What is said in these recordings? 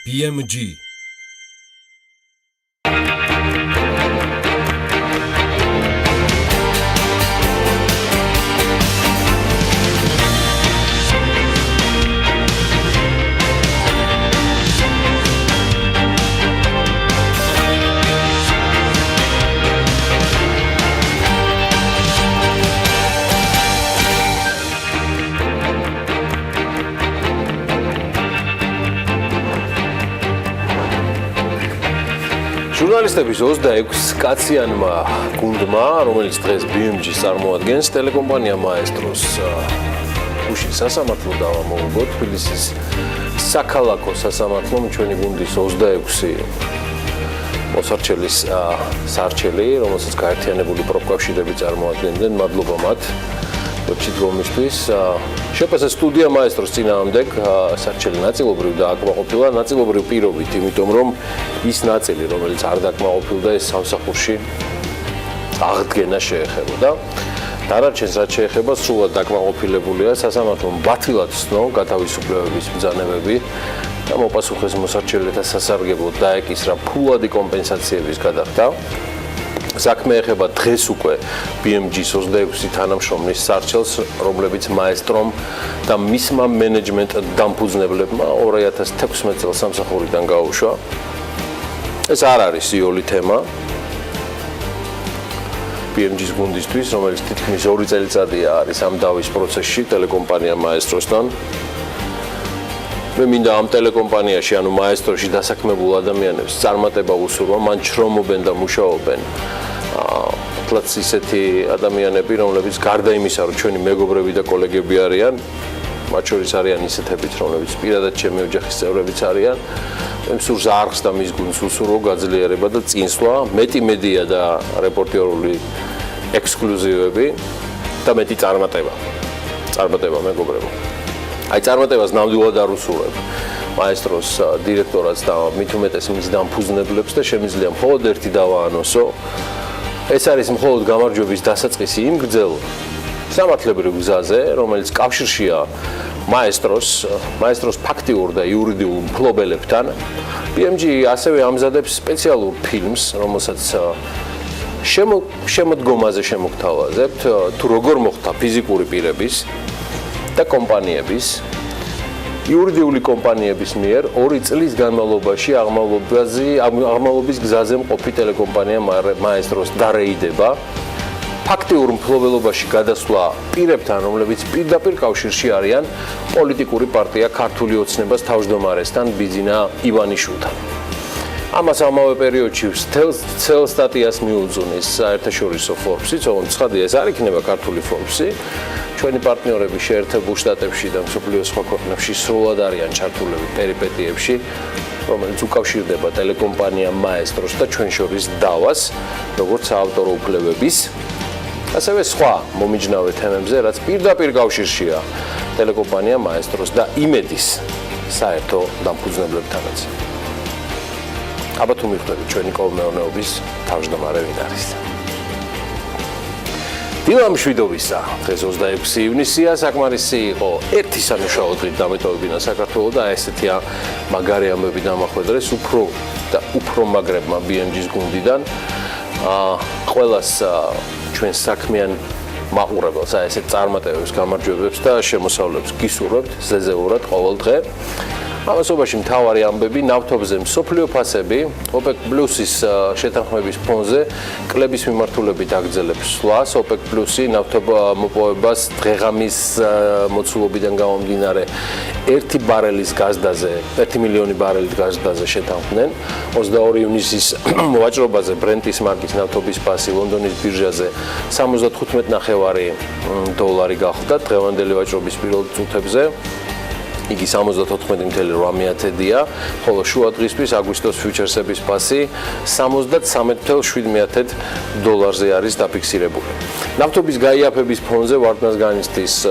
BMG ჟურნალისტების 26 კაციანმა გუნდმა, რომელიც დღეს BMG-ს წარმოადგენს, ტელეკომპანია მაესტროს უშინ სასამართლო დავა მოუგო თბილისის საქალაქო სასამართლომ ჩვენი გუნდის 26 მოსარჩელის სარჩელი, რომელსაც გაერთიანებული პროფკავშირები წარმოადგენდნენ, მადლობა მათ ჭიდრომისთვის. შეფასე სტუდია მაესტროს წინააღმდეგ სარჩელი ნაწილობრივ დააკმაყოფილა, ნაწილობრივ პირობით, იმიტომ რომ ის ნაწილი, რომელიც არ დაკმაყოფილდა, ეს სამსახურში აღდგენა შეეხებოდა. დანარჩენს რაც შეეხება, სრულად დაკმაყოფილებულია სასამართლომ ბათილად ცნო გათავისუფლებების ბრძანებები და მოპასუხეს მოსარჩელთა სასარგებლოდ დაეკისრა ფულადი კომპენსაციების გადახდა. საქმე ეხება დღეს უკვე BMG-ს 26 თანამშრომლის სარჩელს, რომლებიც მაესტრომ და მისმა მენეჯმენტ დამფუძნებლებმა 2016 წელს სამსახურიდან გაუშვა. ეს არ არის იოლი თემა BMG-s გუნდისთვის, რომელიც თითქმის 2 წელიწადია არის ამ დავის პროცესში ტელეკომპანია მაესტროსთან. მე მინდა ამ ტელეკომპანიაში, ანუ მაესტროში დასაქმებულ ადამიანებს წარმატება უსურვა, მან შრომობენ და მუშაობენ. თლაც ისეთი ადამიანები, რომლებიც გარდა იმისა, რომ ჩვენი მეგობრები და კოლეგები არიან, მათ შორის არიან ისეთებიც, რომლებიც პირადად ჩემი ოჯახის წევრებიც არიან. მე მსურს არხს და მის გუნდს უსურვო გაძლიერება და წინსვლა, მეტი მედია და რეპორტიორული ექსკლუზივები და მეტი წარმატება. წარმატება მეგობრებო. აი წარმატებას ნამდვილად არ უსურვებ მაესტროს დირექტორატს და მით უმეტეს მის დამფუძნებლებს და შემიძლია მხოლოდ ერთი დავაანონსო. ეს არის მხოლოდ გამარჯვების დასაწყისი იმ გრძელ სამართლებრივ გზაზე, რომელიც კავშირშია მაესტროს ფაქტიურ და იურიდიულ მფლობელებთან. BMG ასევე ამზადებს სპეციალურ ფილმს, რომელსაც შემოდგომაზე შემოგთავაზებთ, თუ როგორ მოხდა ფიზიკური პირების და კომპანიების, იურიდიული კომპანიების მიერ 2 წლის განმავლობაში აღმავლობის გზაზე მყოფი ტელეკომპანია მაესტროს დარეიდება, ფაქტიურ მფლობელობაში გადასვლა პირებთან, რომლებიც პირდაპირ კავშირში არიან პოლიტიკური პარტია ქართული ოცნებას თავმჯდომარესთან ბიძინა ივანიშვილთან. ამას ამავე პერიოდში ცელ სტატიას მიუძღვნის საერთაშორისო Forbes-ი, თუმცა ცხადია, ეს არ იქნება ქართული Forbes-ი. ჩვენი პარტნიორები შეერთებულ შტატებში და მსოფლიოს სხვა ქვეყნებში სრულად არიან ჩართულები პერიპეტიებში, რომელიც უკავშირდება ტელეკომპანია მაესტროს და ჩვენ შორის დავას, როგორც საავტორო უფლებების, ასევე სხვა მომიჯნავე თემებზე, რაც პირდაპირ კავშირშია ტელეკომპანია მაესტროს და იმედის საერთო დამფუძნებლებთანაც. აბა თუ მიხვდებით ჩვენი კოლმეურნეობის თავმჯდომარე ვინ არის. დილა მშვიდობისა, დღეს 26 ივნისია, საკმარისი იყო ერთი სამუშაო დღით დამეტოვებინა საქართველოს და ესეთია მაგარი ამბები დამახვედრეს უფრო მაგრებმა BMG-s გუნდიდან. ყველას ჩვენ საქმიან მაყურებელს ესეთ წარმატებებს, გამარჯვებებს და შემოსავლებს გისურვებთ ზეზეურად ყოველ დღე. ამასობაში მთავარი ამბები ნავთობზე მსოფლიო ფასები OPEC Plus-ის შეთანხმების ფონზე კლების მიმართულებით აგრძელებს სვლას. OPEC Plus-ი ნავთობმოპოვებას დღეღამის მოცულობიდან გამომდინარე 1 მილიონი ბარელით გაზდაზე შეთანხმდნენ. 22 ივნისის ვაჭრობაზე ბრენტის მარკის ნავთობის ფასი ლონდონის ბირჟაზე $70.5 გახდა დღევანდელი ვაჭრობის პირველ წუთებზე. იგი 74.8-დია, ხოლო შუა დღისთვის აგვისტოს ფიუჩერსების ფასი $73.7 არის დაფიქსირებული. ნავთობის გაიაფების ფონზე ვარდნასგანისტის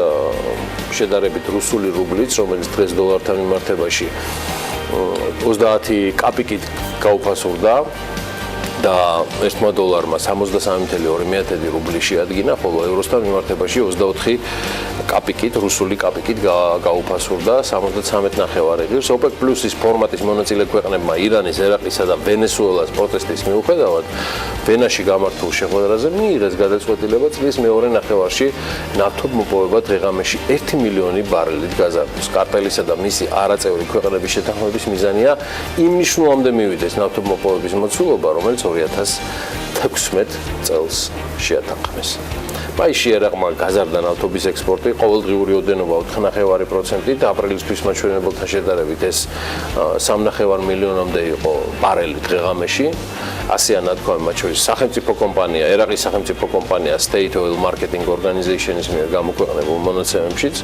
შედარებით რუსული რუბლიც, რომელიც დღეს დოლართან მიმართებაში 30 კაპიკით გაუფასურდა. და ერთმა დოლარმა 63.2 რუბლი შეადგინა, ხოლო ევროსთან მიმართებაში 24 კაპიკით, რუსული კაპიკით გაუფასურდა 73.5 ღირს. OPEC პლუსის ფორმატის მონაწილე ქვეყნებმა ირანის, ერაყისა და ვენესუელას პროტესტის მიუხედავად ვენაში გამართულ შეხვედრაზე მიიღეს გადაწყვეტილება წლის მეორე ნახევარში ნავთობმოპოვება დღე-ღამეში 1 მილიონი ბარელით გაზარდოს. კარტელისა და მისი არაწევრი ქვეყნების შეთანხმების მიზანია იმ ნიშნულამდე მივიდეს ნავთობმოპოვების მოცულობა, რომელიც 2016 წელს შეათანხმეს. მაისში ერაყმა გაზარდა ნავთობის ექსპორტი, ყოველდღიური ოდენობა 4.5%-ით, აპრილისთვის მაჩვენებელთან შედარებით ეს 3.5 მილიონამდე იყო ბარელი დღე-ღამეში. ასეა ნათქვამი მათ შორის სახელმწიფო კომპანია, ერაყის სახელმწიფო კომპანია State Oil Marketing Organization-ის მიერ გამოქვეყნებულ მონაცემებშიც.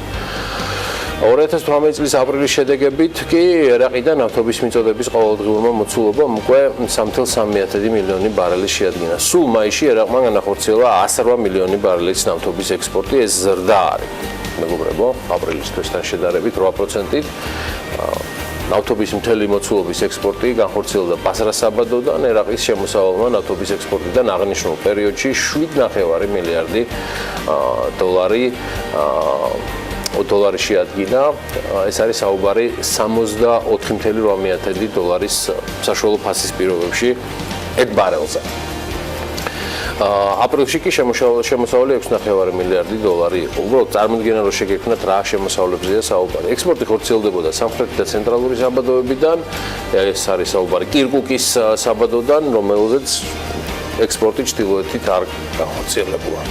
2018 წლის აპრილის შედეგებით კი ერაყიდან ნავთობის მიწოდების ყოველდღიურმა მოცულობამ უკვე 3.3 მილიონი ბარელი შეადგინა. სულ მაისში ერაყმა განახორციელა 108 მილიონი ბარელის ნავთობის ექსპორტი, ეს ზრდა არის. მეგობრებო, აპრილის თვესთან შედარებით 8%-ით. ნავთობის მთელი მოცულობის ექსპორტი განხორციელდა ბაზრასაბადოდან, ერაყის შემოსავალმა ნავთობის ექსპორტიდან აღნიშნულ პერიოდში 7.5 მილიარდი დოლარი შეადგინა. ეს არის საუბარი 64.8 დოლარის საშუალო ფასის პირობებში 1 ბარელზე. აპრილში კი შემოსავალი 6.5 მილიარდი დოლარი იყო. უბრალოდ წარმოიდგინეთ, რომ შეგექმნათ რა შემოსავლებზეა საუბარი. ექსპორტი ხორციელდებოდა სამხრეთი და ცენტრალური საბადოებიდან, ეს არის საუბარი კირკუკის საბადოდან, რომელზეც ექსპორტი ჩრდილოეთით არ განხორციელებულა.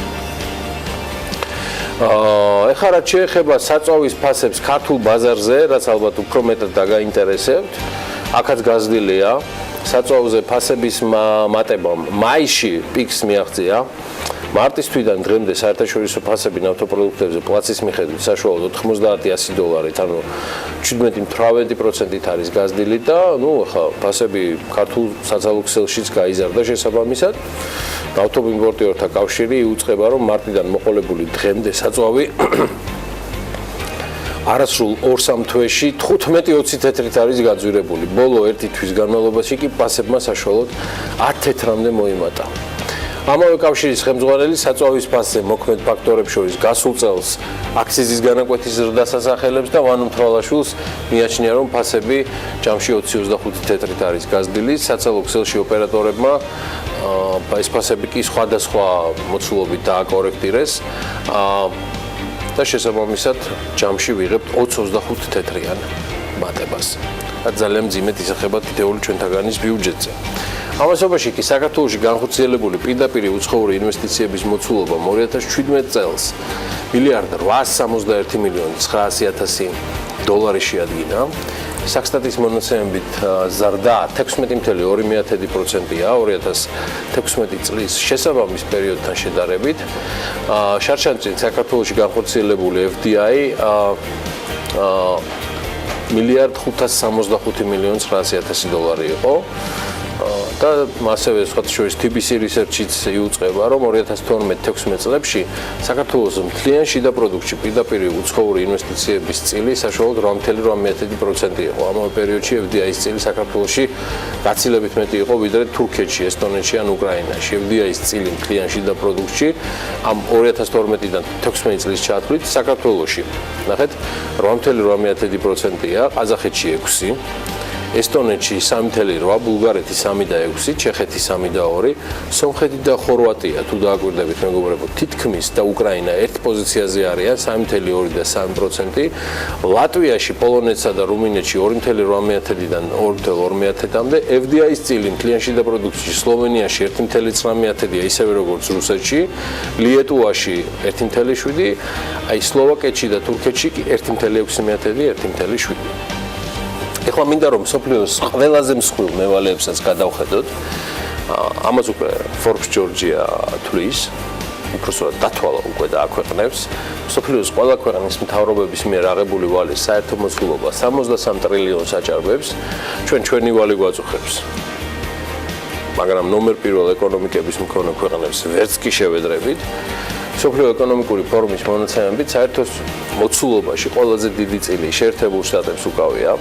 ეხლა რაც შეეხება საწვავის ფასებს ქართულ ბაზარზე, რაც ალბათ უფრო მეტად დაგაინტერესებთ, აქაც გაზრდილია საწვავზე ფასების მატებამ მაისში პიკს მიაღწია. მარტის თვიდან დღემდე საერთაშორისო ფასები ნავთობპროდუქტებზე პლაცის მიხედვით საშუალოდ 90-100 დოლარით, ანუ 17.18%-ით არის გაზრდილი და ეხლა ფასები ქართულ საცალო ქსელშიც გაიზარდა შესაბამისად. ნავთობ იმპორტიორთა კავშირი იუწყება, რომ მარტიდან მოყოლებული დღემდე საწვავი არასრულ 2-3 თვეში 15-20 თეთრით არის გაძვირებული. ბოლო 1 თვის განმავლობაში კი ფასებმა საშუალოდ 10 თეთრამდე მოიმატა. ამავე კავშირის ხელმძღვანელი საწვავის ფასზე მოქმედ ფაქტორებს შორის გასულ წელს აქციზის განაკვეთის ზრდას ასახელებს და ვანო მთვალაშვილს მიაჩნია, რომ ფასები ჯამში 20-25 თეთრით არის გაზრდილი. საცალო ქსელში ოპერატორებმა ეს ფასები კი სხვადასხვა მოცულობით დააკორექტირეს. და შესაბამისად ჯამში ვიღებთ 20-25 თეთრიან მატებას. და ძალიან მძიმედ ისახება თითოეული ჩვენთაგანის ბიუჯეტზე. ამასობაში კი საქართველოში განხორციელებული პირდაპირი უცხოური ინვესტიციების მოცულობა 2017 წელს 1.861.900.000 დოლარი შეადგინა. საქსტატის მონაცემებით ზრდა 16.2%-ია 2016 წლის შესაბამის პერიოდთან შედარებით. შარშანწინ საქართველოში განხორციელებული FDI 1.565.900.000 დოლარი იყო. და ასევე სხვათა შორის TBC Research-იც იუწყება, რომ 2012-16 წლებში საქართველოს მთლიან შიდა პროდუქტში პირდაპირი უცხოური ინვესტიციების წილი საშუალოდ 8.8% იყო. ამავე პერიოდში FDI-ის წილი საქართველოში გაცილებით მეტი იყო ვიდრე თურქეთში, ესტონეთში ან უკრაინაში. FDI-ის წილი მთლიან შიდა პროდუქტში ამ 2012-დან 16 წლის ჩათვლით საქართველოში ნახეთ 8.8%-ია, ყაზახეთში 6%, ესტონეთში 3.8, ბულგარეთი 3.6, ჩეხეთი 3.2, სომხეთი და ხორვატია თუ დააკვირდებით მეგობრებო, თითქმის და უკრაინა ერთ პოზიციაზე არიან 3.2 და 3%, ლატვიაში, პოლონეთსა და რუმინეთში 2.8-დან 2.2%-მდე, FDI-ის წილი მთლიან შიდა პროდუქტში სლოვენიაში 1.9-ია, ისევე როგორც რუსეთში, ლიეტუვაში 1.7, აი სლოვაკეთში და თურქეთში კი 1.6-ია, 1.7. ეხლა მინდა რომ სოფლიოს ყველაზე მსხვილ მევალეებსაც გადავხედოთ. ამას უკვე Forbes Georgia თვლის, უბრალოდ დათვალა უკვე და აქვეყნებს. სოფლიოს ყველა ქვეყნის მთავრობების მიერ აღებული ვალის საერთო მოცულობა 63 ტრილიონს აჭარბებს. ჩვენი ვალი გვაწუხებს. მაგრამ ნომერ პირველ ეკონომიკების მქონე ქვეყნებს ვერც კი შევედრებით. სოფლიო ეკონომიკური ფორუმის მონაცემებით საერთო მოცულობაში ყველაზე დიდი წილი შეერთებულ შტატებს უკავია.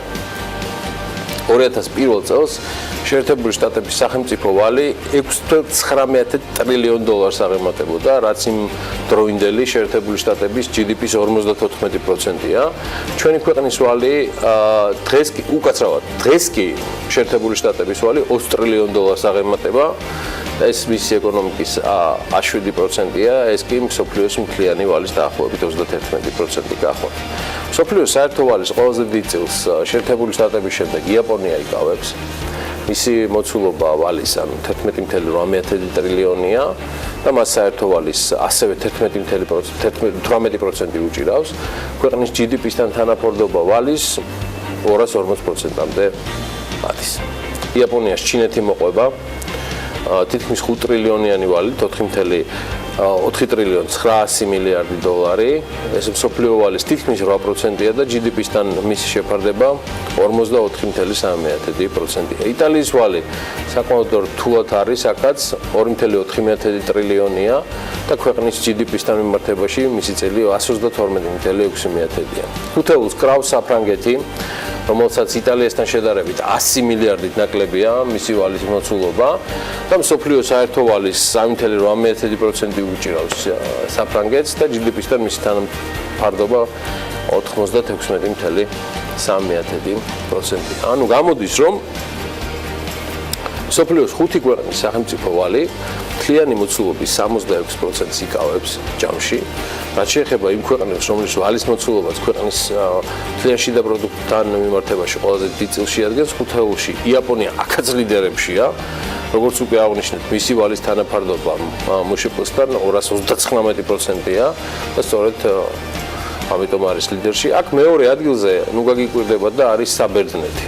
2001 წელს შეერთებული შტატების სახელმწიფო ვალი 6.19 ტრილიონ დოლარს აღემატებოდა, რაც იმ დროინდელი შეერთებული შტატების GDP-ის 54%-ია. ჩვენი ქვეყნის ვალი დღეს კი უკაცრავად, დღეს კი შეერთებული შტატების ვალი 20 ტრილიონ დოლარს აღემატება და ეს მისი ეკონომიკის 7%-ია, ეს კი მსოფლიოს მთლიანი ვალის დაახლოებით 31% გახვალ. მსოფლიოს საერთო ვალის ყველაზე დიდ წილს შეერთებული შტატების შემდეგ იაპონია იკავებს. მისი მოცულობა ვალის ანუ 11.8 ტრილიონია და მას საერთო ვალის ასევე 18% უჭირავს. ქვეყნის GDP-სთან თანაფორდობა ვალის 240%-მდე არის. იაპონიას ჩინეთი მოყვება თითქმის 5 ტრილიონიანი ვალით 4 ტრილიონ 900 მილიარდი დოლარი. ეს მსოფლიო ვალის თითქმის 8%-ია და GDP-სთან მისი შეფარდება 44.3%-ია. იტალიის ვალი საკმაოდ რთულად არის, აქაც 2.4 ტრილიონია და ქვეყნის GDP-სთან მიმართებაში მისი წელი 132.6%-ია. ხუთეულს კრავს საფრანგეთი, რომელსაც იტალიასთან შედარებით 100 მილიარდით ნაკლებია მისი ვალის მოცულობა და მსოფლიო საერთო ვალის 3.8% უჭირავს საფრანგეთს და GDP-სთან მისი თანაფარდობა 96.3%. ანუ გამოდის, რომ მსოფლიოს 5 ქვეყნის სახელმწიფო ვალი მთლიანი მოცულობის 66%-ს იკავებს ჯამში. რაც შეეხება იმ ქვეყნებს, რომლის ვალის მოცულობაც ქვეყნის მთლიან შიდა პროდუქტთან მიმართებაში ყველაზე დიდ წილს შეადგენს, ხუთეულში იაპონია აქაც ლიდერებშია. როგორც უკვე აღნიშნეთ, მისი ვალის თანაფარდობა მშპ-სთან 239%-ია და სწორედ ამიტომ არის ლიდერში. აქ მეორე ადგილზე ნუ გაგიკვირდება და არის საბერძნეთი.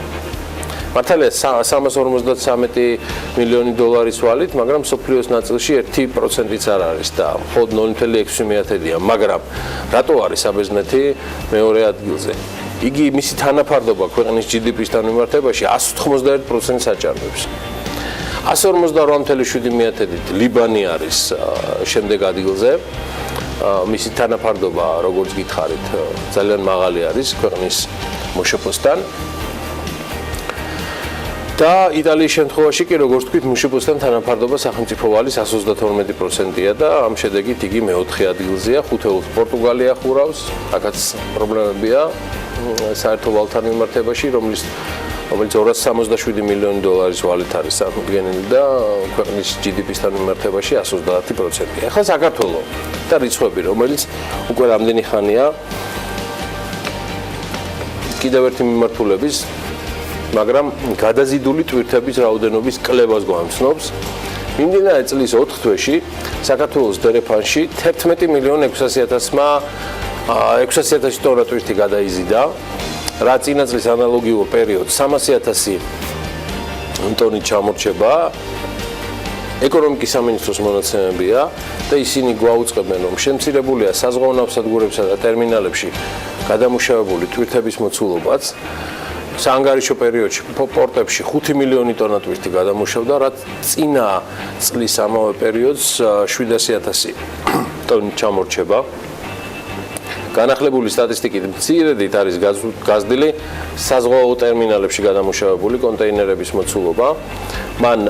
მართალია 353 მილიონი დოლარის ვალით, მაგრამ მსოფლიოს ნაწილში 1%-იც არ არის და მხოლოდ 0.6%-ია, მაგრამ რატო არის საბერძნეთი მეორე ადგილზე? იგი მისი თანაფარდობა ქვეყნის GDP-სთან მიმართებაში 191%-ს აჭარბებს. 158.7%-ით ლიბანი არის შემდეგ ადგილზე. მისი თანაფარდობა, როგორც გითხარით, ძალიან მაღალი არის ქვეყნის მშპ-სთან. და იტალიის შემთხვევაში კი როგორც თქვით, მშპ-სთან თანაფარდობა სახელმწიფო ვალის 132%-ია და ამ შედეგით იგი მეოთხე ადგილზეა, ხუთეულს პორტუგალია ხურავს, აქაც პრობლემებია საერთო ვალთან მიმართებაში, რომელიც 267 მილიონი დოლარის ვალით არის წარმოდგენილი და ქვეყნის GDP-სთან მიმართებაში 130%-ია. ახლა საქართველო და რიცხვები, რომელიც უკვე რამდენი ხანია კიდევ ერთი მიმართულების, მაგრამ გადაზიდული ტვირთების რაოდენობის კლებას გვამცნობს. მიმდინარე წლის 4 თვეში საქართველოს დერეფანში 11.600.000 ტონა ტვირთი გადაიზიდა, რაც წინა წლის ანალოგიურ პერიოდს 300.000 ტონით ჩამორჩება. ეკონომიკის სამინისტროს მონაცემებია და ისინი გვაუწყებენ, რომ შემცირებულია საზღვაო ნავსადგურებსა და ტერმინალებში გადამუშავებული ტვირთების მოცულობაც. საანგარიშო პერიოდში პორტებში 5 მილიონი ტონა ტვირთი გადამუშავდა, რაც წინა წლის ამავე პერიოდს 700.000 ტონით ჩამორჩება. განახლებული სტატისტიკით მცირედით არის გაზრდილი საზღვაო ტერმინალებში გადამუშავებული კონტეინერების მოცულობა. მან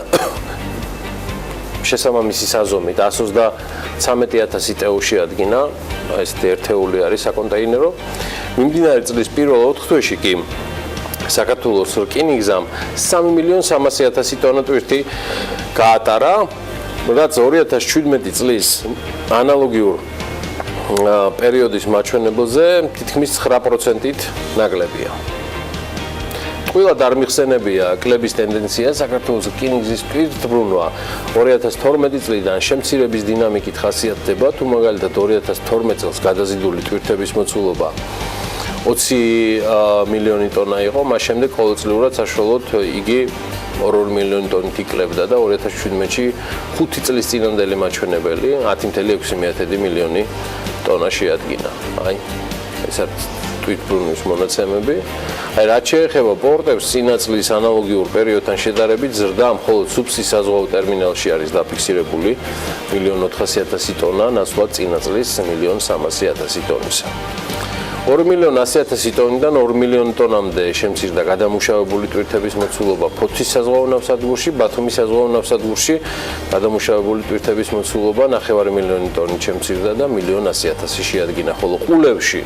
შესაბამისი საზომით 133.000 TEU შეადგინა, ესეთი ერთეული არის საკონტეინერო. მიმდინარე წლის პირველ 4 თვეში კი საქართველოს რკინიგზამ 3.300.000 ტონა ტვირთი გაატარა, რაც 2017 წლის ანალოგიურ პერიოდის მაჩვენებელზე თითქმის 9%-ით ნაკლებია. ტყუილად არ მიხსენებია კლების ტენდენცია საქართველოს რკინიგზის პირდბრუნვა 2012 წლიდან შემცირების დინამიკით ხასიათდება, თუ მაგალითად 2012 წელს გადაზიდული ტვირთების მოცულობა 20 მილიონი ტონა იყო, მას შემდეგ ყოველწლიურად საშუალოდ იგი 2 მილიონი ტონით იკლებდა და 2017-ში 5 წლის წინანდელი მაჩვენებელი 10.6 მილიონი ტონა შეადგინა. აი, ეს არის თვითბრუნვის მონაცემები. აი, რაც შეეხება პორტებს, წინა წლის ანალოგიურ პერიოდთან შედარებით ზრდა მხოლოდ სუფსის საზღვაო ტერმინალში არის დაფიქსირებული 1.400.000 ტონა, ნაცვლად წინა წლის 1.300.000 ტონისა. 2,100,000 ტონიდან 2,000,000 ტონამდე შემცირდა გადამუშავებული ტვირთების მოცულობა ფოთის საზღვაო ნავსადგურში, ბათუმის საზღვაო ნავსადგურში გადამუშავებული ტვირთების მოცულობა 9,500,000 ტონით შემცირდა და 1,100,000 შეადგინა, ხოლო ყულევში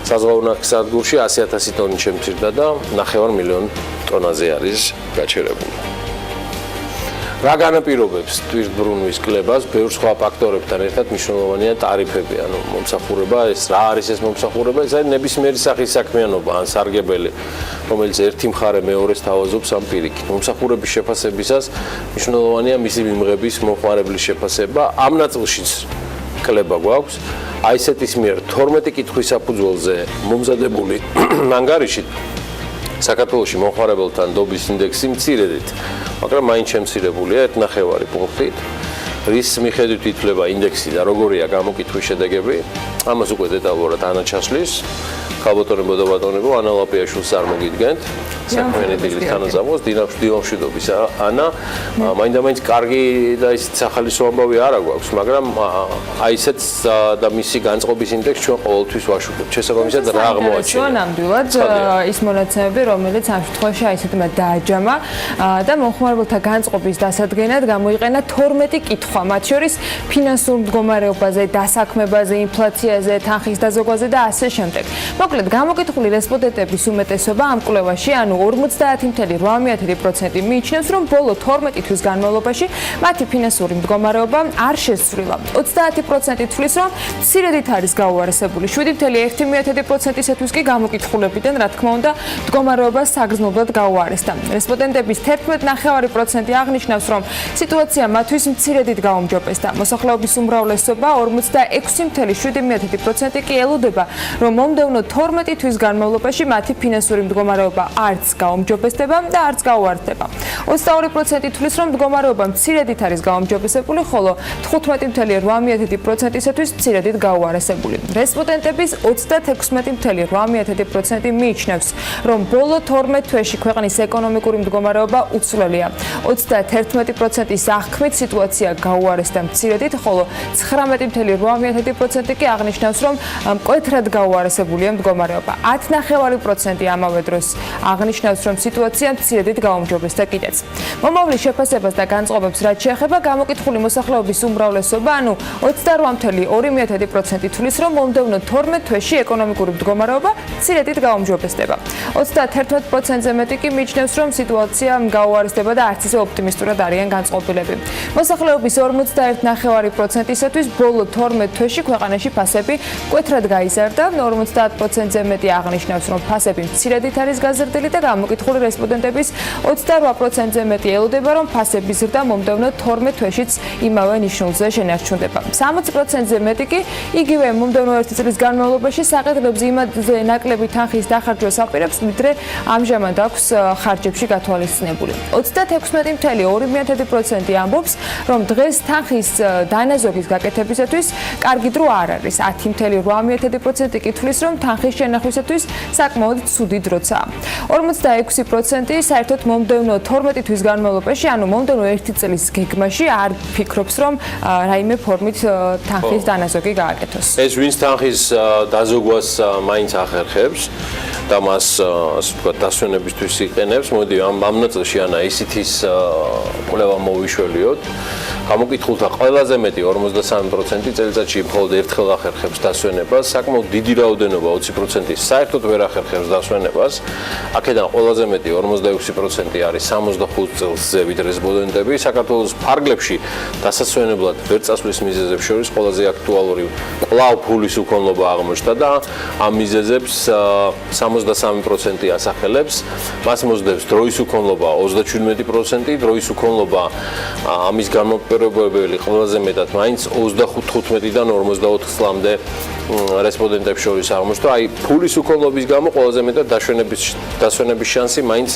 საზღვაო ნავსადგურში 100,000 ტონით შემცირდა და 9,500,000 ტონაზე არის გაჩერებული. რა განაპირობებს ტვირთბრუნვის კლებას, ბევრ სხვა ფაქტორებთან ერთად მნიშვნელოვანია ტარიფები, ანუ მომსახურება, ეს რა არის ეს მომსახურება, ეს არის ნებისმიერი სახის საქმიანობა, ან სარგებელი, რომელიც ერთი მხარე მეორეს თავაზობს ამ პირიქით. მომსახურების შეფასებისას მნიშვნელოვანია მისი მიმღების მომხმარებლის შეფასება, ამ ნაწილშიც კლება გვაქვს. აისეტის მიერ 12 კითხვის საფუძველზე მომზადებული ანგარიში საქართველოში მომხმარებელთა ნდობის ინდექსი მცირედით, მაგრამ მაინც შემცირებულია 1,5 პუნქტით, რის მიხედვით ითვლება ინდექსი და როგორია გამოკითხვის შედეგები, ამას უკვე დეტალურად ანა ჩასლის. ქალბატონებო და ბატონებო, ანა ლაპიაშვილს არ მოგიდგენთ. საქმიანი დილის თანაზამოს, დილამშვიდობის ანა, მაინდა-მაინც კარგი და ის სახალისო ამბავი არ აქვს, მაგრამ აი ესეც და მისი განწყობის ინდექსი ჩვენ ყოველთვის ვაშუქებთ. შესაბამისად რა აღმოაჩინა. ნამდვილად ის მონაცემები, რომელიც ამ შემთხვევაში აი ესეთმა დააჯამა და მომხმარებელთა განწყობის დასადგენად გამოიყენა 12 კითხვა, მათ შორის ფინანსურ მდგომარეობაზე, დასაქმებაზე, ინფლაციაზე, თანხის დაზოგვაზე და ასე შემდეგ. მოკლედ, გამოკითხული რესპონდენტების უმეტესობა ამ კვლევაში, ანუ 50.8% მიიჩნევს, რომ ბოლო 12 თვის განმავლობაში მათი ფინანსური მდგომარეობა არ შესცვლილა. 30% თვლის, რომ მცირედით არის გაუარესებული. 7.1%-ისათვის კი გამოკითხულებიდან, რა თქმა უნდა, მდგომარეობა საგრძნობლად გაუარესდა. რესპონდენტების 11.5% აღნიშნავს, რომ სიტუაცია მათთვის მცირედით გაუმჯობესდა. მოსახლეობის უმრავლესობა 46.7% კი ელოდება, რომ მომდევნო 12 თვის განმავლობაში მათი ფინანსური მდგომარეობა არც გაუმჯობესდება და არც გაუარესდება. 22% თვლის, რომ მდგომარეობა მცირედით არის გაუმჯობესებული, ხოლო 15.8%-ისათვის მცირედით გაუარესებული. რესპონდენტების 36.8% მიიჩნევს, რომ ბოლო 12 თვეში ქვეყნის ეკონომიკური მდგომარეობა უცვლელია. 31%-ის აღქმით სიტუაცია გაუარესდა მცირედით, ხოლო 19.8% კი აღნიშნავს, რომ მკვეთრად გაუარესებულია მდგომარეობა. 10.5% ამავე დროს აღნიშნავს, რომ სიტუაცია მცირედით გაუმჯობესდა კიდეც. მომავლის შეფასებას და განწყობებს რაც შეეხება, გამოკითხული მოსახლეობის უმრავლესობა, ანუ 28.2% თვლის, რომ მომდევნო 12 თვეში ეკონომიკური მდგომარეობა მცირედით გაუმჯობესდება. 31%-ზე მეტი კი მიიჩნევს, რომ სიტუაცია გაუარესდება და არც ისე ოპტიმისტურად არიან განწყობილები. მოსახლეობის 41.5%-ისათვის ბოლო 12 თვეში ქვეყანაში ფასები მკვეთრად გაიზარდა, 50%-ზე მეტი აღნიშნავს, რომ ფასები მცირედით არის გაზრდილი და გამოკითხული რესპონდენტების 28%-ზე მეტი ელოდება, რომ ფასების ზრდა მომდევნო 12 თვეშიც იმავე ნიშნულზე შენარჩუნდება. 60%-ზე მეტი კი იგივე მომდევნო 1 წლის განმავლობაში საყიდლებზე იმაზე ნაკლები თანხის დახარჯვას აპირებს, ვიდრე ამჟამად აქვს ხარჯებში გათვალისწინებული. 36.2% ამბობს, რომ დღეს თანხის დანაზოგის გაკეთებისათვის კარგი დრო არ არის. 10.8% კი თვლის, რომ თანხის შენახვისათვის საკმაოდ ცუდი დროცაა. 46% საერთოდ მომდევნო 12 თვის განმავლობაში, ანუ მომდევნო 1 წლის გეგმაში არ ფიქრობს, რომ რაიმე ფორმით თანხის დანაზოგი გააკეთოს. ეს ვინც თანხის დაზოგვას მაინც ახერხებს და მას ასე ვთქვათ დასვენებისთვის იყენებს, მოდი ამ ნაწილში ანა ისეთის კვლევა მოვიშველიოთ. გამოკითხულთა ყველაზე მეტი 53% წელიწადში მხოლოდ ერთხელ ახერხებს დასვენებას, საკმაოდ დიდი რაოდენობა 20% საერთოდ ვერ ახერხებს დასვენებას. აქედან ყველაზე მეტი 46% არის 65 წელსზე ვიდრე რესპონდენტები. საქართველოს ფარგლებში დასასვენებლად ვერ წასვლის მიზეზებს შორის ყველაზე აქტუალური კვლავ ფულის უქონლობა აღმოჩნდა და ამ მიზეზებს 63% ასახელებს. მას მოსდევს დროის უქონლობა 37%, დროის უქონლობა ამის განმაპირობებელი ყველაზე მეტად მაინც 25-15-დან 44 წლამდე რესპონდენტებს შორის აღმოჩნდა. აი ფულის უქონლობის გამო ყველაზე მეტად დასვენების შანსი მაინც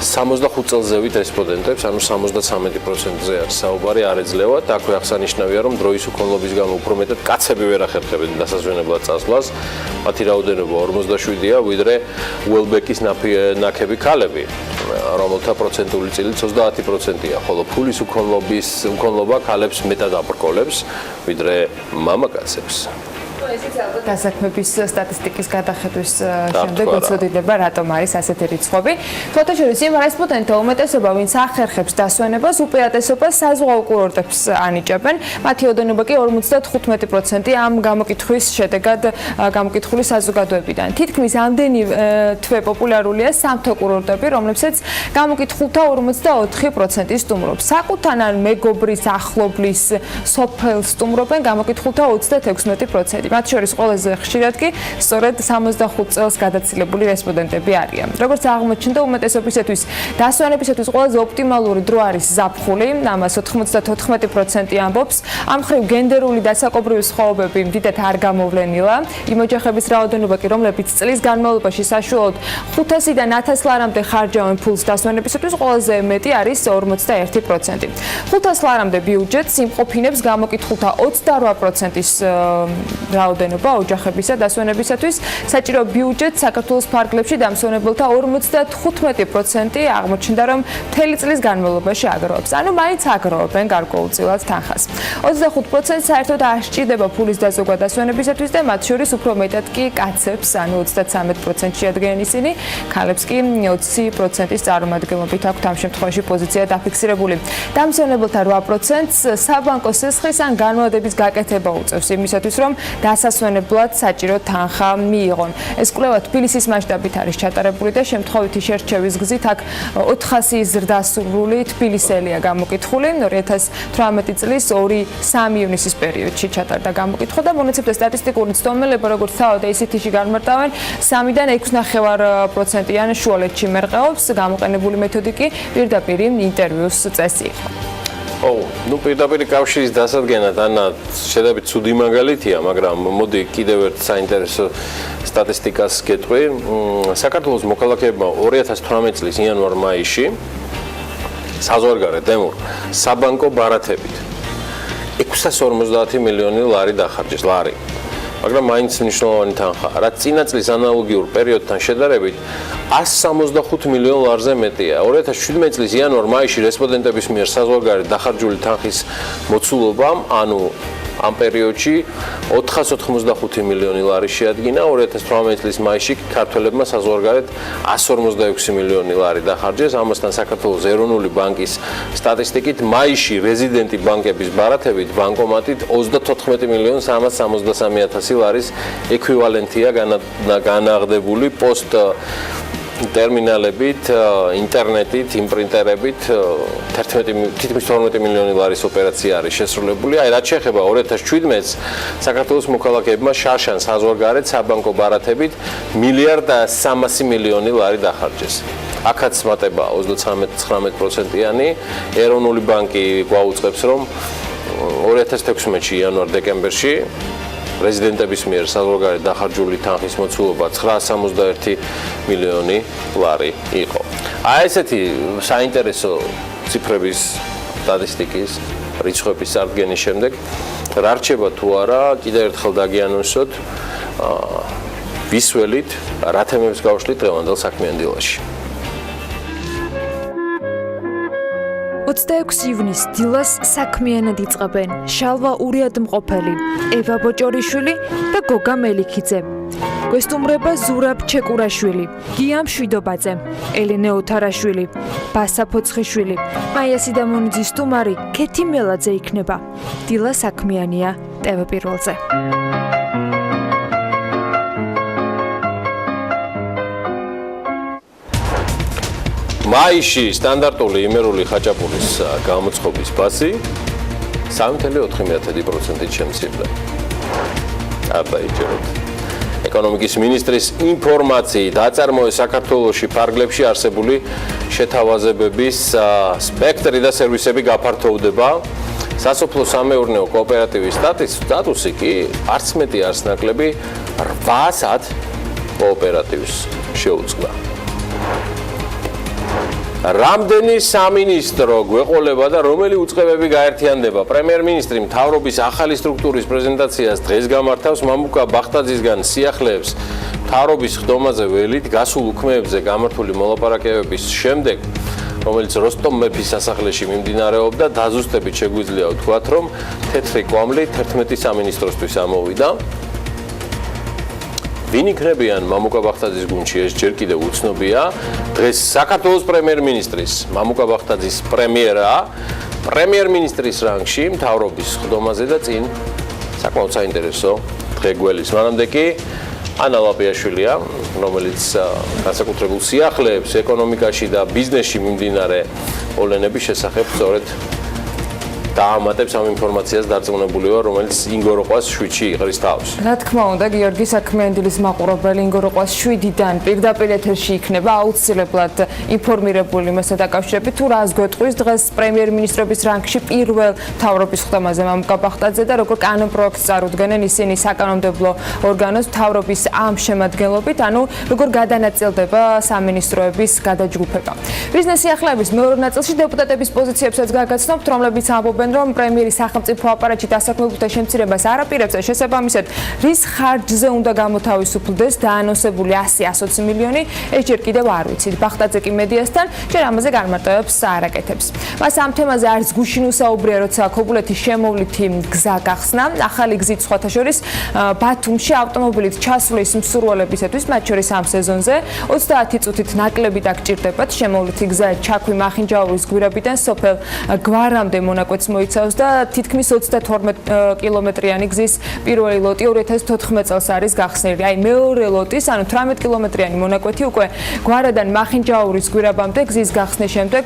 65 წელზევით რესპონდენტებს, ანუ 73%-ზე არის საუბარი, არ ეძლევათ. აქვე აღსანიშნავია, რომ დროის უქონლობის გამო უფრო მეტად კაცები ვერ ახერხებენ დასასვენებლად წასვლას. მათი რაოდენობა 47-ია, ვიდრე უელბეკის ნაქები ქალები, რომელთა პროცენტული წილიც 30%-ია, ხოლო ფულის უქონლობა ქალებს მეტად აბრკოლებს, ვიდრე მამაკაცებს. ეს დასაქმების სტატისტიკის გადახედვის შემდეგ უცოდინება რატომ არის ასეთი რიცხვები. ფოტოშორის იმ რესპონდენტთა უმეტესობა, ვინც ახერხებს დასვენებას, უპირატესობას საზღვაო კურორტებს ანიჭებენ. მათი ოდენობა კი 55% ამ გამოკითხვის შედეგად გამოკითხული საზოგადოებიდან. თითქმის ამდენი თვე პოპულარულია სამთო კურორტები, რომლებსაც გამოკითხულთა 44% სტუმრობს. საკუთარ ან მეგობრის, ახლობლის, სოფელს სტუმრობენ გამოკითხულთა 36%. მათ შორის ყველაზე ხშირად კი სწორედ 65 წელს გადაცილებული რესპონდენტები არიან. როგორც აღმოჩნდა, უმეტესობისათვის დასვენებისათვის ყველაზე ოპტიმალური დრო არის ზაფხული, ამას 94% ამბობს. ამ მხრივ გენდერული დასაკობრივი სხვაობები დიდად არ გამოვლენილა. იმ ოჯახების რაოდენობა კი, რომლებიც წლის განმავლობაში საშუალოდ 500-დან 1000 ლარამდე ხარჯავენ ფულს დასვენებისათვის, ყველაზე მეტი არის 41%. 500 ლარამდე ბიუჯეტს იმყოფინებს გამოკითხულთა 28%-ის რაოდენობა ოჯახებისა დასვენებისათვის. საჭირო ბიუჯეტს საქართველოს ფარგლებში დამსვენებელთა 55% აღმოჩნდა, რომ მთელი წლის განმავლობაში აგროვებს. ანუ მაინც აგროვებენ გარკვეულწილად თანხას. 25% საერთოდ არ სჭირდება ფულის დაზოგვა დასვენებისათვის და მათ შორის უფრო მეტად კი კაცებს, ანუ 33% შეადგენენ ისინი, ქალებს კი 20%-ის წარმომადგენლობით აქვთ ამ შემთხვევაში პოზიცია დაფიქსირებული. დამსვენებელთა 8%-ს საბანკო სესხის ან განმავლობის გაკეთება უწევს იმისათვის, რომ დასასვენებლად საჭირო თანხა მიიღონ. ეს კვლევა თბილისის მასშტაბით არის ჩატარებული და შემთხვევითი შერჩევის გზით აქ 400 ზრდასრული თბილისელია გამოკითხული. 2018 წლის 2-3 ივნისის პერიოდში ჩატარდა გამოკითხვა და მონაცემთა სტატისტიკური ცდომილება, როგორც თავად ACT-ში განმარტავენ, 3-დან 6.5%-იან შუალედში მერყეობს. გამოყენებული მეთოდი კი პირდაპირ ინტერვიუს წესი იყო. ნუ პირდაპირ კავშირის დასადგენად ანა შედარებით ცუდი მაგალითია, მაგრამ მოდი კიდევ ერთ საინტერესო სტატისტიკას გეტყვი. საქართველოს მოქალაქეებმა 2018 წლის იანვარ-მაისში საზღვარგარეთ საბანკო ბარათებით 650 მილიონი ლარი დახარჯეს, მაგრამ მაინც მნიშვნელოვანი თანხაა. რაც წინა წლის ანალოგიურ პერიოდთან შედარებით 165 მილიონ ლარზე მეტია. 2017 წლის იანვარ-მაისში რესპონდენტების მიერ საზღვარგარეთ დახარჯული თანხის მოცულობამ, ანუ ამ პერიოდში 485 მილიონი ლარი შეადგინა. 2018 წლის მაისში ქართველებმა საზღვარგარეთ 146 მილიონი ლარი დახარჯეს. ამასთან საქართველოს ეროვნული ბანკის სტატისტიკით მაისში რეზიდენტი ბანკების ბარათებით ბანკომატით 34 მილიონ 363,000 ლარის ექვივალენტია განაღდებული პოსტ ტერმინალებით, ინტერნეტით, იმპრინტერებით 12 მილიონი ლარის ოპერაცია არის შესრულებული. რაც შეეხება 2017-ს, საქართველოს მოქალაქეებმა შაშან საზღვარგარეთ საბანკო ბარათებით 1,3 მილიონი ლარი დახარჯეს. აქაც მატება 39%-იანი. ეროვნული ბანკი გვაუწყებს, რომ 2016-ში იანვარ-დეკემბერში რეზიდენტების მიერ საზღვარგარეთ დახარჯული თანხის მოცულობა 961 მილიონი ლარი იყო. ესეთი საინტერესო ციფრების სტატისტიკის რიცხვების წარდგენის შემდეგ რა რჩება თუ არა, კიდევ ერთხელ დაგიანონსოთ, ვისველით, რა თემებს გავშლით დღევანდელ საქმიან დილაში. 26 ივნისს დილას საქმიანად იწყებენ შალვა ურიადმყოფელი, ევა ბოჭორიშვილი და გოგა მელიქიძე. გვესტუმრება ზურაბ ჩეკურაშვილი, გია მშვიდობაძე, ელენე ოთარაშვილი, ბასა ფოცხიშვილი, მაია სიდამონიძის სტუმარი ქეთი მელაძე იქნება. დილა საქმიანია TV პირველზე. მაისში სტანდარტული იმერული ხაჭაპურის გამოცხობის ბაზი 3.4%-ით შემცირდა. არ დაიჯეროთ. ეკონომიკის მინისტრის ინფორმაციით აწარმოეს საქართველოში ფარგლებში არსებული შეთავაზებების სპექტრი და სერვისები გაფართოვდება. სასოფლო-სამეურნეო კოოპერატივის სტატუსი კი არც მეტი არც ნაკლები 800 კოოპერატივს შეუწყდა. რამდენი სამინისტრო გვეყოლება და რომელი უწყებები გაერთიანდება? პრემიერ-მინისტრი მთავრობის ახალი სტრუქტურის პრეზენტაციას დღეს გამართავს. მამუკა ბახტაძისგან სიახლეებს მთავრობის ხდომაზე ველით გასულ უქმეებზე გამართული მოლაპარაკებების შემდეგ, რომელიც როსტომ მეფის სასახლეში მიმდინარეობდა, დაზუსტებით შეგვიძლია ვთქვათ, რომ თეთრი კვამლი 11 სამინისტროსთვის ამოვიდა. ვინ იქნებიან მამუკა ბახტაძის გუნდში, ეს ჯერ კიდევ უცნობია. დღეს საქართველოს პრემიერ-მინისტრის მამუკა ბახტაძის პრემიერა პრემიერ-მინისტრის რანგში მთავრობის ხდომაზე და წინ საკმაოდ საინტერესო დღე გველის. მანამდე კი ანა ლაპიაშვილია, რომელიც განსაკუთრებულ სიახლეებს ეკონომიკაში და ბიზნესში მიმდინარე ოლენების შესახებ სწორედ დაამატებს ამ ინფორმაციას დარწმუნებული ვარ, რომელიც ინგოროყვას 7-ში იყრის თავს. რა თქმა უნდა, გიორგი საქმიანილის მაყურებელი ინგოროყვას 7-დან პირდაპირ ეთერში იქნება აუცილებლად ინფორმირებული მასთან დაკავშირებით, თუ რას გვეტყვის დღეს პრემიერ-მინისტრობის რანგში პირველ მთავრობის ხდომაზე მამუკა ბახტაძე და როგორ კანონპროექტს წარუდგენენ ისინი საკანონმდებლო ორგანოს მთავრობის ამ შემადგენლობით, ანუ როგორ გადანაწილდება სამინისტროების გადაჯგუფება. ბიზნეს სიახლეების მეორე ნაწილში დეპუტატების პოზიციებსაც გაგაცნობთ, რომლებიც ამბობენ რომ პრემიერის სახელმწიფო აპარატში დასაქმებულთა შემცირებას არ აპირებს და შესაბამისად რის ხარჯზე უნდა გამოთავისუფლდეს დაანონსებული 100-120 მილიონი, ეს ჯერ კიდევ არ ვიცით. ბახტაძე კი მედიასთან ჯერ ამაზე განმარტებებს არაკეთებს. მას ამ თემაზე არც გუშინ უსაუბრია, როცა ქობულეთის შემოვლითი გზა გახსნა. ახალი გზით სხვათა შორის ბათუმში ავტომობილით ჩასვლის მსურველებისათვის, მათ შორის ამ სეზონზე 30 წუთით ნაკლები დაგჭირდებათ. შემოვლითი გზა ჩაქვი მახინჯაურის გვირაბიდან სოფელ გვარამდე მონაკვეთს მოიცავს და თითქმის 32 კილომეტრიანი გზის პირველი ლოტი 2014 წელს არის გახსნილი. აი მეორე ლოტის, ანუ 18 კილომეტრიანი მონაკვეთი უკვე გვარადან მახინჯაურის გვირაბამდე გზის გახსნის შემდეგ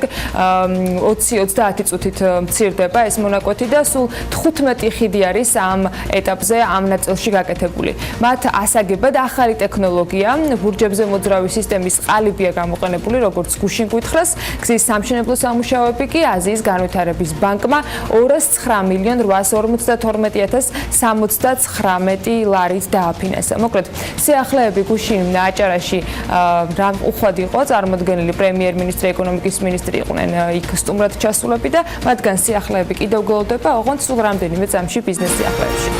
20-30 წუთით მცირდება ეს მონაკვეთი და სულ 15 ხიდი არის ამ ეტაპზე ამ ნაწილში გაკეთებული. მათ ასაგებად ახალი ტექნოლოგია, ბურჯებზე მოძრავი სისტემის ყალიბია გამოყენებული, როგორც გუშინ გვითხრას. გზის სამშენებლო სამუშაოები კი აზიის განვითარების ბანკმა 209,852,079 ლარით დააფინანსა. მოკლედ, სიახლეები გუშინ აჭარაში რამ უხვად იყო წარმოდგენილი პრემიერ-მინისტრი, ეკონომიკის მინისტრი იყვნენ იქ სტუმრად ჩასულები და მათგან სიახლეები კიდევ გლოვდება, ოღონდ სულ რამდენიმე წამში ბიზნეს სიახლეებში.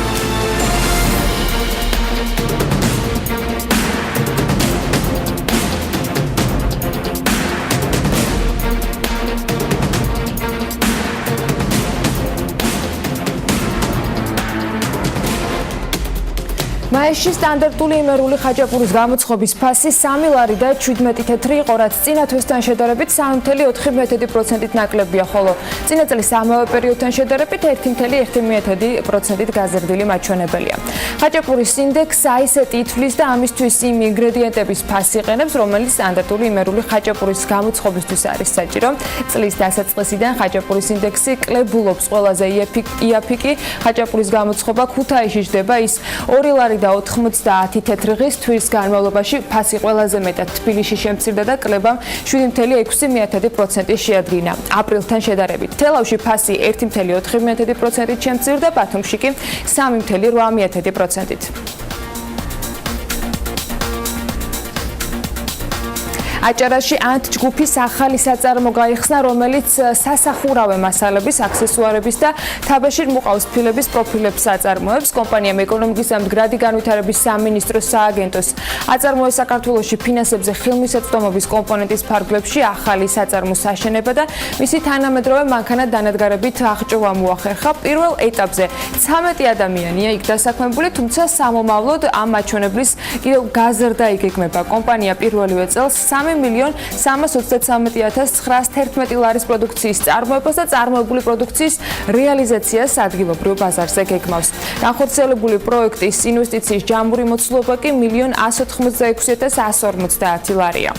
მაისში სტანდარტული იმერული ხაჭაპურის გამოცხობის ფასი 3 ლარი და 17 თეთრი იყო, რაც წინა თვესთან შედარებით 3.4% ნაკლებია, ხოლო წინა წლის ამავე პერიოდთან შედარებით 1.1% გაზრდილი მაჩვენებელია. ხაჭაპურის ინდექსს აისეტი ითვლის და ამისთვის იმ ინგრედიენტების ფასს იყენებს, რომელიც სტანდარტული იმერული ხაჭაპურის გამოცხობისთვის არის საჭირო. წლის დასაწყისიდან ხაჭაპურის ინდექსი კლებულობს ყველაზე იაფიკი ხაჭაპურის გამოცხობა ქუთაისში ჯდება, ის 2 ლარი და 90 თეთრიღის თვის განმავლობაში ფასი ყველაზე მეტად თბილისში შემცირდა და კლებამ 7.6% შეადგინა. აპრილთან შედარებით თელავში ფასი 1.4% შემცირდა, ბათუმში კი 3.8%. აჭარაში ანტჯგუფის ახალი საწარმო გაიხსნა, რომელიც სასახურავე მასალების, აქსესუარების და თაბაშირ მუყავის ფილების პროფილებს აწარმოებს. კომპანიამ ეკონომიკის და მდგრადი განვითარების სამინისტროს სააგენტოს აწარმოეს საქართველოში ფინანსებზე ხილმისაწვდომობის კომპონენტის ფარგლებში ახალი საწარმოს აშენება და მისი თანამედროვე მანქანა დანადგარებით აღჭურვა მოახერხა. პირველ ეტაპზე 13 ადამიანია იქ დასაქმებული, თუმცა სამომავლოდ ამ მაჩვენებლის კიდევ გაზრდა იგეგმება. კომპანია პირველივე წელს 3.323,911 ლარის პროდუქციის წარმოებას და წარმოებული პროდუქციის რეალიზაციას ადგილობრივ ბაზარზე გეგმავს. განხორციელებული პროექტის ინვესტიციის ჯამური მოცულობა კი 1.186,150 ლარია.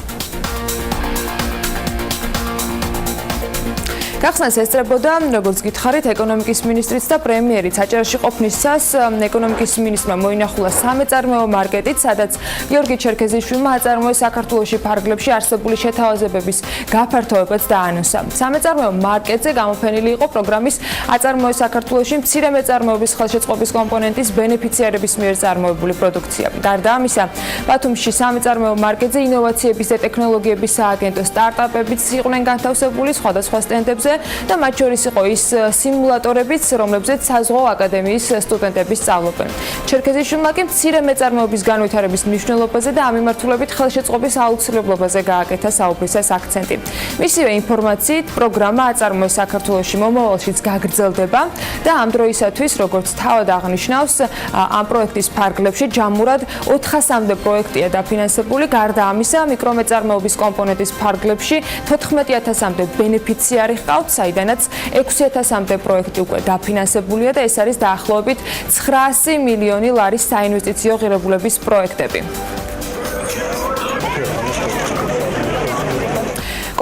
გახსნას ესწრებოდა, როგორც გითხარით, ეკონომიკის მინისტრიც და პრემიერიც. აჭარაში ყოფნისას ეკონომიკის მინისტრმა მოინახულა სამეწარმეო მარკეტით, სადაც გიორგი ჩერქეზიშვილმა აწარმოეს საქართველოში ფარგლებში არსებული შეთავაზებების გაფართოებაც დაანონსა. სამეწარმეო მარკეტზე გამოფენილი იყო პროგრამის აწარმოეს საქართველოში მცირე მეწარმეობის ხელშეწყობის კომპონენტის ბენეფიციარების მიერ წარმოებული პროდუქცია. გარდა ამისა, ბათუმში სამეწარმეო მარკეტზე ინოვაციების და ტექნოლოგიების სააგენტოს სტარტაპებიც იყვნენ განთავსებული სხვადასხვა სტენდებზე. პროექტებზე და მათ შორის იყო ის სიმულატორებიც, რომლებზეც საზღვაო აკადემიის სტუდენტები სწავლობენ. ჩერქეზიშვილმა კი მცირე მეწარმეობის განვითარების მნიშვნელობაზე და ამ მიმართულებით ხელშეწყობის აუცილებლობაზე გააკეთა საუბრისას აქცენტი. მისივე ინფორმაციით, პროგრამა აწარმოეს საქართველოში მომავალშიც გაგრძელდება და ამ დროისათვის, როგორც თავად აღნიშნავს, ამ პროექტის ფარგლებში ჯამურად 400-მდე პროექტია დაფინანსებული, გარდა ამისა, მიკრომეწარმეობის კომპონენტის ფარგლებში 14,000-მდე ბენეფიციარი ჰყავთ, საიდანაც 6,000-მდე პროექტი უკვე დაფინანსებულია და ეს არის დაახლოებით 900 მილიონი ლარის საინვესტიციო ღირებულების პროექტები.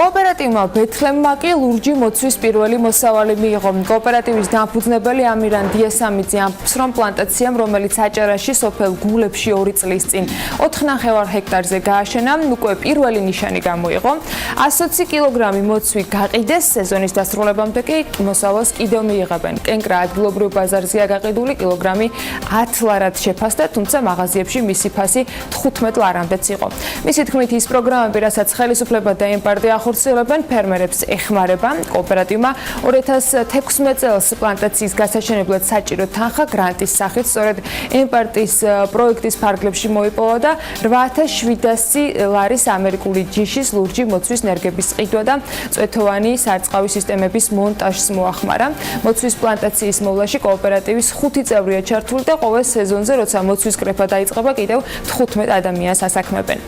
კოოპერატივმა ბეთლემმა კი ლურჯი მოცვის პირველი მოსავალი მიიღო. კოოპერატივის დამფუძნებელი ამირან დიასამიძე ამბობს, რომ პლანტაციამ, რომელიც აჭარაში სოფელ გულებში 2 წლის წინ 4,5 ჰექტარზე გააშენა, უკვე პირველი ნიშანი გამოიღო. 120 კილოგრამი მოცვი გაყიდეს, სეზონის დასრულებამდე კი მოსავალს კიდევ მიიღებენ. კენკრა ადგილობრივ ბაზარზეა გაყიდული, კილოგრამი 10 ლარად შეფასდა, თუმცა მაღაზიებში მისი ფასი 15 ლარამდეც იყო. მისი თქმით, ის პროგრამები, რასაც ხელისუფლება და ემპარტი ახორციელებენ, ფერმერებს ეხმარება. კოოპერატივმა 2016 წელს პლანტაციის გასაშენებლად საჭირო თანხა გრანტის სახით სწორედ ემპარტის პროექტის ფარგლებში მოიპოვა და 8700 ლარის ამერიკული ჯიშის ლურჯი მოცვის ნერგების ყიდვა და წვეთოვანი სარწყავი სისტემების მონტაჟს მოახმარა. მოცვის პლანტაციის მოვლაში კოოპერატივის 5 წევრია ჩართული და ყოველ სეზონზე, როცა მოცვის კრეფა დაიწყება, კიდევ 15 ადამიანს ასაქმებენ.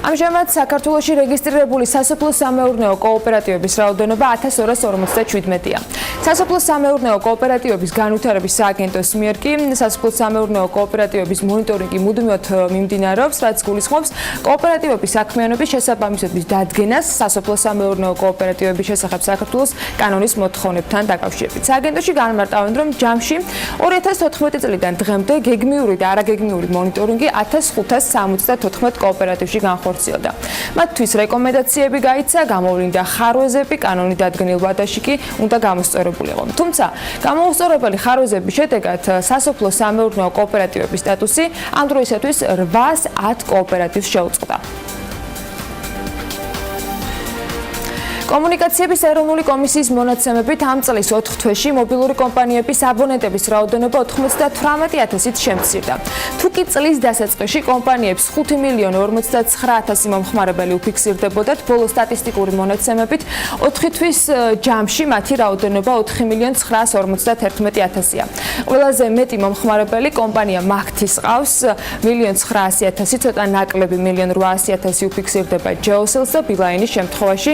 ამჟამად საქართველოში რეგისტრირებული სასოფლო-სამეურნეო კოოპერატივების რაოდენობა 1257-ია. სასოფლო-სამეურნეო კოოპერატივების განვითარების სააგენტოს მიერ კი სასოფლო-სამეურნეო კოოპერატივების მონიტორინგი მუდმივად მიმდინარეობს, რაც გულისხმობს კოოპერატივების საქმიანობის შესაბამისობის დადგენას სასოფლო-სამეურნეო კოოპერატივების შესახებ საქართველოს კანონის მოთხოვნებთან დაკავშირებით. სააგენტოში განმარტავენ, რომ ჯამში 2014 წლიდან დღემდე გეგმიური და არაგეგმიური მონიტორინგი 1574 კოოპერატივში განხორციელდა. მათთვის რეკომენდაციები გაიცა, გამოვლინდა ხარვეზები, კანონი დადგენილ ვადაში კი უნდა გამოსწორებულიყო. თუმცა, გამოუსწორებელი ხარვეზების შედეგად სასოფლო-სამეურნეო კოოპერატივების სტატუსი ამ დროისათვის 810 კოოპერატივს შეუწყდა. კომუნიკაციების ეროვნული კომისიის მონაცემებით ამ წლის 4 თვეში მობილური კომპანიების აბონენტების რაოდენობა 98,000-ით შემცირდა. თუკი წლის დასაწყისში კომპანიებს 5,49,000 მომხმარებელი უფიქსირდებოდათ, ბოლო სტატისტიკური მონაცემებით 4 თვის ჯამში მათი რაოდენობა 4,951,000-ია. ყველაზე მეტი მომხმარებელი კომპანია მაგთის ყავს 1,900,000, ცოტა ნაკლები 1,800,000 უფიქსირდება ჯეოსელს და ბილაინის შემთხვევაში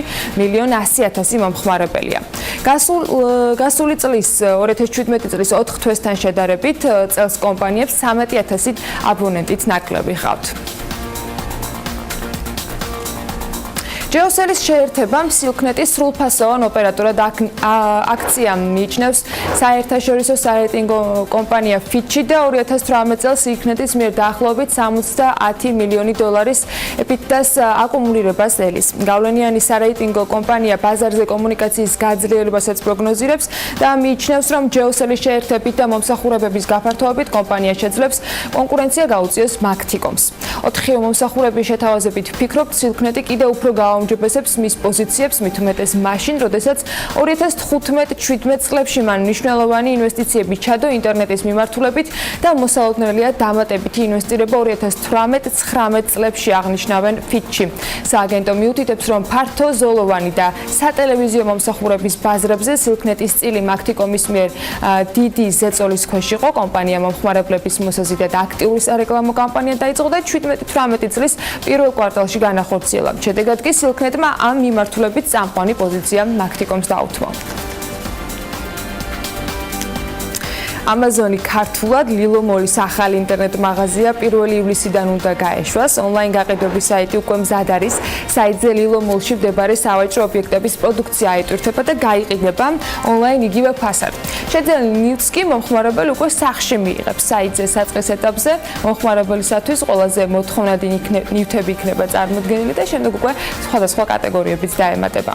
1,100,000 მომხმარებელია. გასული წლის 2017 წლის 4 თვესთან შედარებით წელს კომპანიებს 13,000 აბონენტით ნაკლები ჰყავთ. ჯეოსელის შეერთებამ სილქნეტის სრულფასოვან ოპერატორად აქცია მიიჩნევს საერთაშორისო სარეიტინგო კომპანია Fitch და 2018 წელს სილქნეტის მიერ დაახლოებით 70 მილიონი დოლარის EBITDA-ს აკუმულირებას ელის. გავლენიანი სარეიტინგო კომპანია ბაზარზე კომუნიკაციის გაძლიერებასაც პროგნოზირებს და მიიჩნევს, რომ ჯეოსელის შეერთებით და მომსახურებების გაფართოებით კომპანია შეძლებს კონკურენცია გაუწიოს მაგთიკომს. 4 მომსახურების შეთავაზებით ვფიქრობთ, სილქნეტი კიდევ უფრო გააუმჯობესებს მის პოზიციებს, მით უმეტეს მაშინ, როდესაც 2015-17 წლებში მან მნიშვნელოვანი ინვესტიციები ჩადო ინტერნეტის მიმართულებით და მოსალოდნელია დამატებითი ინვესტირება 2018-19 წლებში აღნიშნავენ Fitch-ი. სააგენტო მიუთითებს, რომ ფართო ზოლოვანი და სატელევიზიო მომსახურების ბაზრებზე სილქნეტის წილი მაგთიკომის მიერ დიდი ზეწოლის ქვეშ იყო. კომპანია მომხმარებლების მოსაზიდად აქტიური სარეკლამო კამპანია დაიწყო და 17-18 წლის პირველ კვარტალში განახორციელა. შედეგად კი სილქნეტმა ამ მიმართულებით წამყვანი პოზიცია მაგთიკომს დაუთმო. Amazon-ი ქართულად ლილომოლის ახალი ინტერნეტ მაღაზია 1 ივლისიდან უნდა გაეშვას. ონლაინ გაყიდვების საიტი უკვე მზად არის. საიტზე ლილომოლში მდებარე სავაჭრო ობიექტების პროდუქცია აიტვირთება და გაიყიდება ონლაინ იგივე ფასად. შეძენილ ნივთს კი მომხმარებელი უკვე სახში მიიღებს. საიტზე საწყის ეტაპზე მომხმარებელისათვის ყველაზე მოთხოვნადი ნივთები იქნება წარმოდგენილი და შემდეგ უკვე სხვადასხვა კატეგორიებიც დაემატება.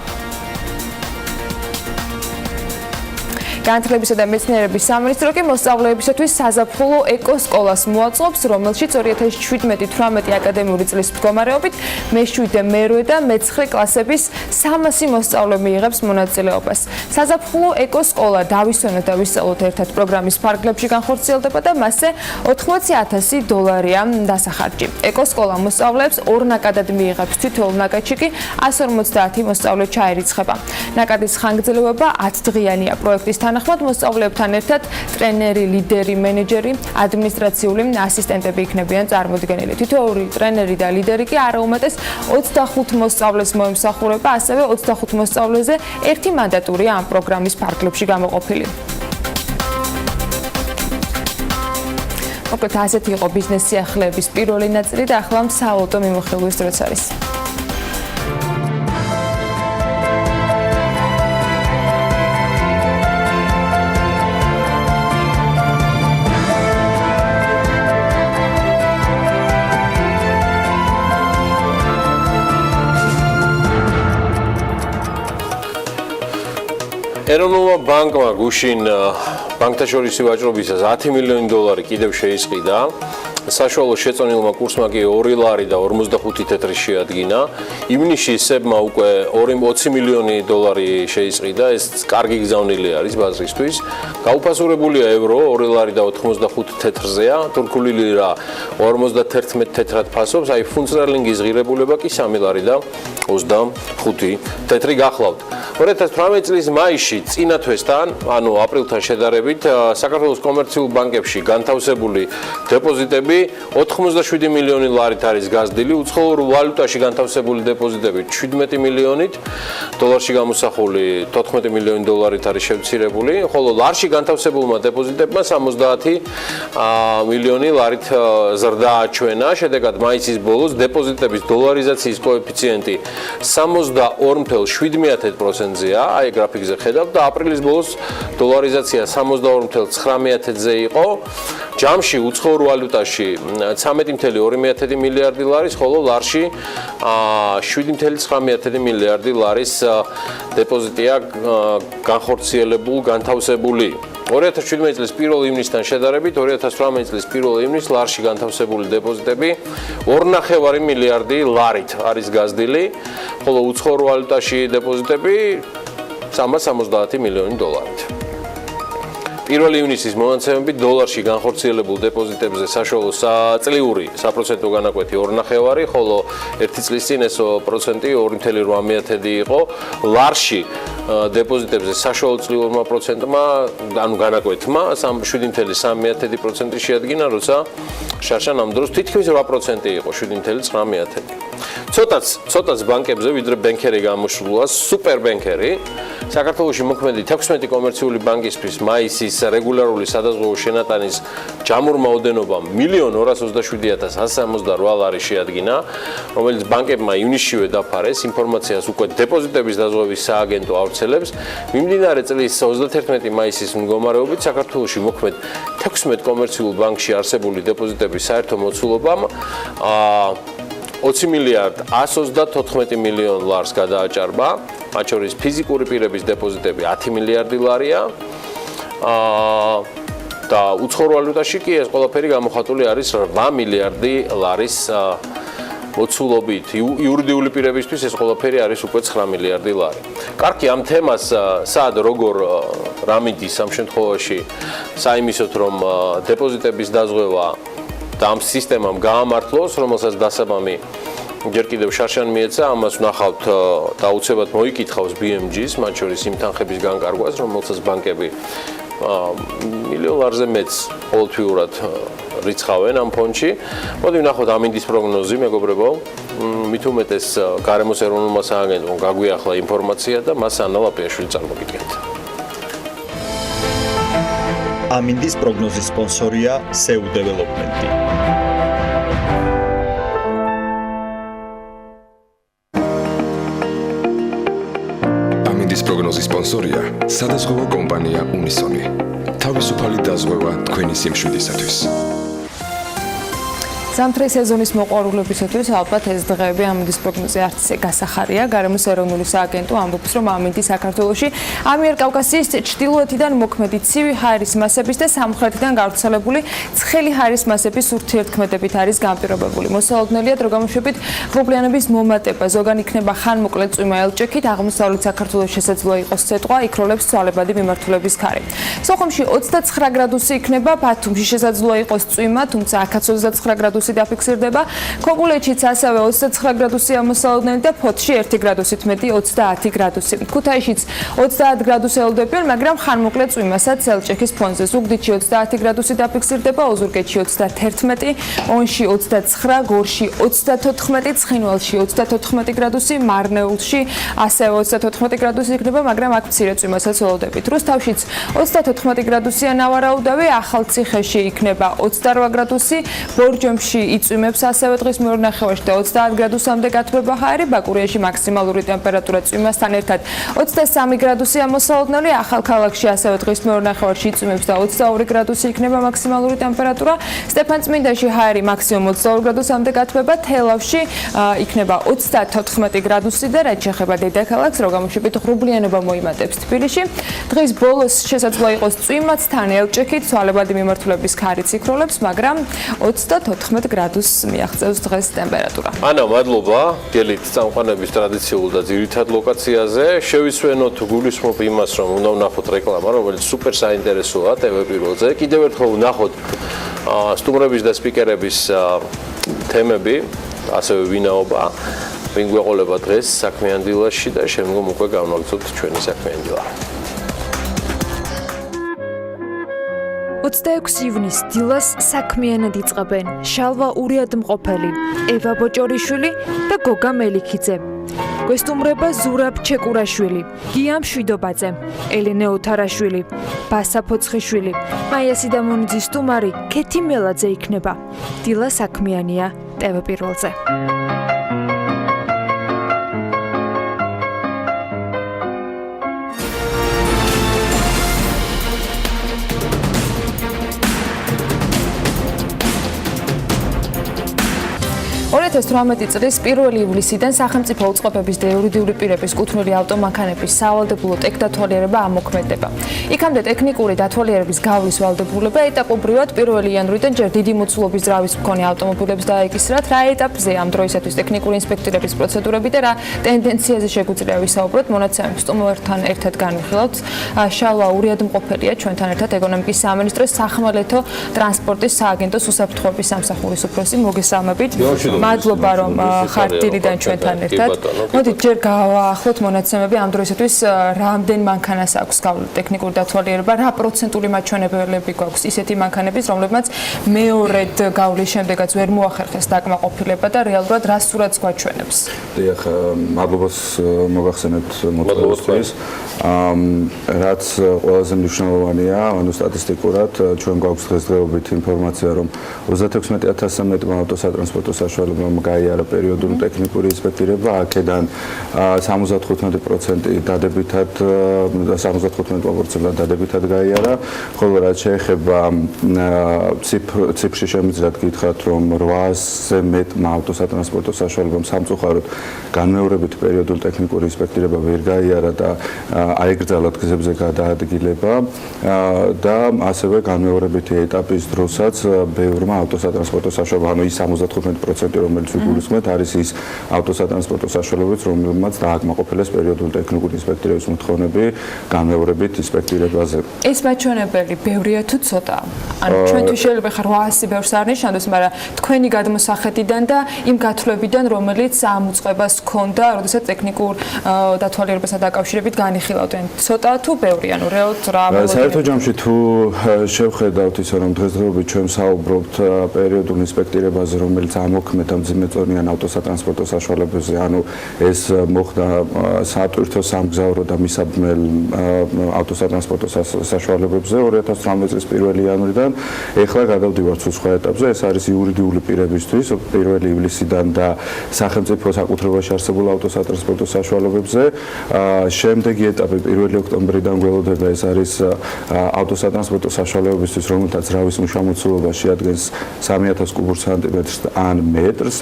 განათლებისა და მეცნიერების სამინისტრო კი მოსწავლეებისათვის საზაფხულო ეკოსკოლას მოაწყობს, რომელშიც 2017-18 აკადემიური წლის მდგომარეობით მე-7, მე-8 და მე-9 კლასების 300 მოსწავლე მიიღებს მონაწილეობას. საზაფხულო ეკოსკოლა დავისვენოთ და ვისწავლოთ ერთად პროგრამის ფარგლებში განხორციელდება და მასზე $80,000-ია დასახარჯი. ეკოსკოლა მოსწავლეებს ორ ნაკადად მიიღებს, თითოეულ ნაკადში კი 150 მოსწავლე ჩაერიცხება. ნაკადის ხანგრძლივობა 10 დღიანია. პროექტის თანახმად მოსწავლეებთან ერთად ტრენერი, ლიდერი, მენეჯერი, ადმინისტრაციული ასისტენტები იქნებიან წარმოდგენილი. თითოეული ტრენერი და ლიდერი კი არაუმეტეს 25 მოსწავლეს მოემსახურება, ასევე 25 მოსწავლეზე ერთი მანდატურია ამ პროგრამის ფარგლებში გამოყოფილი. მოკლედ ასეთი იყო ბიზნეს სიახლეების პირველი ნაწილი და ახლა საავტო მიმოხილვის დროც არის. ეროვნულმა ბანკმა გუშინ ბანკთა შორისი ვაჭრობისას $10 მილიონი კიდევ შეისყიდა. საშუალო შეწონილმა კურსმა კი $2 და 45 თეთრი შეადგინა. ივნისში სებმა უკვე $20 მილიონი შეისყიდა. ეს კარგი გზავნილი არის ბაზრისთვის. გაუფასურებულია ევრო $2 და 85 თეთრზეა. თურქული ლირა 51 თეთრად ფასობს. აი ფუნქციონალინგის ღირებულება კი $3 და 25 თეთრი გახლავთ. 2018 წლის მაისში წინა თვესთან, ანუ აპრილთან შედარებით, საქართველოს კომერციულ ბანკებში განთავსებული დეპოზიტები $87 მილიონი არის გაზრდილი, უცხოურ ვალუტაში განთავსებული დეპოზიტები 17 მილიონით, დოლარში გამოსახული $14 მილიონი არის შევცირებული, ხოლო ლარში განთავსებულმა დეპოზიტებმა 70 მილიონი ლარით ზრდა აჩვენა. შედეგად მაისის ბოლოს დეპოზიტების დოლარიზაციის კოეფიციენტი 62.7%-ზეა, აი გრაფიკზე ხედავთ და აპრილის ბოლოს დოლარიზაცია 62.9%-ზე იყო. ჯამში უცხოურ ვალუტაში 13.2 მილიარდი ლარის, ხოლო ლარში 7.9 მილიარდი ლარის დეპოზიტია განხორციელებულ, განთავსებული. 2017 წლის 1 ივნისთან შედარებით 2018 წლის 1 ივნისს ლარში განთავსებული დეპოზიტები 2.5 მილიარდი ლარით არის გაზრდილი, ხოლო უცხოურ ვალუტაში დეპოზიტები 370 მილიონი დოლარით. 1 ივნისის მონაცემებით დოლარში განხორციელებულ დეპოზიტებზე საშუალო წლიური საპროცენტო განაკვეთი 2.5, ხოლო 1 წლის წინ ეს პროცენტი 2.8 იყო. ლარში დეპოზიტებზე საშუალო წლიურმა პროცენტმა, ანუ განაკვეთმა 7.3% შეადგინა, როცა შარშან ამ დროს თითქმის 8% იყო, 7.9%. ცოტაც ბანკებზე ვიდრე ბენკერი გამოშლულა, სუპერბენკერი. საქართველოში მოქმედი 16 კომერციული ბანკისთვის მაისის რეგულარული სადაზღვევო შენატანის ჯამურ რაოდენობა 1,227,168 შეადგინა, რომელიც ბანკებმა ივნისშივე დაფარეს. ინფორმაციას უკვე დეპოზიტების დაზღვევის სააგენტო ავრცელებს. მიმდინარე წლის 31 მაისის მდგომარეობით საქართველოში მოქმედ 16 კომერციულ ბანკში არსებული დეპოზიტების საერთო მოცულობამ 20 მილიარდ 134 მილიონ ლარს გადააჭარბა, მათ შორის ფიზიკური პირების დეპოზიტები 10 მილიარდი ლარია. და უცხოურ ვალუტაში კი ეს ყველაფერი გამოხატული არის 8 მილიარდი ლარის მოცულობით. იურიდიული პირებისთვის ეს ყველაფერი არის უკვე 9 მილიარდი ლარი. კარგი, ამ თემას სად როგორ რა მიდის ამ შემთხვევაში საიმისოთ, რომ დეპოზიტების დაზღვევა და ამ სისტემამ გაამართლოს, რომელსაც დასაბამი ჯერ კიდევ შარშან მიეცა, ამას ვნახავთ და უცებად მოიკითხავს BMG-ს, მათ შორის იმ თანხების განკარგვას, რომელსაც ბანკები მილიონ ლარზე მეც ყოველთვიურად რიცხავენ ამ ფონდში. მოდი ვნახოთ ამინდის პროგნოზი, მეგობრებო. მით უმეტეს გარემოს ეროვნულმა სააგენტომ გაგვიახლა ინფორმაცია და მას ანა ლაპიაშვილი წარმოგიდგენთ. ამინდის პროგნოზის სპონსორია SEU Development-ი. ამინდის პროგნოზის სპონსორია სადაზღვევო კომპანია უნისონი. თავისუფალი დაზღვევა თქვენი სიმშვიდისათვის. ზამთრის სეზონის მოყვარულებისათვის ალბათ ეს დღეები ამინდის პროგნოზე არც ისე გასახარია. გარემოს ეროვნული სააგენტო ამბობს, რომ ამინდი საქართველოში ამიერკავკასიის ჩრდილოეთიდან მოქმედი ცივი ჰაერის მასების და სამხრეთიდან გავრცელებული ცხელი ჰაერის მასების ურთიერთქმედებით არის განპირობებული. მოსალოდნელია დრო გამოშვებით ღრუბლიანების მომატება, ზოგან იქნება ხანმოკლე წვიმა ელჭექით, აღმოსავლეთ საქართველოს შესაძლოა იყოს სიტყვა, იქროლებს ცვალებადი მიმართულების ქარი. სოხუმში 29 გრადუსი იქნება, ბათუმში შესაძლოა იყოს წვიმა, თუმცა აქაც 29 გრადუსი დაფიქსირდება. ქობულეთშიც ასევე 29 გრადუსია მოსალოდნელი და ფოთში 1 გრადუსით მეტი 30 გრადუსი. ქუთაისშიც 30 გრადუსი ელოდებიან, მაგრამ ხანმოკლე წვიმასაც ელჭექის ფონზე. ზუგდიდში 30 გრადუსი დაფიქსირდება, ოზურგეთში 31, ონში 29, გორში 34, ცხინვალში 34 გრადუსი, მარნეულში ასევე 34 გრადუსი იქნება, მაგრამ აქ მცირე წვიმასაც ველოდებით. რუსთავშიც 34 გრადუსია ნავარაუდავი, ახალციხეში იქნება 28 გრადუსი, ბორჯომში იწვიმებს ასევე დღის მეორე ნახევარში და 30 გრადუსამდე გათბება ჰაერი, ბაკურიაში მაქსიმალური ტემპერატურა წვიმასთან ერთად 23 გრადუსია მოსალოდნელი, ახალქალაქში ასევე დღის მეორე ნახევარში იწვიმებს და 22 გრადუსი იქნება მაქსიმალური ტემპერატურა, სტეფანწმინდაში ჰაერი მაქსიმუმ 22 გრადუსამდე გათბება, თელავში იქნება 34 გრადუსი და რაც შეეხება დედაქალაქს, რო გამოშვებით ღრუბლიანობა მოიმატებს თბილისში. დღის ბოლოს შესაძლოა იყოს წვიმაც, თან ელჭექით, ცვალებადი მიმართულების ქარიც იქროლებს, მაგრამ 34 გრადუსს მიაღწევს დღეს ტემპერატურა. ანა, მადლობა. გელით წამყვანების ტრადიციულ და ძირითად ლოკაციაზე. შევისვენოთ, გულისხმობ იმას, რომ უნდა ვნახოთ რეკლამა, რომელიც სუპერ საინტერესოა TV პირველზე. კიდევ ერთხელ ვნახოთ სტუმრების და სპიკერების თემები, ასევე ვინაობა. ვინ გვეყოლება დღეს საქმიან დილაში და შემდგომ უკვე გავნაგზობთ ჩვენი საქმიანი დილა. 26 ივნისს დილას საქმიანად იწყებენ შალვა ურიადმყოფელი, ევა ბოჭორიშვილი და გოგა მელიქიძე. გვესტუმრება ზურაბ ჩეკურაშვილი, გია მშვიდობაძე, ელენე ოთარაშვილი, ბასა ფოცხიშვილი, მაია სიდამონიძის სტუმარი ქეთი მელაძე იქნება. დილა საქმიანია TV პირველზე. წლის 1 ივლისიდან სახელმწიფო უწყობების და იურიდიული პირების კუთვნილი ავტომანქანების სავალდებულო ტექდათვალიერება ამოქმედება. იქამდე ტექნიკური დათვალიერების გავლის ვალდებულება ეტაპობრივად 1 იანვრიდან ჯერ დიდი მოცულობის ძრავის მქონე ავტომობილებს დაეკისრათ, რა ეტაპზე ამ დროისათვის ტექნიკური ინსპექტირების პროცედურები და რა ტენდენციაზე შეგვიძლია ვისაუბროთ, მონაცემებს სტუმართან ერთად განვიხილავთ. შალვა ურიადმყოფელია ჩვენთან ერთად ეკონომიკის სამინისტროს სახმელეთო ტრანსპორტის სააგენტოს უსაფრთხოების სამსახურის უფროსი. მოგესალმებით. მადლობა რომ ხართ დილიდან ჩვენთან ერთად. მოდით ჯერ გავაახლოთ მონაცემები ამ დროისათვის რამდენ მანქანას აქვს ტექნიკური დათვალიერება, რა პროცენტული მაჩვენებლები გვაქვს ისეთი მანქანების, რომლებმაც მეორედ გავლის შემდეგაც ვერ მოახერხეს დაკმაყოფილება და რეალურად რა სურათს გვაჩვენებს. დიახ, მადლობას მოგახსენებთ მოწვევისთვის. რაც ყველაზე მნიშვნელოვანია, ანუ სტატისტიკურად ჩვენ გვაქვს დღესდღეობით ინფორმაცია, რომ 36,000 მეტმა ავტოსატრანსპორტო საშუალებამ გაიარა პერიოდული ტექნიკური ინსპექტირება, აქედან 75% დადებითად და 75% დადებითად გაიარა, ხოლო რაც შეეხება ციფრში შემიძლიათ გითხრათ, რომ 800-ზე მეტმა ავტოსატრანსპორტო საშუალებამ სამწუხაროდ განმეორებით პერიოდული ტექნიკური ინსპექტირება ვერ გაიარა და აეგრძალათ გზებზე გადაადგილება და ასევე განმეორებითი ეტაპის დროსაც ბევრმა ავტოსატრანსპორტო საშუალებამ, ანუ ის 75%, რომელიც ვიგულისხმეთ, არის ის ავტოსატრანსპორტო საშუალებაც, რომელმაც დააკმაყოფილეს პერიოდული ტექნიკური ინსპექტირების მოთხოვნები განმეორებით ინსპექტირებაზე. ეს მაჩვენებელი ბევრია თუ ცოტა? ანუ ჩვენთვის შეიძლება ხარ 800 ბევრს არ ნიშნავს, მაგრამ თქვენი გადმოსახედიდან და იმ გათვლებიდან, რომელიც ამ უწყებას ჰქონდა, როდესაც ტექნიკურ დათვალიერებასთან დაკავშირებით განიხილავდნენ, ცოტა თუ ბევრი? ანუ რეალურად რა მოვიდა? საერთო ჯამში თუ შევხედავთ ისე, რომ დღესდღეობით ჩვენ საუბრობთ პერიოდულ ინსპექტირებაზე, რომელიც ამოქმედა მძიმე მეწონიან ავტოსატრანსპორტო საშუალებებზე, ანუ ეს მოხდა სატვირთო სამგზავრო და მისაბმელ ავტოსატრანსპორტო საშუალებებზე 2018 წლის 1 იანვრიდან. ეხლა გადავდივართ სხვა ეტაპზე, ეს არის იურიდიული პირებისთვის 1 ივლისიდან და სახელმწიფო საკუთრებაში არსებულ ავტოსატრანსპორტო საშუალებებზე. შემდეგი ეტაპი 1 ოქტომბრიდან გველოდება, ეს არის ავტოსატრანსპორტო საშუალებებისთვის, რომელთაც ზრავის მუშამოცულობა შეადგენს 3000 კუბურ სანტიმეტრს ან მეტრს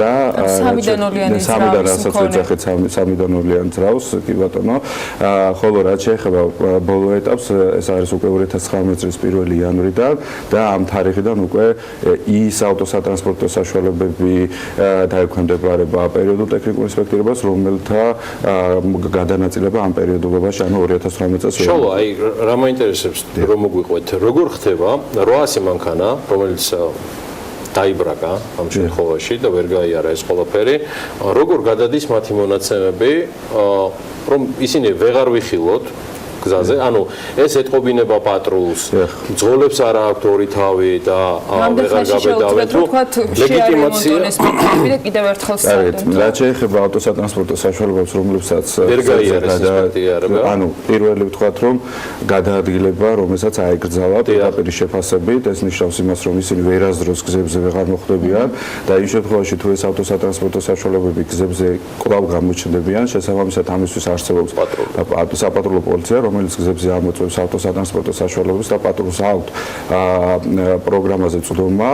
და 3-დან რასაც ვეძახეთ 3-დან 0-იან ძრავს, კი ბატონო. ხოლო რაც შეეხება ბოლო ეტაპს, ეს არის უკვე 2019 წლის 1 იანვრიდან და ამ თარიღიდან უკვე ის ავტოსატრანსპორტო საშუალებები დაექვემდებარება პერიოდულ ტექნიკურ ინსპექტირებას, რომელთა გადანაწილება ამ პერიოდულობაში, ანუ 2018 წელს. შალო, აი რა მაინტერესებს რომ მოგვიყვეთ, როგორ ხდება 800 მანქანა, რომელიც დაიბრაკა ამ შემთხვევაში და ვერ გაიარა ეს ყველაფერი, როგორ გადადის მათი მონაცემები, რომ ისინი ვეღარ ვიხილოთ გზაზე, ანუ ეს ეთყობინება პატრულს, მძღოლებს არ აქვთ ორი თავი და ვეღარ გაბედავენ, თუ ლეგიტიმაცია და კიდევ ერთხელ საერთოდ რაც შეეხება ავტოსატრანსპორტო საშუალებებს, რომლებსაც ანუ პირველი ვთქვათ, რომ გადაადგილება, რომელსაც აეკრძალა პირდაპირ შეფასებით, ეს ნიშნავს იმას, რომ ისინი ვერასდროს გზებზე ვეღარ მოხვდებიან და იმ შემთხვევაში, თუ ეს ავტოსატრანსპორტო საშუალებები გზებზე კვლავ გამოჩნდებიან, შესაბამისად ამისთვის არსებობს საპატრულო პოლიცია, რომელიც გზებზე ამოწევს ავტოსატრანსპორტო საშუალებებს და პატრულს აქვთ პროგრამაზე წვდომა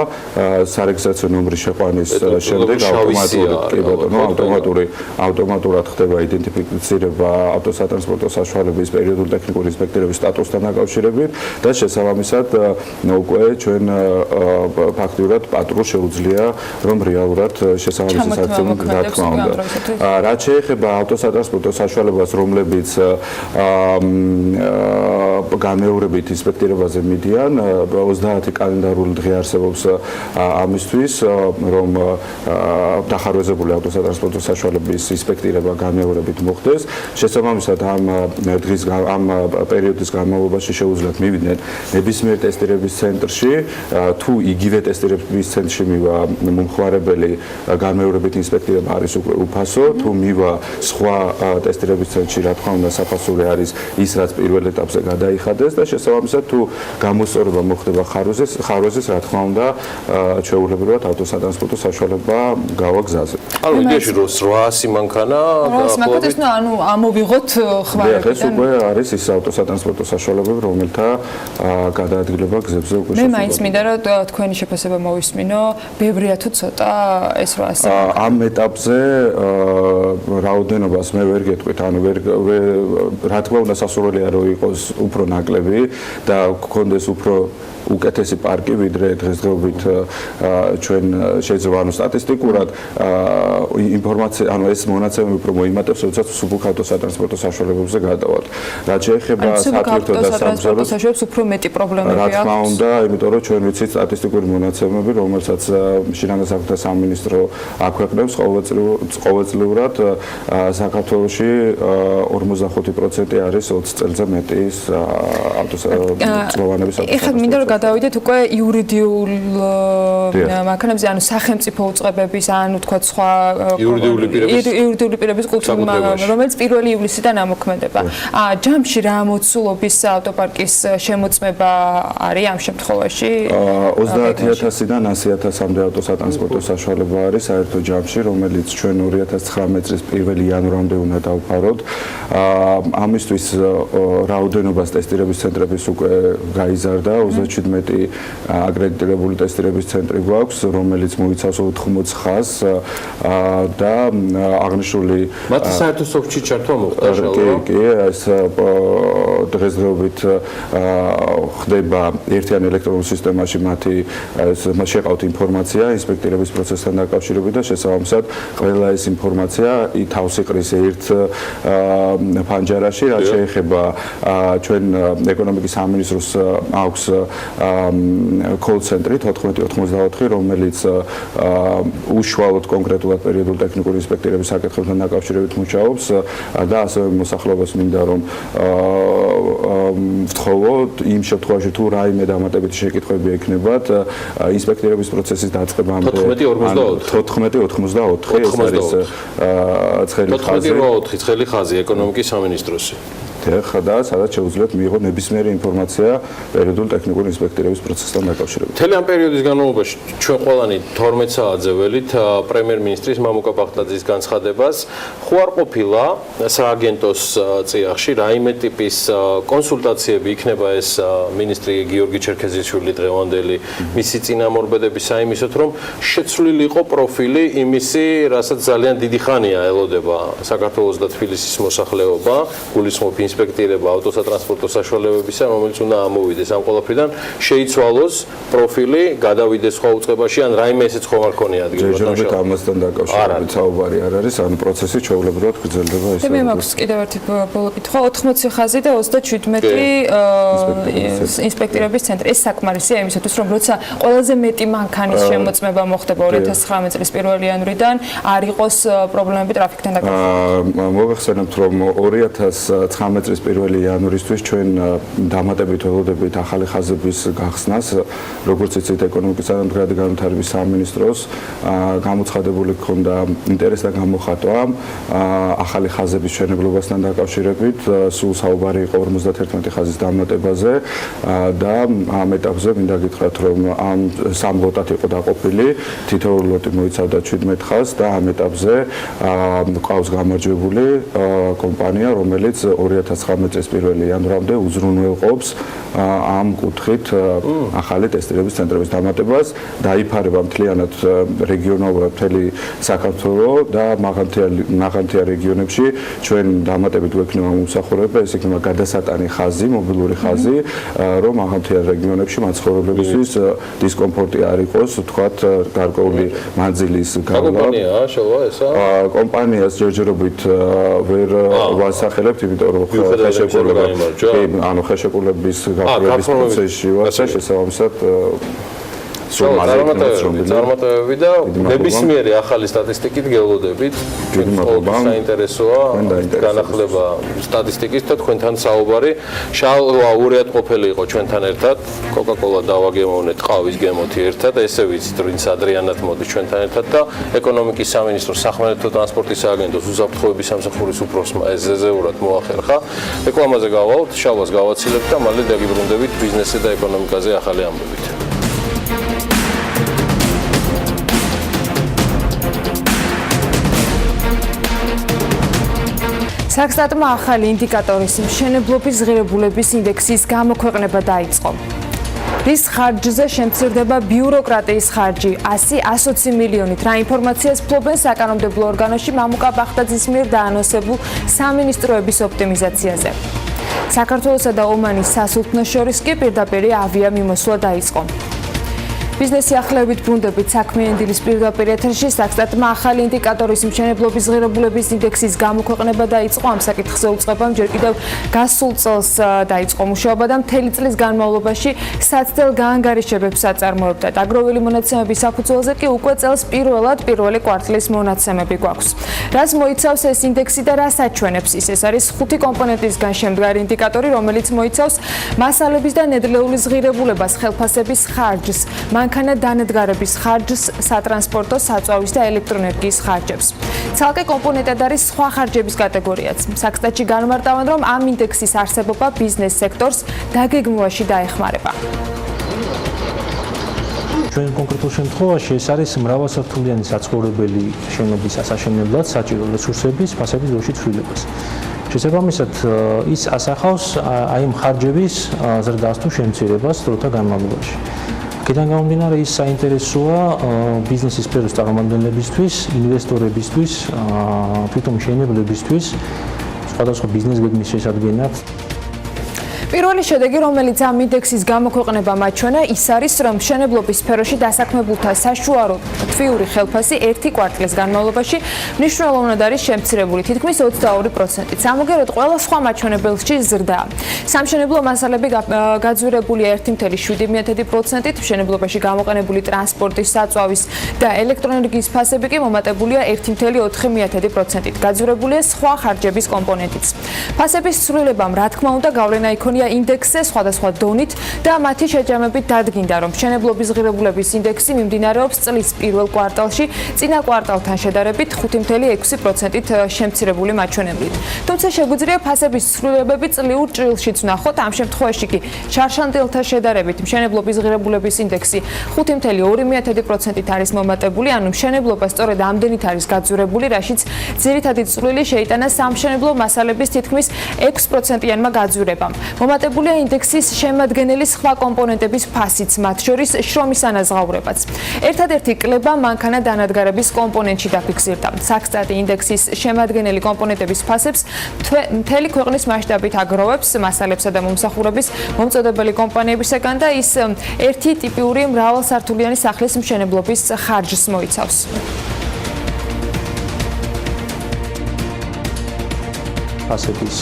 სარეგისტრაციო ნომრის შეყვანის შემდეგ ავტომატურად ხდება იდენტიფიცირება ავტოსატრანსპორტო საშუალების პერიოდული ტექნიკური ინსპექტირების სტატუსთან დაკავშირებით და შესაბამისად უკვე ჩვენ ფაქტიურად პატრულს შეუძლია რომ რეალურად შესაბამისად აქცენტი რა თქმა უნდა. რაც შეეხება ავტოსატრანსპორტო საშუალებას, რომლებიც განმეორებით ინსპექტირებაზე მიდიან, 30 კალენდარული დღე არსებობს ამისთვის, რომ დახარვეზებული ავტოსატრანსპორტო საშუალების ინსპექტირება განმეორებით მოხდეს. შესაბამისად ამ პერიოდის განმავლობაში შეუძლიათ მივიდნენ ნებისმიერ ტესტირების ცენტრში, თუ იგივე ტესტირების ცენტრში მივა მომხმარებელი, განმეორებით ინსპექტირება არის უკვე უფასო, თუ მივა სხვა ტესტირების ცენტრში, რა თქმა უნდა, საფასური არის ის, რაც პირველ ეტაპზე გადაიხადეს და შესაბამისად თუ გამოსწორება მოხდება ხარვეზის, რა თქმა უნდა, ჩვეულებრივად ავტოსატრანსპორტო საშუალება გავა გზაზე. ანუ იდეაში რომ 800 მანქანა დაახლოებით ანუ ამოვიღოთ ხმარებიდან. ეს უკვე არის ის ავტოსატრანსპორტო საშუალებები, რომელთა გადაადგილება გზებზე უკვე მე მაინც მინდა რომ თქვენი შეფასება მოვისმინო, ბევრია თუ ცოტა ეს 800. ამ ეტაპზე რაოდენობას მე ვერ გეტყვით, ანუ რა თქმა უნდა სასურველია რომ იყოს უფრო ნაკლები და გქონდეს უფრო უკეთესი პარკი, ვიდრე დღესდღეობით ჩვენ შეიძლება ანუ სტატისტიკურად ინფორმაცია, ანუ ეს მონაცემები უფრო მოიმატებს, როდესაც სუბუქ ავტოსატრანსპორტო საშუალებებზე გადავალთ. რაც შეეხება სატვირთო და სამგზავრო საშუალებებს უფრო მეტი პრობლემები აქვს. რა თქმა უნდა, იმიტომ რომ ჩვენ ვიცით სტატისტიკური მონაცემები, რომელსაც შინაგან საქმეთა სამინისტრო აქვეყნებს ყოველწლიურად საქართველოში 45% არის 20 წელზე მეტი ავტოსატრანსპორტის ეხლა მინდა რომ გადავიდეთ უკვე იურიდიულ მანქანებზე, ანუ სახელმწიფო უწყებების, ანუ თქვა სხვა იურიდიული პირების კულტურა, რომელიც 1 ივლისიდან ამოქმედება. ჯამში რა მოცულობის ავტოპარკის შემოწმება არის ამ შემთხვევაში? 30000-დან 100000-მდე ავტოსატრანსპორტო საშუალება არის საერთო ჯამში, რომელიც ჩვენ 2019 წლის 1 იანვრამდე უნდა დავფაროთ. ამისთვის რაოდენობას ტესტირების ცენტრების უკვე გაიზარდა 37 აკრედიტირებული ტესტირების ცენტრი გვაქვს, რომელიც მოიცავს 80 ხაზს და აღნიშნული მათი საერთო სოფტში ჩართვა მოხდა შალო. კი, ეს დღესდღეობით ხდება ერთიან ელექტრონულ სისტემაში მათი შეყავთ ინფორმაცია ინსპექტირების პროცესთან დაკავშირებით და შესაბამისად ყველა ეს ინფორმაცია თავს იყრის ერთ ფანჯარაში, რაც შეეხება ეხება ჩვენ ეკონომიკის სამინისტროს აქვს call center 1494, რომელიც უშუალოდ კონკრეტულად პერიოდულ ტექნიკური ინსპექტირების საკითხებთან დაკავშირებით მუშაობს და ასევე მოსახლეობას მინდა რომ ვთხოვოთ იმ შემთხვევაში თუ რაიმე დამატებითი შეკითხვები ექნებათ ინსპექტირების პროცესის დაწყებამდე 1494 ეს არის ცხელი ხაზი ეკონომიკის სამინისტროსი და სადაც შეუძლიათ მიიღო ნებისმიერი ინფორმაცია პერიოდულ ტექნიკური ინსპექტირების პროცესთან დაკავშირებით. მთელი ამ პერიოდის განმავლობაში ჩვენ ყველანი 12 საათზე ველით პრემიერ-მინისტრის მამუკა ბახტაძის განცხადებას, ხო არ ყოფილა სააგენტოს წიაღში რაიმე ტიპის კონსულტაციები იქნება ეს მინისტრი გიორგი ჩერქეზიშვილი დღევანდელი მისი წინამორბედების საიმისოთ, რომ შეცვლილი იყო პროფილი იმისი, რასაც ძალიან დიდი ხანია ელოდება საქართველოს და თბილისის მოსახლეობა, გულისხმობ ინსპექტირება ავტოსატრანსპორტო საშუალებებისა, რომელიც უნდა ამოვიდეს ამ ყველაფრიდან, შეიცვალოს პროფილი, გადავიდეს სხვა უწყებაში, ან რაიმე ესეც ხომ არ ქონია ადგილობრივ ჯერჯერობით ამასთან დაკავშირებით საუბარი არ არის, ან პროცესი ჩვეულებრივად გრძელდება ესე. მე მაქვს კიდევ ერთი ბოლო კითხვა, 80 ხაზი და 37 ინსპექტირების ცენტრი. ეს საკმარისია იმისათვის, რომ როცა ყველაზე მეტი მანქანის შემოწმება მოხდება 2019 წლის 1 იანვრიდან, არ იყოს პრობლემები ტრაფიკთან დაკავშირებით. მოგახსენებთ, რომ 2019 წლის 1 იანვრისთვის ჩვენ დამატებით ველოდებით ახალი ხაზების გახსნას, როგორც იცით, ეკონომიკის საგანგებო განვითარების სამინისტროს გამოცხადებული ჰქონდა ინტერესი და გამოხატვა ახალი ხაზების მშენებლობასთან დაკავშირებით, სულ საუბარი იყო 51 ხაზის დამატებაზე და ამ ეტაპზე მინდა გითხრათ, რომ ამ 3 ლოტად იყო დაყოფილი, თითოეული ლოტი მოიცავდა 17 ხაზს და ამ ეტაპზე ყავს გამარჯვებული კომპანია, რომელიც 2019 წლის 1 იანვრამდე უზრუნველყოფს ამ კუთხით ახალი ტესტირების ცენტრების დამატებას, დაიფარება მთლიანად რეგიონალურად მთელი საქართველო და მაღალმთიან რეგიონებში ჩვენ დამატებით გვექნება მომსახურება, ეს იქნება გადასატანი ხაზი, მობილური ხაზი, რომ მაღალმთიან რეგიონებში მაცხოვრებლებისთვის დისკომფორტი არ იყოს, თქვათ, გარკვეული მანძილის გავლა. კომპანიაა, შევა ესა? კომპანიას ჯერჯერობით ვერ ვასახელებთ, იმიტომ რომ ხელშეკრულების გაფორმების პროცესში ვარ და შესაბამისად წარმატებები და ნებისმიერი ახალი სტატისტიკით გელოდებით. საინტერესოა განახლება სტატისტიკის და თქვენთან საუბარი. შალვა ურიატყოფელი იყო ჩვენთან ერთად. კოკა-კოლა დავაგემოვნეთ, ყავის გემოთი ერთად. ესე ვიცით, ვინც ადრიანად მოდის ჩვენთან ერთად და ეკონომიკის სამინისტროს სახმელეთო ტრანსპორტის სააგენტოს უსაფრთხოების სამსახურის უფროსმა ეზეურად მოახერხა. რეკლამაზე გავალთ, შალვას გავაცილებთ და მალე დაგიბრუნდებით ბიზნესზე და ეკონომიკაზე ახალი ამბებით. საქსტატმა ახალი ინდიკატორის მშენებლობის ღირებულების ინდექსის გამოქვეყნება დაიწყო. რის ხარჯზე შემცირდება ბიუროკრატიის ხარჯი 100-120 მილიონით. რა ინფორმაციას ფლობენ საკანონმდებლო ორგანოში მამუკა ბახტაძის მიერ დაანონსებულ სამინისტროების ოპტიმიზაციაზე. საქართველოსა და ომანის სასულთნოს შორის კი პირდაპირი ავიამიმოსვლა დაიწყო. ბიზნესი ახლებით ბრუნდებით საქმიანი დილის პირდაპირ ეთერში საქსტატმა ახალი ინდიკატორის მშენებლობის ღირებულების ინდექსის გამოქვეყნება დაიწყო. ამ საკითხზე უწყებამ ჯერ კიდევ გასულ წელს დაიწყო მუშაობა და მთელი წლის განმავლობაში საცდელ გაანგარიშებებს აწარმოებდა. აგროვილი მონაცემების საფუძველზე კი უკვე წელს პირველად პირველი კვარტლის მონაცემები გვაქვს. რას მოიცავს ეს ინდექსი და რას აჩვენებს ის? ეს არის 5 კომპონენტისგან შემდგარი ინდიკატორი, რომელიც მოიცავს მასალების და ნედლეულის ღირებულებას, ხელფასების ხარჯს, მანქანა დანადგარების ხარჯს, სატრანსპორტო, საწვავის და ელექტროენერგიის ხარჯებს. ცალკე კომპონენტად არის სხვა ხარჯების კატეგორიაც. საქსტატში განმარტავენ, რომ ამ ინდექსის არსებობა ბიზნეს სექტორს დაგეგმვაში დაეხმარება. ჩვენ კონკრეტულ შემთხვევაში ეს არის მრავალსართულიანი საცხოვრებელი შენობის ასაშენებლად საჭირო რესურსების, ფასების დროში ცვლილებას. შესაბამისად, ის ასახავს აი ამ ხარჯების ზრდას თუ შემცირებას დროთა განმავლობაში. აქედან გამომდინარე, ის საინტერესოა ბიზნესის სფეროს წარმომადგენლებისთვის, ინვესტორებისთვის, თვითონ მშენებლებისთვის, სხვადასხვა ბიზნეს გეგმის შესადგენად. პირველი შედეგი, რომელიც ამ ინდექსის გამოქვეყნება მაჩვენა, ის არის, რომ მშენებლობის სფეროში დასაქმებულთა საშუალო თვიური ხელფასი 1 კვარტლის განმავლობაში მნიშვნელოვნად არის შემცირებული, თითქმის 22%. სამაგეროდ ყველა სხვა მაჩვენებელში ზრდაა. სამშენებლო მასალები გაძვირებულია 1.7%, მშენებლობაში გამოყენებული ტრანსპორტის, საწვავის და ელექტროენერგიის ფასები კი მომატებულია 1.4%. გაძვირებულია სხვა ხარჯების კომპონენტიც. ფასების ცვლილებამ, რა თქმა უნდა, გავლენა იქონია ინდექსზე სხვადასხვა დონით და მათი შეჯამებით დადგინდა, რომ მშენებლობის ღირებულების ინდექსი მიმდინარეობს წლის პირველ კვარტალში წინა კვარტალთან შედარებით 5.6%-ით შემცირებული მაჩვენებლით. თუმცა შეგვიძლია ფასების ცვლილებები წლიურ ჭრილშიც ვნახოთ, ამ შემთხვევაში კი შარშანდელთან შედარებით მშენებლობის ღირებულების ინდექსი 5.2%-ით არის მომატებული, ანუ მშენებლობა სწორედ ამდენით არის გაძვირებული, რაშიც ძირითადი წვლილი შეიტანა სამშენებლო მასალების თითქმის 6%-იანმა გაძვირებამ. მომატებულია ინდექსის შემადგენელი სხვა კომპონენტების ფასიც, მათ შორის შრომის ანაზღაურებაც. ერთადერთი კლება მანქანა დანადგარების კომპონენტში დაფიქსირდა. საქსტატი ინდექსის შემადგენელი კომპონენტების ფასებს მთელი ქვეყნის მასშტაბით აგროვებს მასალებსა და მომსახურების მომწოდებელი კომპანიებისაგან და ის ერთი ტიპიური მრავალსართულიანი სახლის მშენებლობის ხარჯს მოიცავს. ფასების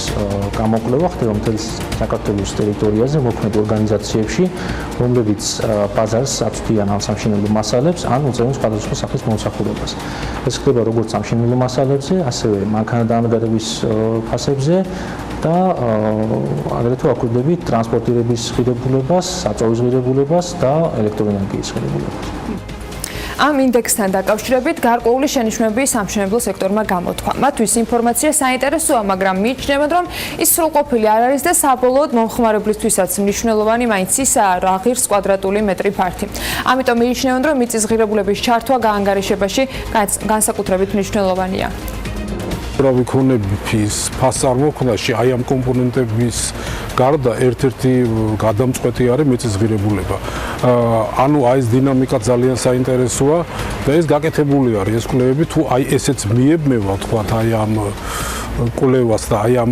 გამოკვლევა ხდება მთელ საქართველოს ტერიტორიაზე მოქმედ ორგანიზაციებში, რომლებიც ბაზარს აწვდიან ამ სამშენებლო მასალებს ან უწევენ სხვადასხვა სახის მომსახურებას. ეს ხდება როგორც სამშენებლო მასალებზე, ასევე მანქანადანადგარების ფასებზე და აგრეთვე აკვირდებით ტრანსპორტირების ღირებულებას, საწვავის ღირებულებას და ელექტროენერგიის ღირებულებას. ამ ინდექსთან დაკავშირებით გარკვეული შენიშვნები სამშენებლო სექტორმა გამოთქვა. მათთვის ინფორმაცია საინტერესოა, მაგრამ მიიჩნევენ, რომ ის სრულყოფილი არ არის და საბოლოოდ მომხმარებლისთვისაც მნიშვნელოვანი მაინც ისაა, რა ღირს კვადრატული მეტრი ფართი. ამიტომ მიიჩნევენ, რომ მიწის ღირებულების ჩართვა გაანგარიშებაში განსაკუთრებით მნიშვნელოვანია. უბრალოდ ქონების ფასწარმოქმედაში აი ამ კომპონენტების გარდა ერთ-ერთი გადამწყვეტი არის მიწის ღირებულება. ანუ აი ეს დინამიკა ძალიან საინტერესოა და ეს გაკეთებული არის ეს კვლევები, თუ აი ესეც მიებმევა თქვათ აი ამ კვლევას და აი ამ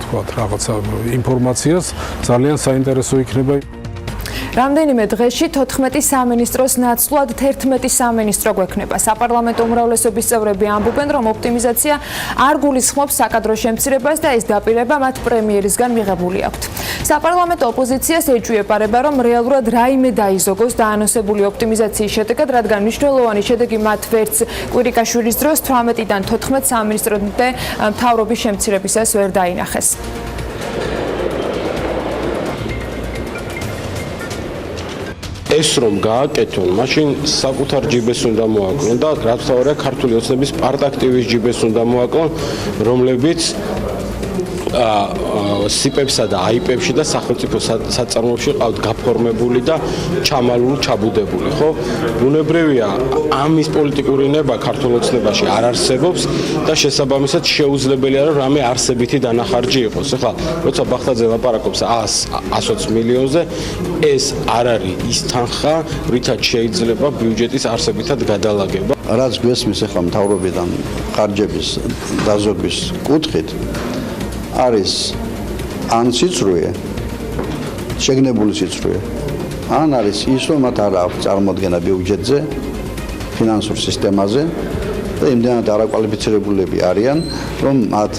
თქვათ რაღაცა ინფორმაციას, ძალიან საინტერესო იქნება. რამდენიმე დღეში 14 სამინისტროს ნაცვლად 11 სამინისტრო გვექნება. საპარლამენტო უმრავლესობის წევრები ამბობენ, რომ ოპტიმიზაცია არ გულისხმობს საკადრო შემცირებას და ეს დაპირება მათ პრემიერისგან მიღებული აქვთ. საპარლამენტო ოპოზიციას ეჭვიებარება, რომ რეალურად რაიმე დაიზოგოს დაანონსებული ოპტიმიზაციის შედეგად, რადგან მნიშვნელოვანი შედეგი მათ ვერც კვირიკაშვილის დროს 18-დან 14 სამინისტრომდე მთავრობის შემცირებისას ვერ დაინახეს. ეს რომ გააკეთონ, მაშინ საკუთარ ჯიბეს უნდა მოაკლონ და რაც თავია ქართული ოცნების პარტაქტივის ჯიბეს უნდა მოაკლონ, რომლებიც სიპებსა და აიპებში და სახელმწიფო საწარმოებში ყავთ გაფორმებული და ჩამალული, ჩაბუდებული, ხო? ბუნებრივია, ამის პოლიტიკური ნება ქართულ ოცნებაში არ არსებობს და შესაბამისად შეუძლებელია, რომ რამე არსებითი დანახარჯი იყოს. ეხლა, როცა ბახტაძე ლაპარაკობს 100-120 მილიონზე, ეს არ არის ის თანხა, რითაც შეიძლება ბიუჯეტის არსებითად გადალაგება. რაც გვესმის ახლა მთავრობიდან ხარჯების დაზოგვის კუთხით არის ან სიცრუე, შეგნებული სიცრუე, ან არის ის, რომ მათ არ აქვს წარმოდგენა ბიუჯეტზე, ფინანსურ სისტემაზე და იმდენად არაკვალიფიცირებულები არიან, რომ მათ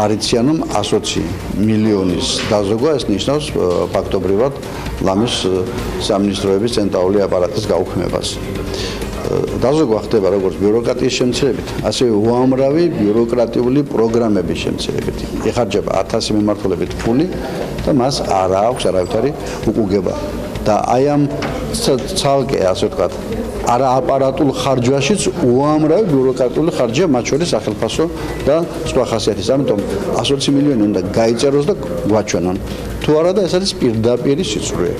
არ იციან, რომ 120 მილიონის დაზოგვა ეს ნიშნავს ფაქტობრივად ლამის სამინისტროების ცენტრალური აპარატის გაუქმებას. დაზოგვა ხდება როგორც ბიუროკრატიის შემცირებით, ასევე უამრავი ბიუროკრატიული პროგრამების შემცირებით. იხარჯება 1000 მიმართულებით ფული და მას არ აქვს არავითარი უკუგება. და აი ამ ცალკე, ასე ვთქვათ, არააპარატულ ხარჯვაშიც უამრავი ბიუროკრატიული ხარჯია, მათ შორის სახელმწიფო და სხვა ხასიათის. ამიტომ 120 მილიონი უნდა გაიწეროს და გვაჩვენონ. თუ არა და ეს არის პირდაპირი სიცრუე.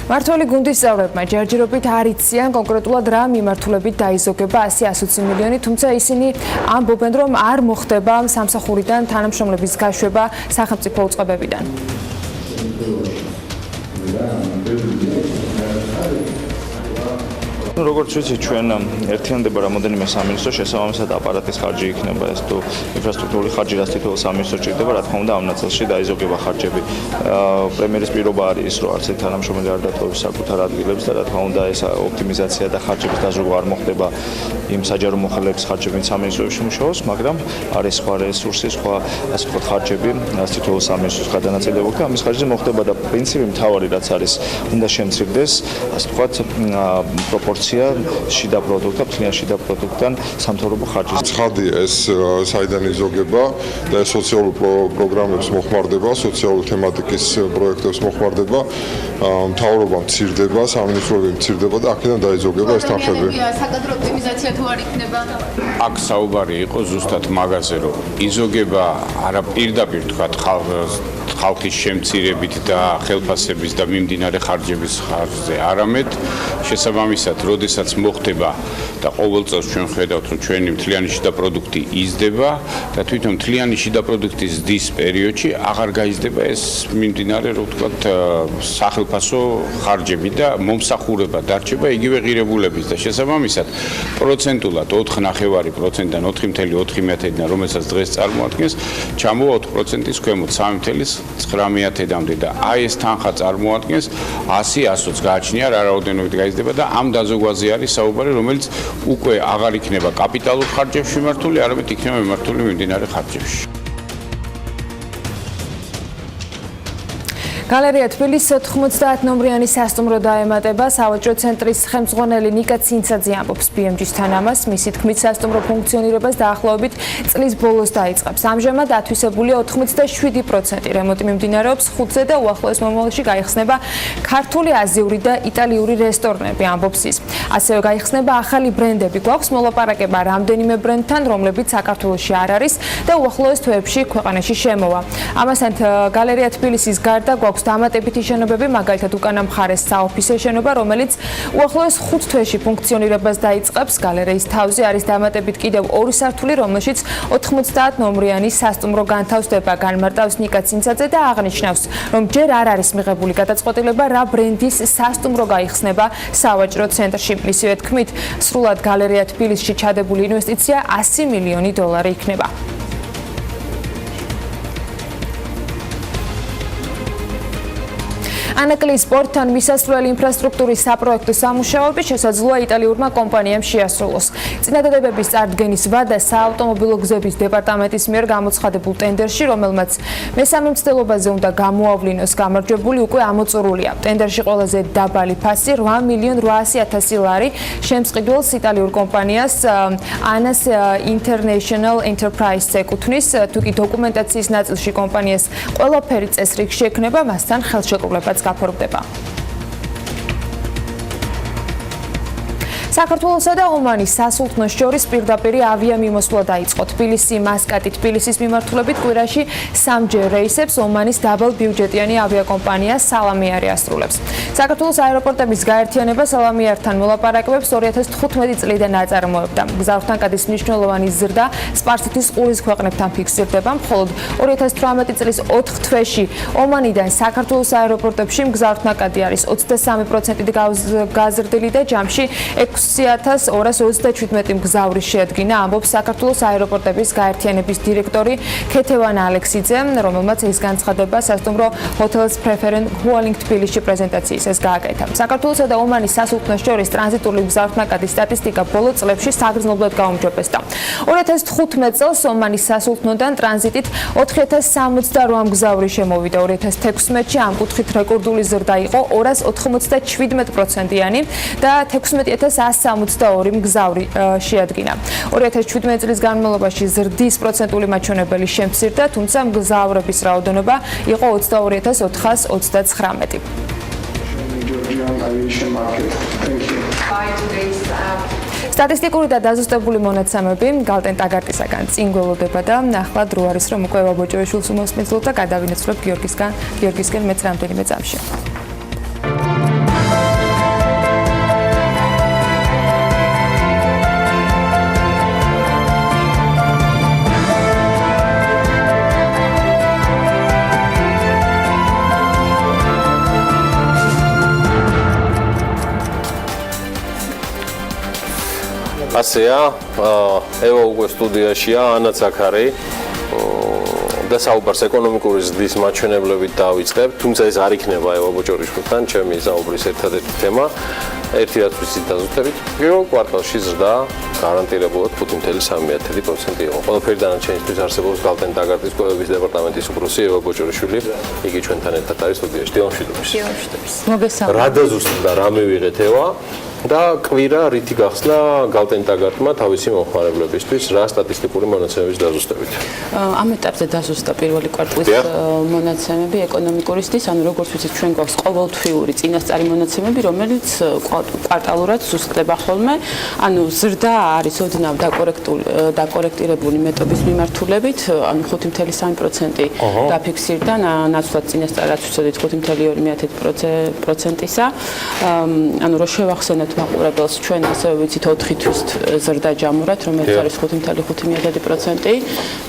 მართველი გუნდის წევრებმა ჯერჯერობით არ იციან კონკრეტულად რა მიმართულებით დაიზოგება 100-120 მილიონი, თუმცა ისინი ამბობენ, რომ არ მოხდება სამსახურიდან თანამშრომლების გაშვება სახელმწიფო უწყებებიდან. ну როგორც ვიცი ჩვენ ერთიანდება რამოდენიმე სამინისტრო შესაბამისად აპარატის ხარჯი იქნება ეს თუ ინფრასტრუქტურული ხარჯი რაც თითოეულ სამინისტროს ჭირდება რა თქმა უნდა ამ ნაწილში დაიზოგება ხარჯები პრემიერის პირობა არის ის რომ არც ერთ თანამშრომელი არ დატოვებს საკუთარ ადგილებს და რა თქმა უნდა ეს ოპტიმიზაცია და ხარჯების დაზრობა არ მოხდება იმ საჯარო მოხელეების ხარჯებით სამინისტროებში მუშაობს მაგრამ არის სხვა რესურსი სხვა ასე ვთქვათ ხარჯები რაც თითოეულ სამინისტროს გადანაწილებულა ამის ხარჯზე მოხდება და პრინციპი მთავარი რაც არის უნდა შემცირდეს ასე ვთქვათ პროპორცია შიდა პროდუქტთან, მთლიან შიდა პროდუქტთან სამთავრობო ხარჯის. ცხადია ეს საიდან იზოგება და სოციალურ პროგრამებს მოხმარდება, სოციალური თემატიკის პროექტებს მოხმარდება, მთავრობა მცირდება, სამინისტროები მცირდება და აქედან დაიზოგება ეს თანხები. საკადრო ოპტიმიზაცია თუ არ იქნება? აქ საუბარი იყო ზუსტად მაგაზე, რომ იზოგება არა პირდაპირ თქვა ხალხის შემცირებით და ხელფასების და მიმდინარე ხარჯების ხარჯზე, არამედ შესაბამისად, როდესაც მოხდება და ყოველ წელს ჩვენ ხედავთ, რომ ჩვენი მთლიანი შიდა პროდუქტი იზრდება და თვითონ მთლიანი შიდა პროდუქტის ზრდის პერიოდში აღარ გაიზრდება ეს მიმდინარე, რომ ვთქვათ, სახელფასო ხარჯები და მომსახურება დარჩება იგივე ღირებულების და შესაბამისად პროცენტულად 4.9%-დან 4.4%-დან რომელსაც დღეს წარმოადგენს, ჩამოვა 4%-ის ქვემოთ 3.9%-მდე და აი ეს თანხა წარმოადგენს 100-120 გააჩნია რა რაოდენობით გაიზრდება და ამ დაზოგვაზე არის საუბარი, რომელიც უკვე აღარ იქნება კაპიტალურ ხარჯებში მიმართული, არამედ იქნება მიმართული მიმდინარე ხარჯებში. გალერეა თბილისის 90 ნომრიანი სასტუმრო დაემატება. სავაჭრო ცენტრის ხელმძღვანელი ნიკა ცინცაძე ამბობს BMG-სთან ამას. მისი თქმით, სასტუმრო ფუნქციონირებას დაახლოებით წლის ბოლოს დაიწყებს. ამჟამად ათვისებულია 87%. რემონტი მიმდინარეობს 5-ზე და უახლოეს მომავალში გაიხსნება ქართული, აზიური და იტალიური რესტორნები, ამბობს ის. ასევე გაიხსნება ახალი ბრენდები. გვაქვს მოლაპარაკება რამდენიმე ბრენდთან, რომლებიც საქართველოში არ არის და უახლოეს თვეებში ქვეყანაში შემოვა. ამასთან გალერეა თბილისის გარდა გვაქვს დამატებითი შენობები, მაგალითად უკანა მხარეს საოფისე შენობა, რომელიც უახლოეს 5 თვეში ფუნქციონირებას დაიწყებს. გალერეის თავზე არის დამატებით კიდევ 2 სართული, რომელშიც 90 ნომრიანი სასტუმრო განთავსდება. განმარტავს ნიკა ცინცაძე და აღნიშნავს, რომ ჯერ არ არის მიღებული გადაწყვეტილება, რა ბრენდის სასტუმრო გაიხსნება სავაჭრო ცენტრში. მისივე თქმით, სრულად გალერეა თბილისში ჩადებული ინვესტიცია 100 მილიონი დოლარი იქნება. ანაკლის სპორტთან მისასვლელი ინფრასტრუქტურის საპროექტო სამუშაოები შესაძლოა იტალიურმა კომპანიამ შეასრულოს. წინადადებების წარდგენის ვადა საავტომობილო გზების დეპარტამენტის მიერ გამოცხადებულ ტენდერში, რომელმაც მესამე მცდელობაზე უნდა გამოავლინოს გამარჯვებული, უკვე ამოწურულია. ტენდერში ყველაზე დაბალი ფასი 8.800.000 ლარი შემწყიდველს იტალიურ კომპანიას ANAS International Enterprise-ს ეკუთვნის. თუკი დოკუმენტაციის ნაწილში კომპანიას ყველაფერი წესრიგ შექმნება, მასთან ხელშეკრულებაც გაფორმდება. საქართველოსა და ომანის სასულთნოს შორის პირდაპირი ავიამიმოსვლა დაიწყო. თბილისი, მასკატი, თბილისის მიმართულებით კვირაში 3 რეისებს ომანის დაბალბიუჯეტიანი ავიაკომპანია სალამიარი ასრულებს. საქართველოს აეროპორტების გაერთიანება სალამიართან მოლაპარაკებებს 2015 წლიდან აწარმოებდა. გზავრთანკადის მნიშვნელოვანი ზრდა სპარსეთის ყურის ქვეყნებთან ფიქსირდება, მხოლოდ 2018 წლის 4 თვეში ომანიდან საქართველოს აეროპორტებში გზავრთანკადი არის 23%-ით გაზრდილი და ჯამში 6227 მგზავრი შეადგინა, ამბობს საქართველოს აეროპორტების გაერთიანების დირექტორი ქეთევან ალექსიძე, რომელმაც ეს განცხადება სასტუმრო ჰოთელს პრეფერენს ჰუალინგ თბილისში პრეზენტაციისას გააკეთა. საქართველოსა და ომანის სასულთნოს შორის ტრანზიტული მგზავრთნაკადის სტატისტიკა ბოლო წლებში საგრძნობლად გაუმჯობესდა. 2015 წელს ომანის სასულთნოდან ტრანზიტით 4068 მგზავრი შემოვიდა. 2016-ში ამ კუთხით რეკორდული ზრდა იყო 297%-იანი და 16162 მგზავრი შეადგინა. 2017 წლის განმავლობაში ზრდის პროცენტული მაჩვენებელი შემცირდა, თუმცა მგზავრების რაოდენობა იყო 22429. სტატისტიკური და დაზუსტებული მონაცემები გალტენ ტაგარტისაგან წინ გველოდება და ახლა დრო არის, რომ უკვე ვაბოჭოეშვილს უმოსმენთ და გადავინაცვლებ გიორგისკენ მეც რამდენიმე წამში. ასეა, ევა უკვე სტუდიაშია, ანაც აქ არის. და საუბარს ეკონომიკური ზრდის მაჩვენებლებით დავიწყებ, თუმცა ეს არ იქნება ევა ბოჭორიშვილთან, ჩემი საუბრის ერთადერთი თემა. ერთი რაც ვიცით დაზუსტებით, პირველ კვარტალში ზრდა გარანტირებულად 5.3% იყო. ყველაფერი დანარჩენისთვის არსებობს გალტენ-დაგარტის კვლევების დეპარტამენტის უფროსი ევა ბოჭორიშვილი, იგი ჩვენთან ერთად არის სტუდიაში. დილამშვიდობის. მოგესალმებით. რა დაზუსტდა, რა მივიღეთ ევა? და კვირა რითი გახსნა გალტენ-დაგარტმა თავისი მომხმარებლებისთვის, რა სტატისტიკური მონაცემების დაზუსტებით? ამ ეტაპზე დაზუსტა პირველი კვარტალის მონაცემები ეკონომიკური ზრდის, ანუ როგორც ვიცით, ჩვენ გვაქვს ყოველთვიური წინასწარი მონაცემები, რომელიც კვარტალურად ზუსტდება ხოლმე. ანუ ზრდა არის ოდნავ დაკორექტირებული მეტობის მიმართულებით, ანუ 5.3% დაფიქსირდა, ნაცვლად წინასწარ რაც ვიცოდით 5.2%-ისა. ანუ რო შევახსენოთ მაყურებელს, ჩვენ ასევე ვიცით 4 თვის ზრდა ჯამურად, რომელიც არის 5.5%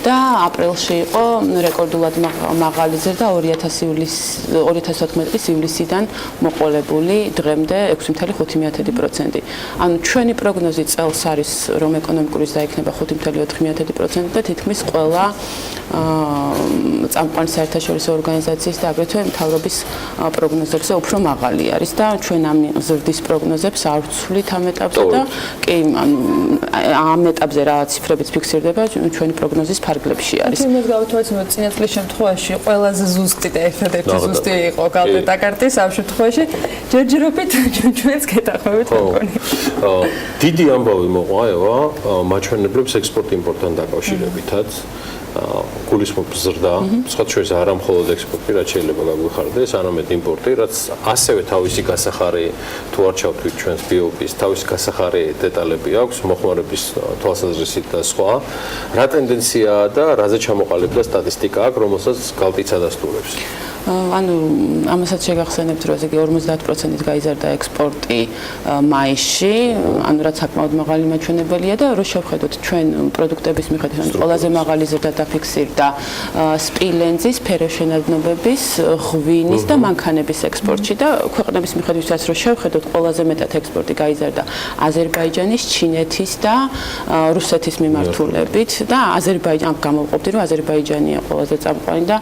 და აპრილში იყო რეკორდულად მაღალი ზრდა 2014 წლის ივლისიდან მოყოლებული დღემდე 6.5%. ანუ ჩვენი პროგნოზი წელს არის, რომ ეკონომიკური ზრდა იქნება 5.4% და თითქმის ყველა წამყვანი საერთაშორისო ორგანიზაციის და აგრეთვე მთავრობის პროგნოზებზე უფრო მაღალი არის და ჩვენ ამ ზრდის პროგნოზებს არ ვცვლით ამ ეტაპზე და კი ამ ეტაპზე რა ციფრებიც ფიქსირდება ჩვენი პროგნოზის ფარგლებში არის. იმას გავთვალისწინოთ, წინა წლის შემთხვევაში ყველაზე ზუსტი და ერთადერთი ზუსტი იყო გალტენ-დაგარტის ამ შემთხვევაში ჯერჯერობით ჩვენც გეთახმებით მოგონი. დიდი ამბავი მოყვა ევა მაჩვენებლებს ექსპორტ-იმპორტთან დაკავშირებითაც. გულისხმობ ზრდა, სხვათა შორის არა მხოლოდ ექსპორტი, რაც შეიძლება გაგვიხარდეს, არამედ იმპორტი, რაც ასევე თავისი გასახარი თუ არ ჩავთვლით ჩვენს ბიოპის, თავისი გასახარი დეტალები აქვს, მოხმარების თვალსაზრისით და სხვა. რა ტენდენციაა და რაზე ჩამოყალიბდა სტატისტიკა აქვს, რომელსაც გალტიც ადასტურებს? ანუ ამასაც შეგახსენებთ, რომ ესე იგი 50%-ით გაიზარდა ექსპორტი მაისში, ანუ რაც საკმაოდ მაღალი მაჩვენებელია და რო შევხედოთ ჩვენ პროდუქტების მიხედვით, ყველაზე მაღალი ზრდა დაფიქსირდა სპილენძის, ფეროშენადნობების, ღვინის და მანქანების ექსპორტში და ქვეყნების მიხედვითაც რო შევხედოთ, ყველაზე მეტად ექსპორტი გაიზარდა აზერბაიჯანის, ჩინეთის და რუსეთის მიმართულებით და აზერბაიჯანი გამოვყოფდი, რომ აზერბაიჯანია ყველაზე წამყვანი და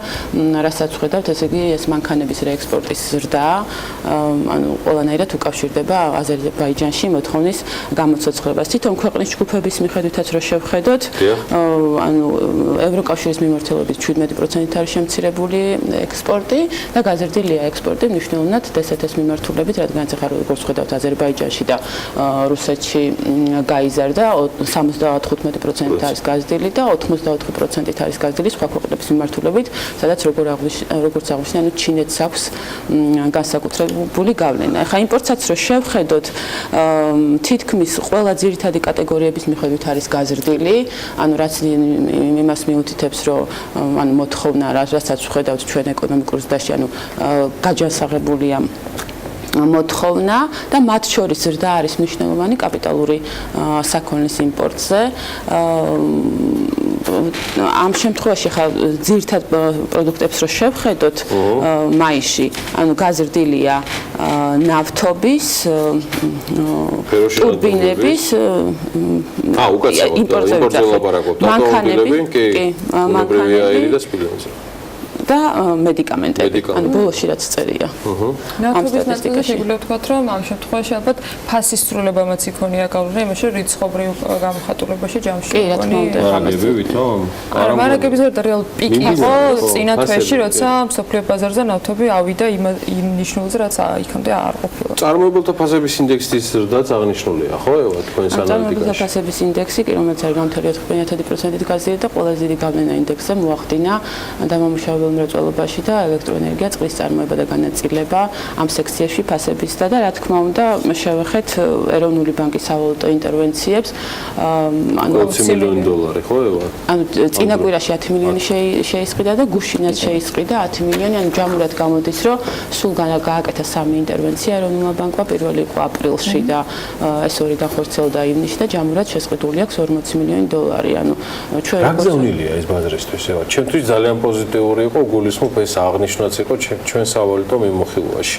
რასაც ხედავთ, ესე იგი ეს მანქანების რეექსპორტის ზრდა, ანუ ყველანაირად უკავშირდება აზერბაიჯანში მოთხოვნის გამოცოცხლებას. თვითონ ქვეყნის ჯგუფების მიხედვითაც რო შევხედოთ, ანუ ევროკავშირის მიმართულებით 17%-ით არის შემცირებული ექსპორტი და გაზრდილია ექსპორტი მნიშვნელოვნად დსთ-ს მიმართულებით, რადგანაც ახლა როგორც ხედავთ აზერბაიჯანში და რუსეთში გაიზარდა 75%-ით არის გაზრდილი და 84%-ით არის გაზრდილი სხვა ქვეყნების მიმართულებით, სადაც როგორც აღნიშნე, ანუ ჩინეთს აქვს განსაკუთრებული გავლენა. ახლა იმპორტსაც რო შევხედოთ, თითქმის ყველა ძირითადი კატეგორიების მიხედვით არის გაზრდილი, ანუ რაც იმას მიუთითებს, რომ ანუ მოთხოვნა, რასაც ვხედავთ ჩვენ ეკონომიკურ ზრდაში, ანუ გაჯანსაღებულია მოთხოვნა და მათ შორის ზრდა არის მნიშვნელოვანი კაპიტალური საქონლის იმპორტზე. ამ შემთხვევაში ხა ძირითად პროდუქტებს რო შევხედოთ მაისში, ანუ გაზრდილია ნავთობის, ტურბინების, იმპორტზე ლაპარაკობთ, ავტომობილები, მანქანები და სპილენძი. და მედიკამენტები, ანუ ბოლოში რაც წერია. ამ სტატისტიკაში შეგვიძლია ვთქვათ, რომ ამ შემთხვევაში ალბათ ფასის სრულებამაც იქონია გავლენა, იმაში რიცხობრივ გამოხატულებაში ჯამში იქონი. მარაგები ვითომ? არა, მარაგების გარდა რეალ პიკი იყო წინა თვეში, როცა მსოფლიო ბაზარზე ნავთობი ავიდა იმ ნიშნულზე, რაც იქამდე არ ყოფილა. წარმოებელთა ფასების ინდექსის ზრდაც აღნიშნულია, ხო? თქვენს ანალიტიკაში. წარმოებელთა ფასების ინდექსი, რომელიც არის გამთელი 91%-ით გაზრდილი და ყველაზე დიდი გავლენა ინდექსზე მოახდინა დამამუშავებელ მრეწველობაში და ელექტროენერგია, წყლის წარმოება და განაწილება ამ სექციაში ფასებისა და რა თქმა უნდა შევეხეთ ეროვნული ბანკის სავალუტო ინტერვენციებს, ანუ $20 მილიონი, ხო? ანუ წინა კვირაში 10 მილიონი შეისყიდა და გუშინაც შეისყიდა 10 მილიონი, ანუ ჯამურად გამოდის, რომ სულ გააკეთა 3 ინტერვენცია ეროვნულმა ბანკმა, პირველი იყო აპრილში და ეს ორი განხორციელდა ივნისში და ჯამურად შესყიდული აქვს $40 მილიონი. ანუ ჩვენ რა გზავნილია ეს ბაზრისთვის? ჩვენთვის ძალიან პოზიტიური იყო იყო, გულისხმობ ეს აღნიშნაც იყო ჩვენ სავალუტო მიმოხილვაში.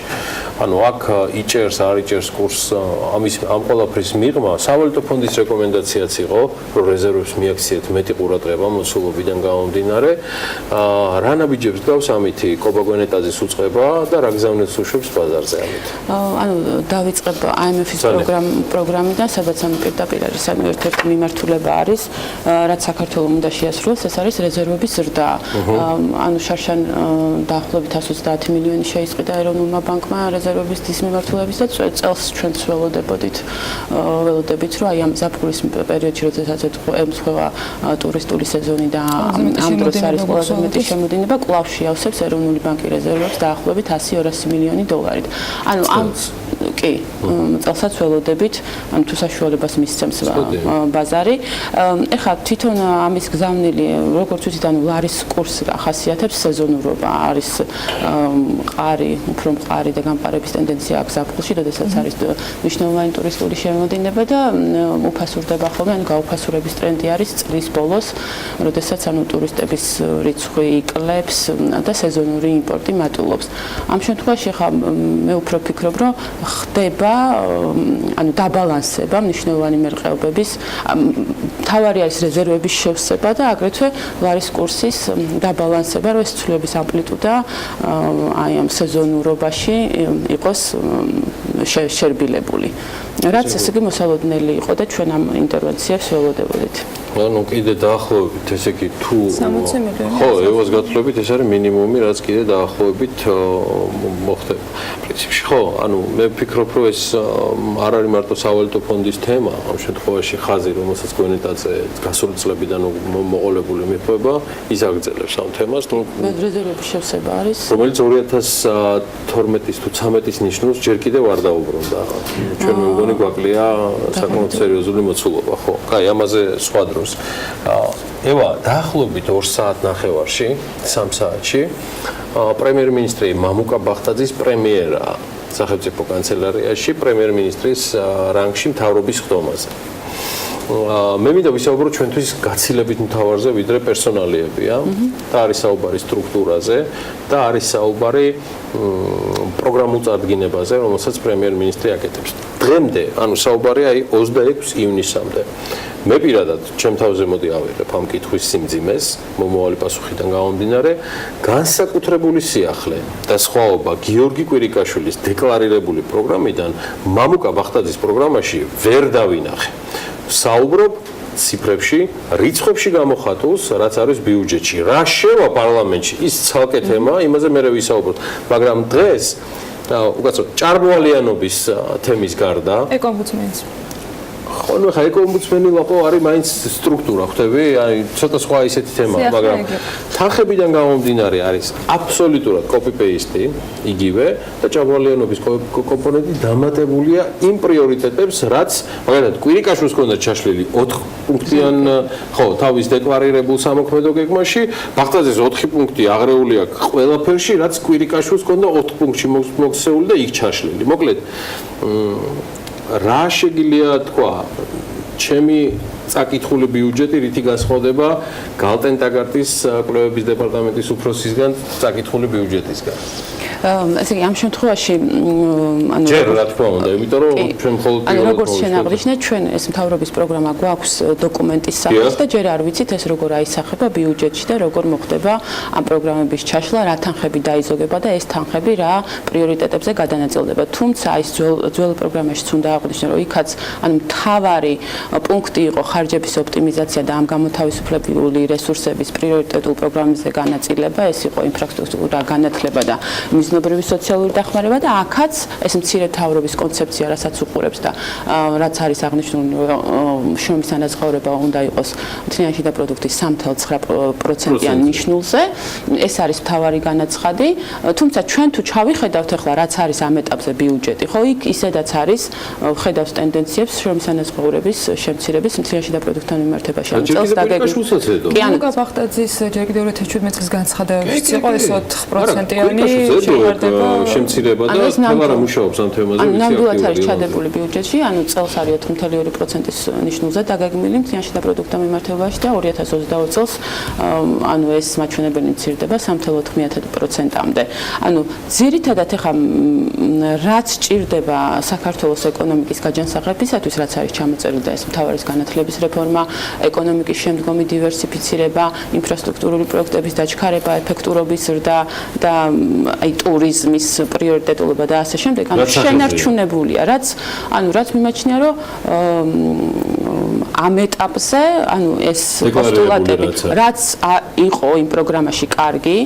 ანუ აქ იჭერს, არ იჭერს კურსს ამ ყველაფრის მიღმა სავალუტო ფონდის რეკომენდაციაც იყო, რომ რეზერვებს მიაქციეთ მეტი ყურადღება მოცულობიდან გამომდინარე. რა ნაბიჯებს გავს ამითი კობაგვენეტაძის უწყება და რა გზავნილს უშვებს ბაზარზე ამით? ანუ დავიწყებ IMF-ის პროგრამიდან, სადაც ამ პირდაპირ არის ანუ ერთ-ერთი მიმართულება არის, რაც საქართველოს უნდა შეასრულოს, ეს არის რეზერვების ზრდა. ანუ შარშან დაახლოებით 130 მილიონი შეისყიდა ეროვნულმა ბანკმა რეზერვების დის მიმართულების და წელს ჩვენც ველოდებით, რომ აი ამ ზაფხულის პერიოდში, როდესაც ემთხვევა ტურისტული სეზონი და ამ დროს არის ყველაზე მეტი შემოდინება, კვლავ შეავსებს ეროვნული ბანკი რეზერვებს დაახლოებით 100-200 მილიონი დოლარით. ანუ ამ კი, წელსაც ველოდებით, ანუ თუ საშუალებას მისცემს ბაზარი. ეხლა თვითონ ამის გზავნილი, როგორც ვიცით, ანუ ლარის კურსი ახასიათებს სეზონურობა, არის მყარი, უფრო მყარი და გამყარების ტენდენცია აქვს ზაფხულში, როდესაც არის მნიშვნელოვანი ტურისტული შემოდინება და უფასურდება ხოლმე, ანუ გაუფასურების ტრენდი არის წლის ბოლოს, როდესაც ანუ ტურისტების რიცხვი იკლებს და სეზონური იმპორტი მატულობს. ამ შემთხვევაში ხა მე უფრო ვფიქრობ, რომ ხდება ანუ დაბალანსება მნიშვნელოვანი მერყეობების, თავარი არის რეზერვების შევსება და აგრეთვე ლარის კურსის დაბალანსება, რომ ეს ცვლილების ამპლიტუდა აი ამ სეზონურობაში იყოს შერბილებული. რაც ესე იგი მოსალოდნელი იყო და ჩვენ ამ ინტერვენციებს ველოდებოდით. ანუ კიდე დაახლოებით, ესე იგი თუ ხო, ევას გათვლებით ეს არის მინიმუმი, რაც კიდე დაახლოებით მოხდება. პრინციპში ხო, ანუ მე ვფიქრობ, რომ ეს არ არის მარტო სავალუტო ფონდის თემა, ამ შემთხვევაში ხაზი, რომელსაც გვენეტაძე გასული წლებიდან მოყოლებული მიყვება, ის აგრძელებს ამ თემას, ну რეზერვების შევსება არის, რომელიც 2012-ის თუ 13-ის ნიშნულს ჯერ კიდევ არ დაუბრუნდა. ჩვენ მე მგონი გვაკლია საკმაოდ სერიოზული მოცულობა, ხო? კაი, ამაზე სხვა დროს. ევა, დაახლოებით 2 საათნახევარში, 3 საათში პრემიერ-მინისტრი მამუკა ბახტაძის პრემიერა სახელმწიფო კანცელარიაში პრემიერ-მინისტრის რანგში მთავრობის ხდომაზე. მე მინდა ვისაუბრო ჩვენთვის გაცილებით მთავარზე, ვიდრე პერსონალიებია და არის საუბარი სტრუქტურაზე და არის საუბარი პროგრამულ წარდგინებაზე, რომელსაც პრემიერ-მინისტრი აკეთებს. დღემდე, ანუ საუბარი აი 26 ივნისამდე. მე პირადად ჩემ თავზე მოდი ავიღებ ამ კითხვის სიმძიმეს, მომავალი პასუხიდან გამომდინარე, განსაკუთრებული სიახლე და სხვაობა გიორგი კვირიკაშვილის დეკლარირებული პროგრამიდან მამუკა ბახტაძის პროგრამაში ვერ დავინახე. საუბრობ ციფრებში, რიცხვებში გამოხატულს, რაც არის ბიუჯეტში. რა შევა პარლამენტში, ის ცალკე თემა, იმაზე მე ვისაუბროთ. მაგრამ დღეს უკაცრავ ჭარბვალიანობის თემის გარდა ეკომბუდსმენის ხო, ხა ეკომბუდსმენი ლაპო არის მაინც სტრუქტურა, ხვდები? აი, ცოტა სხვა ისეთი თემაა, მაგრამ თანხებიდან გამომდინარე არის აბსოლუტურად copy-paste იგივე და ჭარბვალიანობის კომპონენტი დამატებულია იმ პრიორიტეტებს, რაც მაგალითად კვირიკაშვილს ჰქონდა ჩაშლილი 4 პუნქტიან, ხო, თავის დეკლარირებულ სამოქმედო გეგმაში, ბახტაძეს 4 პუნქტი აღრეული აქვს ყველაფერში, რაც კვირიკაშვილს ჰქონდა 4 პუნქტში მოქცეული და იქ ჩაშლილი. მოკლედ, რა შეგიძლია თქვა, ჩემი წაკითხული ბიუჯეტი რითი განსხვავდება გალტენ ტაგარტის კვლევების დეპარტამენტის უფროსისგან წაკითხული ბიუჯეტისგან? ესე იგი ამ შემთხვევაში ანუ ჯერ რა თქმა უნდა, იმიტომ რომ ჩვენ მხოლოდ როგორც შენ აღნიშნე, ჩვენ ეს მთავრობის პროგრამა გვაქვს დოკუმენტის სახით და ჯერ არ ვიცით ეს როგორ აისახება ბიუჯეტში და როგორ მოხდება ამ პროგრამების ჩაშლა, რა თანხები დაიზოგება და ეს თანხები რა პრიორიტეტებზე გადანაწილდება. თუმცა ის ძველ პროგრამაშიც უნდა აღვნიშნო, რომ იქაც ანუ მთავარი პუნქტი იყო ხარჯების ოპტიმიზაცია და ამ გამოთავისუფლებული რესურსების პრიორიტეტულ პროგრამებზე განაწილება, ეს იყო ინფრასტრუქტურა, განათლება და მიზნობრივი სოციალური დახმარება და აქაც ეს მცირე თავრობის კონცეფცია, რასაც უყურებს და რაც არის აღნიშნული, შრომის ანაზღაურება უნდა იყოს მთლიანი და პროდუქტის 3.9%-იან ნიშნულზე. ეს არის მთავარი განაცხადი, თუმცა ჩვენ თუ ჩავიხედავთ ახლა რაც არის ამ ეტაპზე ბიუჯეტი, ხო, იქ ისედაც არის ხედავს ტენდენციებს შრომის ანაზღაურების შემცირების მთლიანი და პროდუქტთან მიმართებაში. წელს დაგეგმილი. მამუკა ბახტაძის ჯერ კიდევ 2017 წლის განცხადებებიც იყო ეს 4%-იანი შემცირება და თელა რა მუშაობს ამ თემაზე ვიცი ნამდვილად არის ჩადებული ბიუჯეტში, ანუ წელს არის 4.2%-ის ნიშნულზე დაგეგმილი მთლიანში და პროდუქტთა მიმართებაში და 2022 წელს ანუ ეს მაჩვენებელი მცირდება 3.9%-მდე. ანუ ძირითადად ეხა რაც ჭირდება საქართველოს ეკონომიკის გაჯანსაღებისათვის, რაც არის ჩამოწერილი და ეს მთავარი განათლების რეფორმა, ეკონომიკის შემდგომი დივერსიფიცირება, ინფრასტრუქტურული პროექტების დაჩქარება, ეფექტურობის ზრდა და აი ტურიზმის პრიორიტეტულობა და ასე შემდეგ. ანუ შენარჩუნებულია, რაც მიმაჩნია, რომ ამ ეტაპზე, ანუ ეს პოსტულატები, რაც იყო იმ პროგრამაში კარგი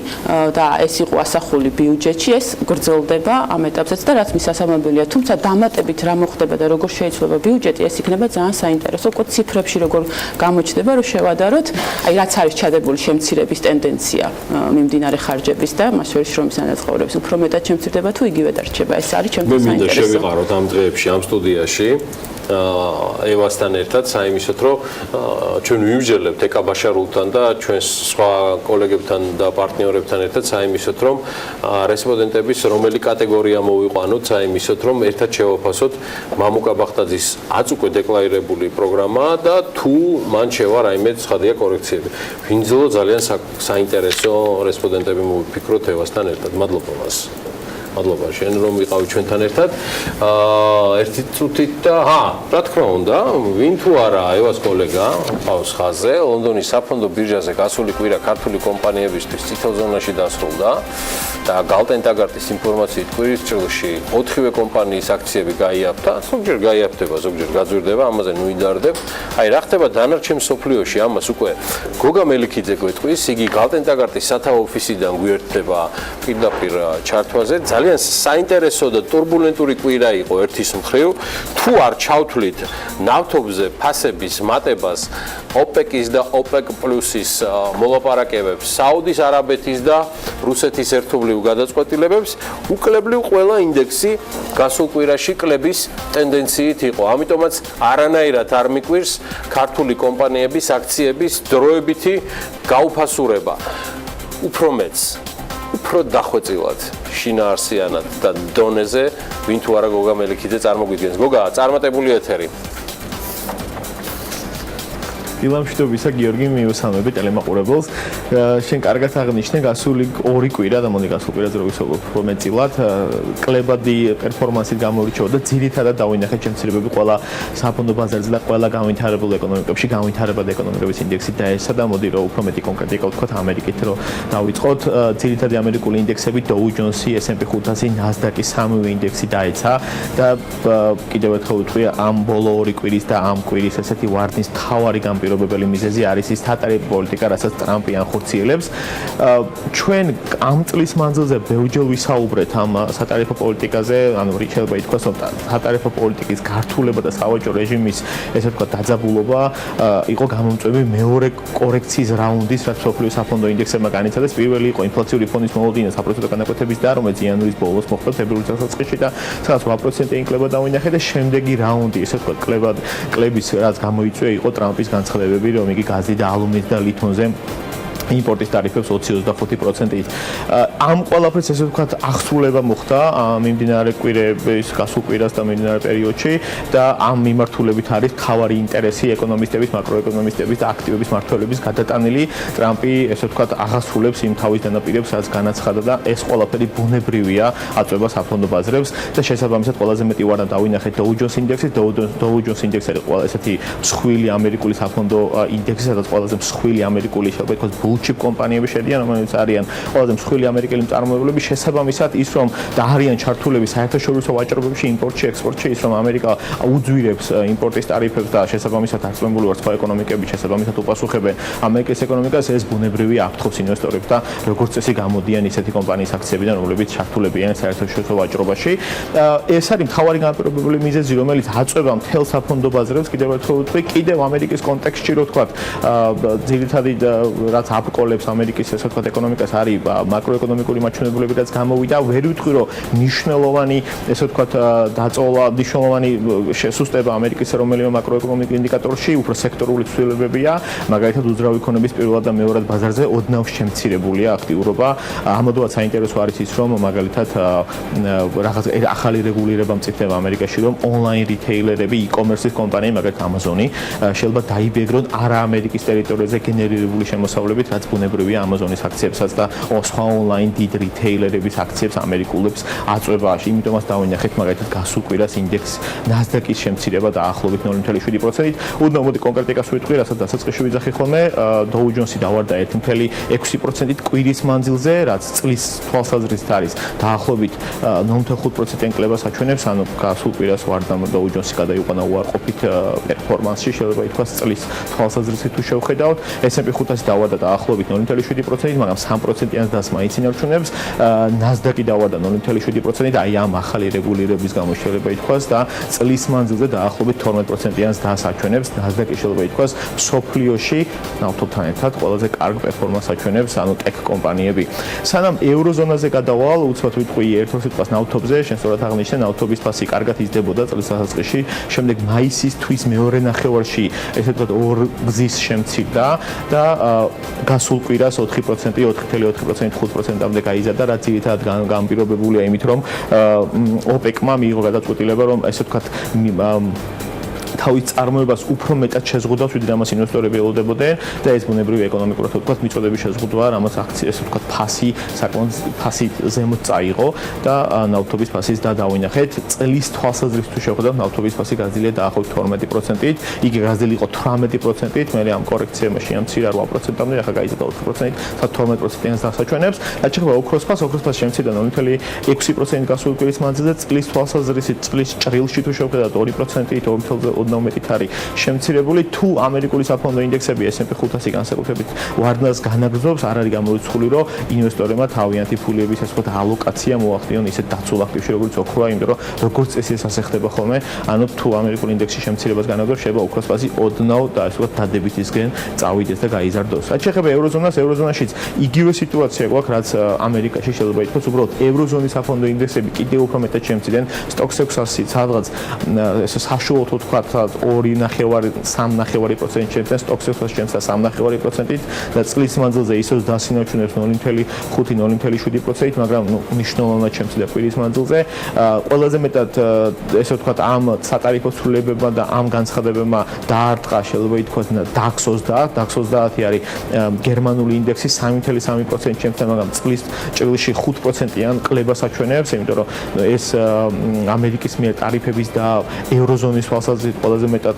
და ეს იყო ასახული ბიუჯეტში, ეს გრძელდება ამ ეტაპზეც და რაც მისასალმებელია. თუმცა დამატებით რა მოხდება და როგორ შეიცვლება ბიუჯეტი, ეს იქნება ძალიან საინტერესო. უკვე ციფრებში როგორ გამოჩნდება, რომ შევადაროთ, აი რაც არის ჩადებული შემცირების ტენდენცია მიმდინარე ხარჯების და მას შორის შრომის ანაწყობების. უფრო მეტად შემცირდება თუ იგივე დარჩება. ეს არის ჩემთვის საინტერესო. მე მინდა შევიყაროთ ამ დღეებში ამ სტუდიაში ევასთან ერთად საიმისოთ, რომ ჩვენ ვიმსჯელებთ ეკა ბაშარულთან და ჩვენს სხვა კოლეგებთან და პარტნიორებთან ერთად საიმისოთ, რომ რესპონდენტების რომელი კატეგორია მოვიყვანოთ, საიმისოთ, რომ ერთად შევაფასოთ მამუკა ბახტაძის აწუკვე დეკლარირებული პროგრამა და თუ მან შევა რაიმე ცხადია კორექციები. ვინძლო ძალიან საინტერესო რესპონდენტები მოვიფიქროთ ევასთან ერთად. მადლობა მას. მადლობა შენ რომ ვიყავი ჩვენთან ერთად. ერთი წუთით და რა თქმა უნდა, ვინ თუ არა ევას კოლეგა ყავს ხაზზე, ლონდონის საფონდო ბირჟაზე გასული კვირა ქართული კომპანიებისთვის წითელ ზონაში დასრულდა და გალტენტაგარტის ინფორმაციით კვირის ჭრილში 4-ვე კომპანიის აქციები გაიაფთა, ზოგჯერ გაიაფთება, ზოგჯერ გაძვირდება, ამაზე ნუიდარდებ. აი რა ხდება დანარჩენ სოფლიოში, ამას უკვე გოგა მელიქიძე გვეტყვის, იგი გალტენტაგარტის სათავო ოფისიდან გვერდება პირდაპირ ჩართვაზე. ძალიან საინტერესო და турბულენტური კვირა იყო ერთის მხრივ. თუ არ ჩავთვლით ნავთობზე ფასების მატებას, ოპეკის და ოპეკ პლუსის მოლაპარაკებებს, საუდის არაბეთის და რუსეთის ერთობლივ გადაწყვეტილებებს, უკლებლივ ყველა ინდექსი გასულ კვირაში კლების ტენდენციით იყო. ამიტომაც არანაირად არ მიკვირს ქართული კომპანიების აქციების დროებითი გაუფასურება. უფრო მეც უფრო დახვეწილად, შინაარსიანად და დონეზე, ვინ თუ არა გოგა მელიქიძე წარმოგვიდგენს. გოგა, წარმატებული ეთერი. დილამშვიდობისა გიორგი მიუსამები ტელემაყურებელს. შენ კარგად აღნიშნე გასული 2 კვირა და მოდი გასულ კვირაზე რო ვისაუბროთ მეტწილად, კლებადი პერფორმანსით გამოირჩევა და ძირითადად დავინახეთ შემცირებები ყველა საფონდო ბაზარზე და ყველა განვითარებულ ეკონომიკებში, განვითარებადი ეკონომიკების ინდექსით დაესა და მოდი რო უფრო მეტი კონკრეტიკა ვთქვათ ამერიკით რო დავიწყოთ, ძირითადი ამერიკული ინდექსები Dow Jones-ი, S&P 500-ი, NASDAQ-ი სამივე ინდექსი დაეცა და კიდევ ერთხელ ვიტყვი ამ ბოლო 2 კვირის და ამ კვირის ესეთი ვარდნის მთავარი განპირობებელი მიზეზი არის ის სატარიფო პოლიტიკა, რასაც ტრამპი ანხორციელებს. ჩვენ ამ წლის მანძილზე ბევრჯერ ვისაუბრეთ ამ სატარიფო პოლიტიკაზე, ანუ შეიძლება ითქვას, რომ სატარიფო პოლიტიკის გართულება და სავაჭრო რეჟიმის ესე ვთქვათ დაძაბულობა იყო გამომწვევი მეორე კორექციის რაუნდის, რაც სოფლიო საფონდო ინდექსებმა განიცადეს. პირველი იყო ინფლაციური ფონის მოლოდინა საპროცენტო განაკვეთების და რომელიც იანვრის ბოლოს მოხდა ფებრუარის დასაწყისში და სადაც 8% ინკლება დავინახეთ და შემდეგი რაუნდი, ესე ვთქვათ, კლების რაც გამოიწვია იყო ტრამპის განცხადებები, რომ იგი გაზი და ალუმინის და ლითონზე იმპორტის ტარიფებს 20-25%-ით. ამ ყველაფერს ესე ვთქვათ აღსრულება მოხდა მიმდინარე კვირების გასულ კვირას და მიმდინარე პერიოდში და ამ მიმართულებით არის მთავარი ინტერესი ეკონომისტების, მაკროეკონომისტების და აქტივების მმართველების გადატანილი. ტრამპი ესე ვთქვათ აღასრულებს იმ თავის დანაპირებს, რაც განაცხადა და ეს ყველაფერი ბუნებრივია აწვება საფონდო ბაზრებს და შესაბამისად ყველაზე მეტი ვარდა დავინახეთ Dow Jones ინდექსის. Dow Jones ინდექსი არის ყველა ესეთი მსხვილი ამერიკული საფონდო ინდექსი, სადაც ყველაზე მსხვილი ამერიკული შეიძლება ითქვას ჩიპ კომპანიები შედიან, რომელიც არიან ყველაზე მსხვილი ამერიკელი მწარმოებლები, შესაბამისად ის რომ და არიან ჩართულები საერთაშორისო ვაჭრობებში, იმპორტში, ექსპორტში, ის რომ ამერიკა უძვირებს იმპორტის ტარიფებს და შესაბამისად აღწმებული ვარ სხვა ეკონომიკები შესაბამისად უპასუხებენ ამერიკის ეკონომიკას, ეს ბუნებრივი აფრთხობს ინვესტორებს და როგორც წესი გამოდიან ისეთი კომპანიის აქციებიდან, რომლებიც ჩართულებიან საერთაშორისო ვაჭრობაში. ეს არის მთავარი განპირობებელი მიზეზი, რომელიც აწვება მთელ საფონდო ბაზრებს, კიდევ ერთხელ ვთქვი, კიდევ ამერიკის კონტექსტში რო ვთქვათ, ძირითადად რაც აბკოლებს ამერიკის ესე ვთქვათ ეკონომიკას არის მაკროეკონომიკური მაჩვენებლებიც გამოვიდა, ვერ ვიტყვი რომ მნიშვნელოვანი ესე ვთქვათ დაწოლა, მნიშვნელოვანი შესუსტება ამერიკის რომელიმე მაკროეკონომიკურ ინდიკატორში, უფრო სექტორული ცვლილებებია, მაგალითად უძრავი ქონების პირველად და მეორად ბაზარზე ოდნავ შემცირებულია აქტიურობა. ამოდაც საინტერესო არის ის, რომ მაგალითად რაღაც ახალი რეგულირება მწიფდება ამერიკაში, რომ ონლაინ რიტეილერები, e-commerce-ის კომპანიები, მაგალითად Amazon-ი, შეიძლება დაიბეგრონ არა ამერიკის ტერიტორიაზე გენერირებული შემოსავლებით, რაც ბუნებრივია Amazon-ის აქციებსაც და სხვა ონლაინ დიდ რიტეილერების აქციებს ამერიკულებს აწვევაში. იმიტომაც დავინახეთ მაგალითად გასულ კვირას ინდექს NASDAQ-ის შემცირება დაახლოებით 0.7%-ით. უდნავ მოდი კონკრეტიკას ვიტყვი, რასაც დასაწყისში ვიძახი ხოლმე, Dow Jones-ი დავარდა 1.6%-ით კვირის მანძილზე, რაც წლის თვალსაზრისით არის დაახლოებით 0.5%-იან კლებას აჩვენებს, ანუ გასულ კვირას ვარდა Dow Jones-ი გადაიყვანა უარყოფით პერფორმანსში, შეიძლება ითქვას წლის თვალსაზრისით თუ შევხედავთ, S&P 500-ი დავარდა დაახლოებით 0.7%-ით, მაგრამ 3%-იან დასს მაინც ინარჩუნებს, NASDAQ-ი დავარდა 0.7%-ით, აი ამ ახალი რეგულირების გამო შეიძლება ითქვას და წლის მანძილზე დაახლოებით 12%-იან დასს აჩვენებს, NASDAQ-ი შეიძლება ითქვას სოფლიოში ნავთობთან ერთად ყველაზე კარგ პერფორმანსს აჩვენებს, ანუ ტექ კომპანიები. სანამ ევროზონაზე გადავალ, უცბად ვიტყვი ერთ-ერთ სიტყვას ნავთობზე, შენ სწორად აღნიშნე, ნავთობის ფასი კარგად იზრდებოდა წლის დასაწყისში, შემდეგ მაისის თვის მეორე ნახევარში ესე ვთქვათ ორ გზის შემცირდა და გასულ კვირას 4%, 4.4%, 5%-მდე გაიზარდა, რაც ძირითადად განპირობებულია იმით, რომ OPEC-მა მიიღო გადაწყვეტილება, რომ ესე ვთქვათ თავის წარმოებას უფრო მეტად შეზღუდავს, ვიდრე ამას ინვესტორები ელოდებოდნენ და ეს ბუნებრივი ეკონომიკურად ვთქვათ მიწოდების შეზღუდვა, რამაც აქცია ესე ვთქვათ ფასი ზემოთ წაიღო და ნავთობის ფასის და დავინახეთ წლის თვალსაზრისით თუ შევხედავთ, ნავთობის ფასი გაძლიერდა დაახლოებით 12%-ით, იგი გაძლიერდა იყო 18%-ით, მე ამ კორექციამ შეამცირა 8%-მდე, ახლა გაიზარდა 4%-ით, 12%-იან დასაჩვენებს. რაც შეეხება ოქროს ფასს შემცირდა 0.6% გასული კვირის მანძილზე, წლის თვალსაზრისით, წლის ჭრილში თუ შევხედავთ 2%-ით, 2.2 მეტით არის შემცირებული. თუ ამერიკული საფონდო ინდექსები S&P 500 განსაკუთრებით ვარდნას განაგრძობს, არ არის გამოიწვული, რომ ინვესტორებმა თავიანთი ფულიების ასე ვთქვათ ალოკაცია მოახდინონ ისეთ დაცულ აქტივში, როგორც ოქროა, იმიტომ რომ როგორც წესი ეს ასახდება ხოლმე, ანუ თუ ამერიკული ინდექსი შემცირებას განაგრძობს, შეიძლება ოქროს ფასი ოდნავ და ასე ვთქვათ დადებითისკენ წავიდეს და გაიზარდოს. რაც შეეხება ევროზონაშიც იგივე სიტუაცია გვაქვს, რაც ამერიკაში შეიძლება ითქვას, უბრალოდ ევროზონის საფონდო ინდექსები კიდევ უფრო მეტად შემცირდნენ, STOXX 600-ი სადღაც ესე საშუალოდ ვთქვათ 2.5-3.5% შემცირდა, STOXX 600 შემცირდა 3.5%-ით და წლის მანძილზე ისევ დასინარჩუნებს 0.5-0.7%-ით, მაგრამ მნიშვნელოვნად შემცირდა კვირის მანძილზე. ყველაზე მეტად ესე ვთქვათ ამ სატარიფო ცვლილებებმა და ამ განცხადებებმა დაარტყა შეიძლება ითქვას DAX 30 არის გერმანული ინდექსი 3.3% შემცირდა, მაგრამ წლის ჭრილში 5%-იან კლებას აჩვენებს, იმიტომ რომ ეს ამერიკის მიერ ტარიფების და ევროზონის თვალსაზრისით ყველაზე მეტად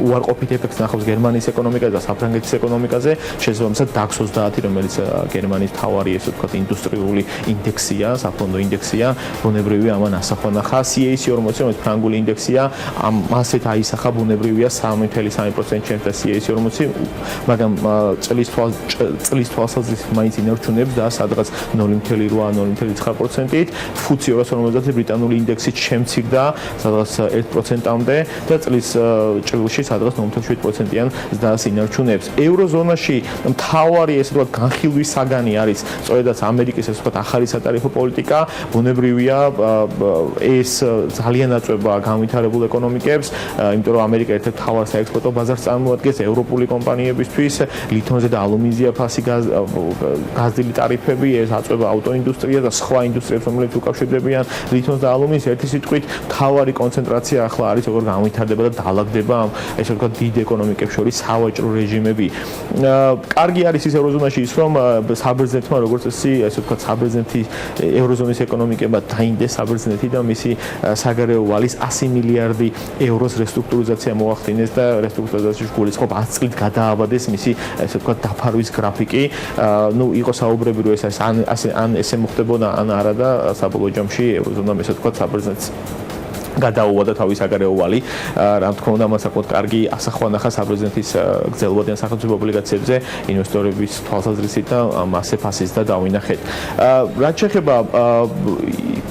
უარყოფით ეფექტს ნახავს გერმანიის ეკონომიკაზე და საფრანგეთის ეკონომიკაზე, შესაბამისად DAX 30, რომელიც გერმანიის მთავარი ესე ვთქვათ ინდუსტრიული ინდექსია, საფონდო ინდექსია, ბუნებრივია ამან ასახვა ნახა. CAC 40, რომელიც ფრანგული ინდექსია, მასეთ აისახა ბუნებრივია 3.3% შემცირდა CAC 40, მაგრამ წლის თვალსაზრისით მაინც ინარჩუნებს და სადღაც 0.8-0.9%-ით. FTSE 250 ბრიტანული ინდექსით შემცირდა სადღაც 1%-მდე და წლის ჭრილში სადღაც 0.7%-იან ზრდას ინარჩუნებს. ევროზონაში მთავარი ესე ვთქვათ განხილვის საგანი არის სწორედაც ამერიკის ესე ვთქვათ ახალი სატარიფო პოლიტიკა, ბუნებრივია ეს ძალიან აწვება განვითარებულ ეკონომიკებს, იმიტომ რომ ამერიკა ერთ-ერთ მთავარ საექსპორტო ბაზარს წარმოადგენს ევროპული კომპანიებისთვის, ლითონზე და ალუმინზე ფასი გაზრდილი ტარიფები, ეს აწვება ავტოინდუსტრიას და სხვა ინდუსტრიებს, რომლებიც უკავშირდებიან ლითონს და ალუმინს. ერთი სიტყვით, მთავარი კონცენტრაცია ახლა არის როგორ განვითარდება და დაალაგდება ამ ესე ვთქვათ დიდ ეკონომიკებს შორის სავაჭრო რეჟიმები. კარგი არის ის ევროზონაში ის, რომ საბერძნეთმა როგორც წესი ესე ვთქვათ საბერძნეთი ევროზონის ეკონომიკებმა დაინდეს საბერძნეთი და მისი საგარეო ვალის 100 მილიარდი ევროს რესტრუქტურიზაცია მოახდინეს და რესტრუქტურიზაციაში გულისხმობ 10 წლით გადააბადეს მისი ესე ვთქვათ დაფარვის გრაფიკი. ნუ იყო საუბრები რომ ეს ან ესე მოხდებოდა ან არა და საბოლოო ჯამში ევროზონამ ესე ვთქვათ საბერძნეთს გადაუვა და თავის საგარეო ვალი, რა თქმა უნდა, მას საკმაოდ კარგი ასახვანახა საპრეზიდენტის გრძელვადიან სახელმწიფო ობლიგაციებზე ინვესტორების თვალსაზრისით და მასე ფასის და დავინახეთ. რაც შეეხება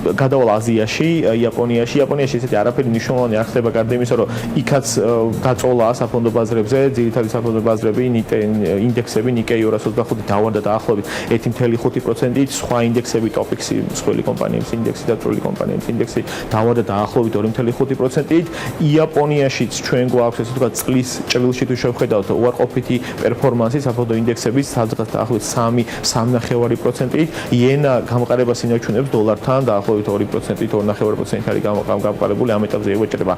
გადავალ აზიაში, იაპონიაში ესეთი არაფერი მნიშვნელოვანი არ ხდება გარდა იმისა, რომ იქაც გაწოლა საფონდო ბაზრებზე, ძირითადი საფონდო ბაზრები, ინდექსები, Nikkei 225 დავარდა დაახლოებით 1.5%-ით, სხვა ინდექსები, ტოპიქსი, მსხვილი კომპანიების ინდექსი და წვრილი კომპანიების ინდექსი დავარდა დაახლოებით 2.5%-ით. იაპონიაშიც ჩვენ გვაქვს ესე ვთქვათ წლის ჭრილში თუ შევხედავთ უარყოფითი პერფორმანსი საფონდო ინდექსების სადღაც დაახლოებით 3.5%-ით. იენა გამყარებას ინარჩუნებს დოლართან დაახლოებით 2%-ით, 2.5%-ით არის გამყარებული, ამ ეტაპზე ევაჭრება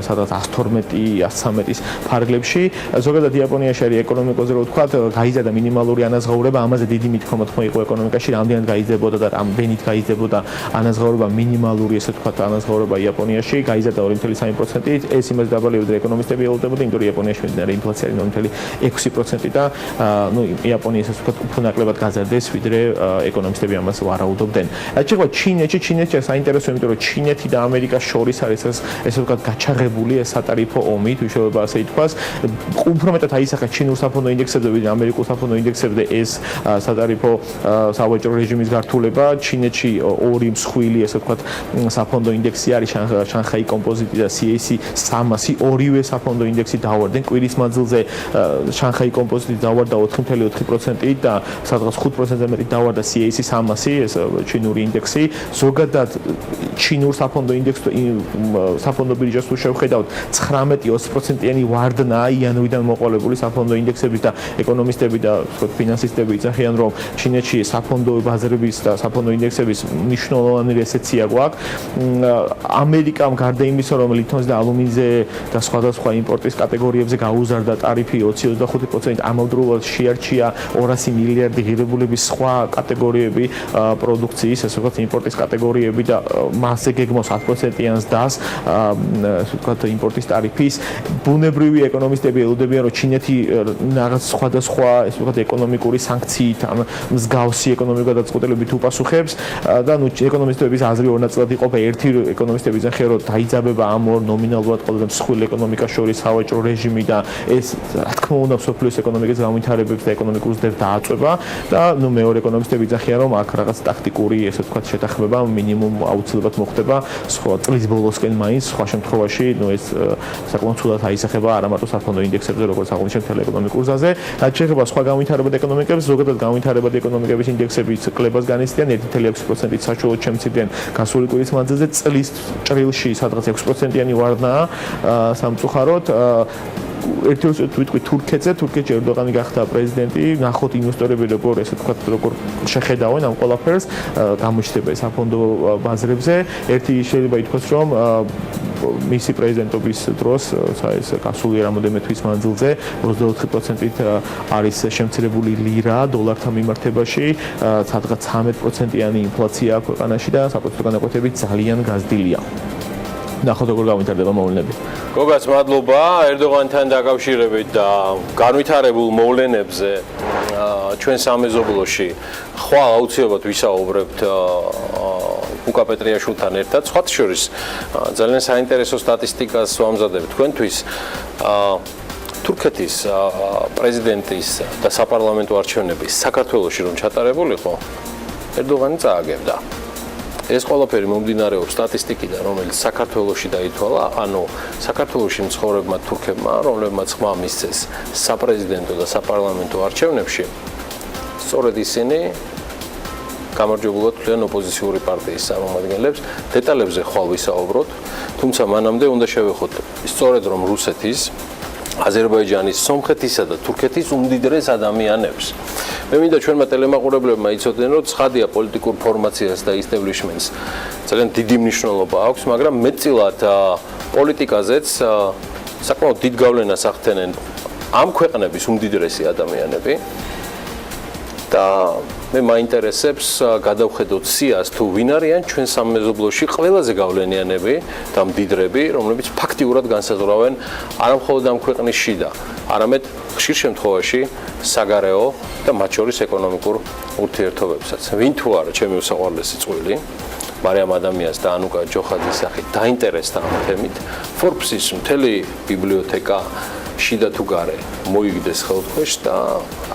სადღაც 112-113-ის ფარგლებში. ზოგადად იაპონიაში არის ეკონომიკოზე რო ვთქვათ, გაიზარდა მინიმალური ანაზღაურება, ამაზე დიდი მithქმა იყო ეკონომიკაში, რამდენად გაიზრდებოდა და რამდენით გაიზრდებოდა ანაზღაურება, მინიმალური ესე ვთქვათ ანაზღაურება იაპონიაში გაიზარდა 2.3%-ით. ეს იმას დაბალებდა ეკონომისტები ელოდებოდნენ, იმიტომ რომ იაპონიაში მიმდინარე ინფლაცია არის 0.6% და იაპონია ესე ვთქვათ უფრო ნაკლებად გაზარდეს, ვიდრე ეკონომისტები ამას ვარაუდობდნენ. რაც შეეხება ჩინეთში საინტერესოა, იმიტომ რომ ჩინეთი და ამერიკა შორის არის ესე ვთქვათ გაჩაღებული ეს სატარიფო ომი, თუ შეიძლება ასე ითქვას. უფრო მეტად აისახა ჩინურ საფონდო ინდექსებზე, ვიდრე ამერიკულ საფონდო ინდექსებზე ეს სატარიფო სავაჭრო რეჟიმის გართულება. ჩინეთში ორი მსხვილი ესე ვთქვათ საფონდო ინდექსი არის შანხაი კომპოზიტი და CAC 300, ორივე საფონდო ინდექსი დავარდნენ კვირის მანძილზე. შანხაი კომპოზიტი დავარდა 4.4%-ით და სადღაც 5%-ზე მეტი დავარდა CAC 300, ეს ჩინური ინდექსი. ზოგადად ჩინურ საფონდო ინდექსს საფონდო ბირჟას თუ შევხედავთ 19-20%-იანი ვარდნა იანვრიდან მოყოლებული საფონდო ინდექსების და ეკონომისტები და ვთქვათ ფინანსისტები იცახიან, რომ ჩინეთში საფონდო ბაზრების და საფონდო ინდექსების მნიშვნელოვანი რესეცია გვაქვს. ამერიკამ გარდა იმისა, რომ ლითონზე და ალუმინზე და სხვადასხვა იმპორტის კატეგორიებზე გაუზარდა ტარიფი 20-25%, ამავდროულად შეარჩია 200 მილიარდი ღირებულების სხვა კატეგორიები პროდუქციის, ასე ვთქვათ, იმპორტის კატეგორიები და მასზე გეგმავს 10%-იანს დას, ასე ვთქვათ, იმპორტის ტარიფის. ბუნებრივი ეკონომისტები ელოდებიან, რომ ჩინეთი რაღაც სხვადასხვა, ასე ვთქვათ, ეკონომიკური სანქციით, მსგავსი ეკონომიკური გადაწყვეტილებით უპასუხებს და ეკონომისტების აზრი ორ ნაწილად იყოფა. ერთი ეკონომისტები იზახიან, რომ დაიძაბება ამ ორ ნომინალურად ყოველდღე მსხვილ ეკონომიკას შორის სავაჭრო რეჟიმი და ეს რა თქმა უნდა სოფლის ეკონომიკის განვითარებებს და ეკონომიკურ ზრდებს დააწვება და მეორე ეკონომისტები იზახიან, რომ აქ რაღაც ტაქტიკური, ესე ვთქვათ, შეთანხმება მინიმუმ აუცილებლად მოხდება სხვა წლის ბოლოსკენ მაინც, სხვა შემთხვევაში ეს საკმაოდ ცუდად აისახება არა მარტო საფონდო ინდექსებზე, როგორც აღნიშნეთ მთელ ეკონომიკურ ზაზე. რაც შეეხება სხვა განვითარებადი ეკონომიკებს, ზოგადად განვითარებადი ეკონომიკების ინდექსებიც კლებას განიცდიან 1.6%-ით საშუალოდ შემცირდნენ გასული კვირის მანძილზე, წლის ჭრილში სადღაც 6%-იანი ვარდნაა სამწუხაროდ. ერთ-ერთი ვიტყვი თურქეთზე, თურქეთში ერდოღანი გახდა პრეზიდენტი, ნახოთ ინვესტორები როგორ ესე ვთქვათ, როგორ შეხედავენ ამ ყველაფერს, გამოჩნდება საფონდო ბაზრებზე. ერთი შეიძლება ითქვას, რომ მისი პრეზიდენტობის დროს, ეს გასული რამოდენიმე თვის მანძილზე 24%-ით არის შემცირებული ლირა დოლართან მიმართებაში, სადღაც 13%-იანი ინფლაცია ქვეყანაში და საპროტესტო განაკვეთები ძალიან გაზრდილია. ნახოთ როგორ განვითარდება მოვლენები. გოგაც მადლობა ერდოღანთან დაკავშირებით და განვითარებულ მოვლენებზე ჩვენ სამეზობლოში ხვალ აუცილებლად ვისაუბრებთ უკა პეტრიაშვილთან ერთად. სხვათა შორის ძალიან საინტერესო სტატისტიკას ვამზადებ თქვენთვის. თურქეთის პრეზიდენტის და საპარლამენტო არჩევნების საქართველოში რომ ჩატარებულიყო, ერდოღანი წააგებდა. ეს ყველაფერი მომდინარეობს სტატისტიკიდან, რომელიც საქართველოში დაითვალა, ანუ საქართველოში მცხოვრებმა თურქებმა, რომლებმაც ხმა მისცეს საპრეზიდენტო და საპარლამენტო არჩევნებში, სწორედ ისინი გამარჯვებულად თვლიან ოპოზიციური პარტიის წარმომადგენლებს. დეტალებზე ხვალ ვისაუბროთ, თუმცა მანამდე უნდა შევეხოთ სწორედ რომ რუსეთის, აზერბაიჯანის, სომხეთისა და თურქეთის უმდიდრეს ადამიანებს. მე მინდა ჩვენმა ტელემაყურებლებმა იცოდნენ, რომ ცხადია პოლიტიკურ ფორმაციას და ისტაბლიშმენტს ძალიან დიდი მნიშვნელობა აქვს, მაგრამ მეტწილად პოლიტიკაზეც საკმაოდ დიდ გავლენას ახდენენ ამ ქვეყნების უმდიდრესი ადამიანები და მე მაინტერესებს გადავხედოთ სიას თუ ვინ არიან ჩვენ სამეზობლოში ყველაზე გავლენიანები და მდიდრები, რომლებიც ფაქტიურად განსაზღვრავენ არა მხოლოდ ამ ქვეყნის შიდა, არამედ ხშირ შემთხვევაში საგარეო და მათ შორის ეკონომიკურ ურთიერთობებსაც. ვინ თუ არა ჩემი უსაყვარლესი წყვილი, მარიამ ადამიანს და ანუკა ჯოხაძის სახით დაინტერესდა ამ თემით, Forbes-ის მთელი ბიბლიოთეკა შიდა თუ გარე მოიგდეს ხელქვეშ და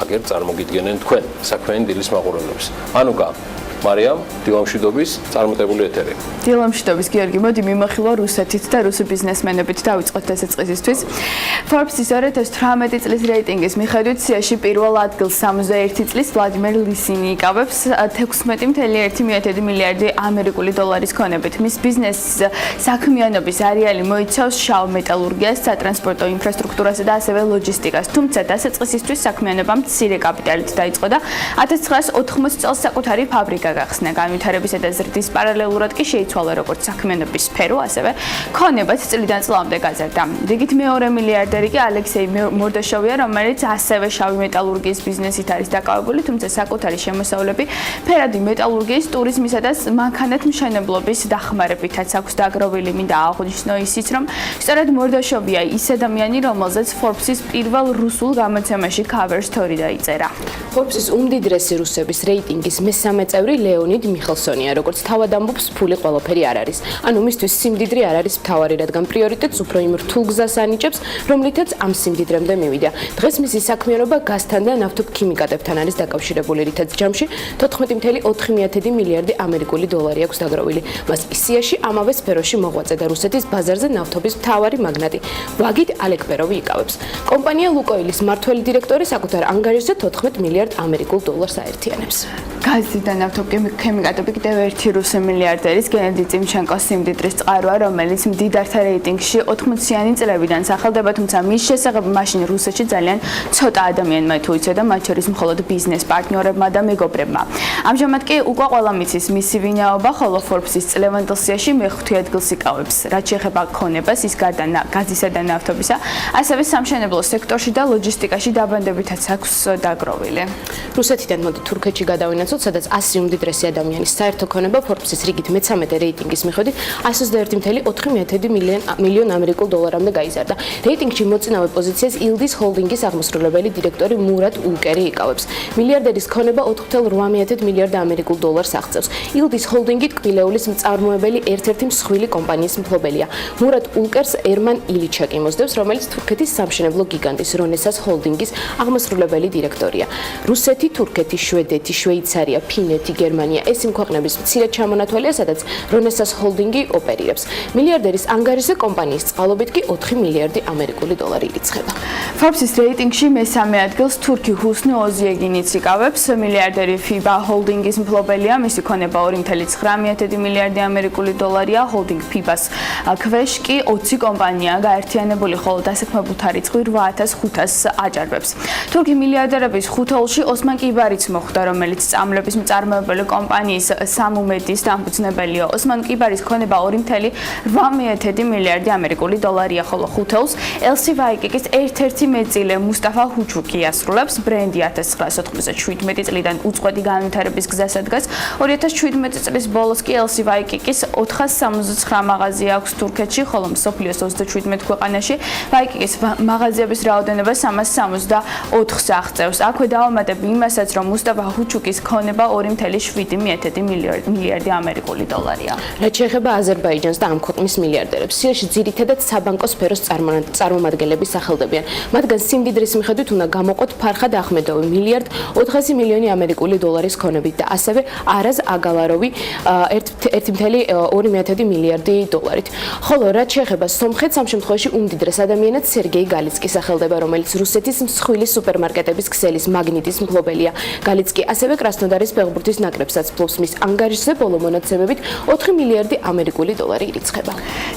აგერ წარმოგიდგენენ თქვენ საქმიანი დილის მაყურებლებს. ანუკა, მარიამ, დილამშვიდობის წარმატებული ეთერი. დილამშვიდობის გიორგი, მოდი მიმოხილვა რუსეთით და რუსი ბიზნესმენებით დავიწყოთ დასაწყისისთვის. Forbes-ის 2018 წლის რეიტინგის მიხედვით სიაში პირველ ადგილს 61 წლის ვლადიმერ ლისინი იკავებს 16.1 მილიარდი ამერიკული დოლარის ქონებით. მის ბიზნესის საქმიანობის არეალი მოიცავს შავ მეტალურგიას, სატრანსპორტო ინფრასტრუქტურასა და ასევე ლოჯისტიკას. თუმცა დასაწყისისთვის საქმიანობა მცირე კაპიტალით დაიწყო და 1980 წელს საკუთარი ფაბრიკა გახსნა. განვითარებისა და ზრდის პარალელურად კი შეიცვალა როგორც საქმიანობის სფერო, ასევე ქონებაც წლიდან წლამდე გაზარდა. რიგით მეორე მილიარდერი კი ალექსეი მორდაშოვია, რომელიც ასევე შავი მეტალურგიის ბიზნესით არის დაკავებული, თუმცა საკუთარი შემოსავლები ფერადი მეტალურგიის, ტურიზმისა და მანქანათმშენებლობის დახმარებითაც აქვს დაგროვილი. მინდა აღვნიშნო ისიც, რომ სწორედ მორდაშოვია ის ადამიანი, რომელზეც Forbes-ის პირველ რუსულ გამოცემაში cover story დაიწერა. Forbes-ის უმდიდრესი რუსების რეიტინგის მესამე წევრი ლეონიდ მიხელსონია, როგორც თავად ამბობს, ფული ყველაფერი არ არის. ანუ მისთვის სიმდიდრე არ არის მთავარი, რადგან პრიორიტეტს უფრო იმ რთულ გზას ანიჭებს, რომლითაც ამ სიმდიდრემდე მივიდა. დღეს მისი საქმიანობა გაზთან და ნავთობქიმიკატებთან არის დაკავშირებული, რითაც ჯამში 14.4 მილიარდი ამერიკული დოლარი აქვს დაგროვილი. მას სიაში ამავე სფეროში მოღვაწე და რუსეთის ბაზარზე ნავთობის მთავარი მაგნატი ვაგით ალეკბეროვი იკავებს. კომპანია ლუკოილის მმართველი დირექტორი საკუთარ ანგარიშზე 14 მილიარდ ამერიკულ დოლარს აერთიანებს. გაზი და ნავთობქიმიკატები კიდევ ერთი რუსი მილიარდერის გენადი ტიმჩენკოს სიმდიდრის წყაროა, რომელიც მდიდართა რეიტინგში 80-იანი წლებიდან სახელდება, თუმცა მის შესახებ მაშინ რუსეთში ძალიან ცოტა ადამიანმა თუ იცოდა, მათ შორის მხოლოდ ბიზნეს პარტნიორებმა და მეგობრებმა. ამჟამად კი უკვე ყველა მიცის მისი ვინაობა, ხოლო Forbes-ის წლევანდელ სიაში მეხუთე ადგილს იკავებს. რაც შეეხება ქონებას, ის გარდა გაზისა და ნავთობისა, ასევე სამშენებლო სექტორში და ლოჯისტიკაში დაბანდებითაც აქვს დაგროვილი. რუსეთიდან მოდი თურქეთში გადავინაცვლოთ, სადაც 100 უმდიდრესი ადამიანის საერთო ქონება Forbes-ის რიგით მე-13 რეიტინგის მიხედვით 121.4 მილიონ ამერიკულ დოლარამდე გაიზარდა. რეიტინგში მოწინავე პოზიციას ილდის ჰოლდინგის აღმასრულებელი დირექტორი მურატ ულკერი იკავებს. მილიარდერის ქონება 4.8 მილიარდ ამერიკულ დოლარს აღწევს. ილდის ჰოლდინგი ტკბილეულის მწარმოებელი ერთ-ერთი მსხვილი კომპანიის მფლობელია. მურატ ულკერს ერმან ილიჩაკი მოსდევს, რომელიც თურქეთის სამშენებლო გიგანტის რონესას ჰოლდინგის აღმასრულებელი დირექტორია. რუსეთი, თურქეთი, შვედეთი, შვეიცარია, ფინეთი, გერმანია ეს იმ ქვეყნების მცირე ჩამონათვალია, სადაც რონესას ჰოლდინგი ოპერირებს. მილიარდერის ანგარიშზე კომპანიის წყალობით კი 4 მილიარდი ამერიკული დოლარი ირიცხება. Forbes-ის რეიტინგში მესამე ადგილს თურქი ჰუსნი ოზიეგინიც იკავებს. მილიარდერი FIBA ჰოლდინგის მფლობელია, მისი ქონება 2.9 მილიარდი ამერიკული დოლარია. ჰოლდინგ FIBA-ს ქვეშ კი 20 კომპანია გაერთიანებული, ხოლო დასაქმებულთა რიცხვი 8500 აჭარბებს. თურქი მილიარდერების ხუთეულში ოსმან კიბარიც მოხვდა, რომელიც წამლების მწარმოებელი კომპანიის სამუმედის დამფუძნებელია. ოსმან კიბარის ქონება 2.8 მილიარდი ამერიკული დოლარია, ხოლო ხუთეულს ელსი ვაიკიკის ერთ-ერთი მეწილე მუსტაფა ჰუჩუკი ასრულებს. ბრენდი 1997 წლიდან უწყვეტი განვითარების გზას ადგას. 2017 წლის ბოლოს კი ელსი ვაიკიკის 469 მაღაზია აქვს თურქეთში, ხოლო მსოფლიოს 37 ქვეყანაში ვაიკიკის მაღაზიების რაოდენობა 364-ს აღწევს. აქვე დავამატებ იმასაც, რომ მუსტაფა ჰუჩუკის ქონება 2.7 მილიარდი ამერიკული დოლარია. რაც შეეხება აზერბაიჯანს და ამ ქვეყნის მილიარდერებს, სიაში ძირითადად საბანკო სფეროს წარმომადგენლები სახელდებიან. მათგან სიმდიდრის მიხედვით უნდა გამოყოთ ფარხად ახმედოვი მილიარდ 400 მილიონი ამერიკული დოლარის ქონებით და ასევე არაზ აგალაროვი 1.2 მილიარდი დოლარით. ხოლო რაც შეეხება სომხეთს, ამ შემთხვევაში უმდიდრეს ადამიანად სერგეი გალიცკი სახელდება, რომელიც რუსეთის მსხვილი სუპერმარკეტების ქსელის მაგნიტის მფლობელია. გალიცკი ასევე კრასნოდარის ფეხბურთის ნაკრებსაც ფლობს. მის ანგარიშზე ბოლო მონაცემებით 4 მილიარდი ამერიკული დოლარი ირიცხება.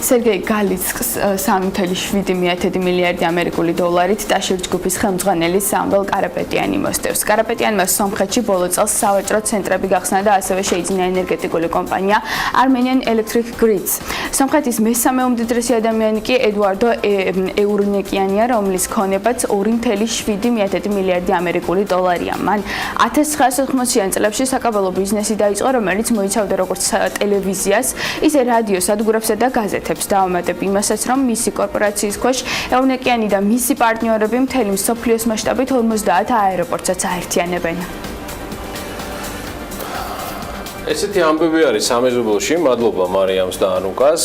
სერგეი გალიცკს 3.7 მილიარდი ამერიკული დოლარით ტაშერ ჯგუფის ხელმძღვანელი სამվել კარაპეტიანი მოსდევს. კარაპეტიანმა სომხეთში ბოლო წელს სავაჭრო ცენტრები გახსნა და ასევე შეიძინა ენერგეტიკული კომპანია Armenian Electric Grids. სომხეთის მესამე უმდიდრესი ადამიანი კი ედუარდო ეურნეკიანია, რომლის ქონებაც 2.7 მილიარდი ამერიკული დოლარია. მან 1980-იან წლებში საკაბელო ბიზნესი დაიწყო, რომელიც მოიცავდა როგორც ტელევიზიას, ისე რადიო სადგურებსა და გაზეთებს. დავამატებ იმასაც, რომ მისი კორპორაციის ქვეშ ეურნეკიანი და მისი პარტნიორები მთელი მსოფლიოს მასშტაბით 50 აეროპორტსაც აერთიანებენ. ესეთი ამბები არის სამეზობლოში, მადლობა მარიამს და ანუკას.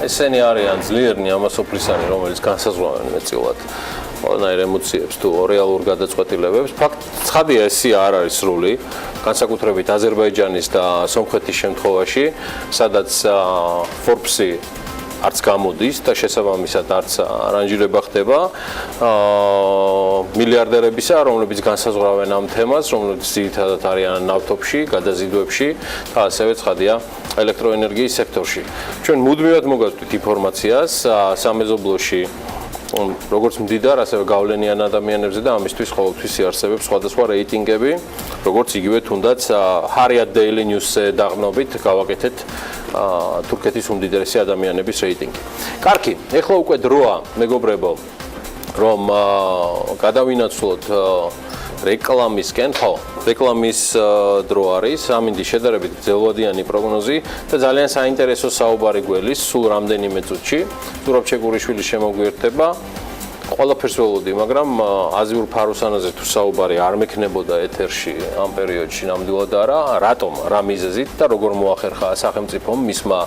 ესენი არიან ძლიერნი ამასოფლისანი, რომელიც განსაზღვრავენ მეტწილად ყველანაირ ემოციებს თუ რეალურ გადაწყვეტილებებს. ცხადია, ესე არ არის სრული, განსაკუთრებით აზერბაიჯანის და სომხეთის შემთხვევაში, სადაც Forbes-ი არც გამოდის და შესაბამისად არც არანჟირება ხდება მილიარდერებისა, რომლებიც განსაზღვრავენ ამ თემას, რომლებიც ძირითადად არიან ნავთობში, გადაზიდვებში და ასევე ცხადია ელექტროენერგიის სექტორში. ჩვენ მუდმივად მოგაწვით ინფორმაციას სამეზობლოში როგორც მდიდარ, ასევე გავლენიან ადამიანებზე და ამისთვის ყოველთვის იარსებებს სხვადასხვა რეიტინგები, როგორც იგივე თუნდაც Hariat Daily News-ზე დაღნობით გავაკეთეთ თურქეთის უმდიდრესი ადამიანების რეიტინგი. კარგი, ეხლა უკვე დროა, მეგობრებო, რომ გადავინაცვლოთ რეკლამისკენ, ხო, რეკლამის დრო არის, ამინდი შედარებით ძელვადიანი პროგნოზი და ძალიან საინტერესო საუბარი გველის სულ რამდენიმე წუთში. ზურაბ ჩეგურიშვილის შემოგვიერთება. ყველაფერს ველოდი, მაგრამ აზიურ ფაროსანაზე თუ საუბარი არ მექნებოდა ეთერში ამ პერიოდში ნამდვილად არა, რატომ, რა მიზეზით და როგორ მოახერხა სახელმწიფომ მისმა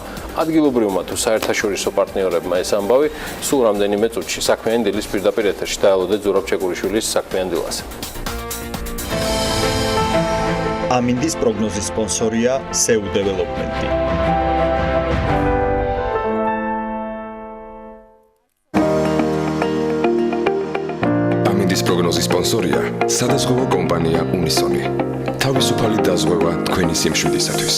ადგილობრივმა თუ საერთაშორისო პარტნიორებმა ეს ამბავი, სულ რამდენიმე წუთში საქმიანი დილის პირდაპირ ეთერში დაელოდეთ ზურაბ ჩეგურიშვილის საქმიან დილას. ამინდის პროგნოზის სპონსორია SEU Development-ი. ამინდის პროგნოზის სპონსორია სადაზღვევო კომპანია უნისონი. თავისუფალი დაზღვევა თქვენი სიმშვიდისათვის.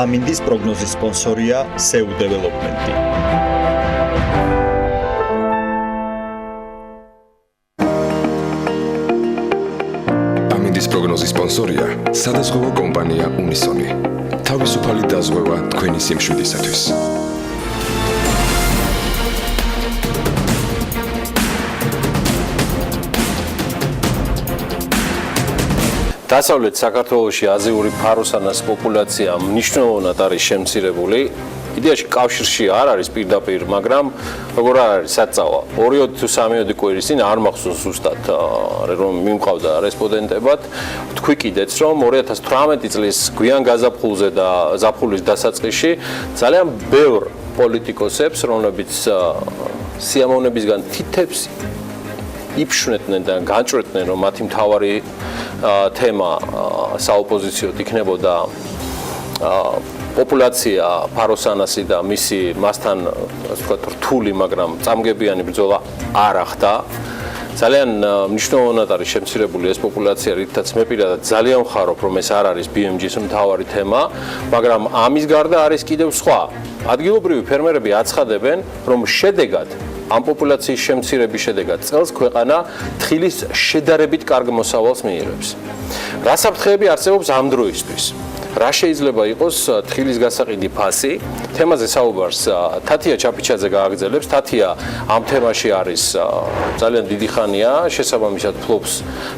ამინდის პროგნოზის სპონსორია SEU Development-ი. ამინდის პროგნოზის სპონსორია სადაზღვევო კომპანია უნისონი. თავისუფალი დაზღვევა თქვენი სიმშვიდისათვის. დასავლეთ საქართველოში აზიური ფაროსანას პოპულაცია მნიშვნელოვნად არის შემცირებული. იდეაში კავშირში არ არის პირდაპირ, მაგრამ როგორ არის საწავა. 2 თუ 3 კვირის წინ არ მახსოვს ზუსტად, რომ მიმყავდა რესპონდენტებად. თქვი კიდეც, რომ 2018 წლის გვიან გაზაფხულზე და ზაფხულის დასაწყისში ძალიან ბევრ პოლიტიკოსებს, რომლებიც სიამოვნებისგან თითებს იფშვენდნენ და განჭრეთდნენ, რომ მათი მთავარი თემა საოპოზიციოდ იქნებოდა პოპულაცია ფაროსანასი და მისი მასთან ასე ვთქვათ რთული, მაგრამ წამგებიანი ბრძოლა არ ახდა. ძალიან მნიშვნელოვნად არის შემცირებული ეს პოპულაცია, რითაც მე პირადად ძალიან ვხარობ, რომ ეს არ არის BMG-ის მთავარი თემა, მაგრამ ამის გარდა არის კიდევ სხვა. ადგილობრივი ფერმერები აცხადებენ, რომ შედეგად ამ პოპულაციის შემცირების შედეგად წელს ქვეყანა თხილის შედარებით კარგ მოსავალს მიიღებს. რა საფრთხეები არსებობს ამ დროისთვის? რა შეიძლება იყოს თხილის გასაყიდი ფასი. თემაზე საუბარს თათია ჩაფიჩაძე გააგრძელებს. თათია ამ თემაში არის ძალიან დიდი ხანია, შესაბამისად ფლობს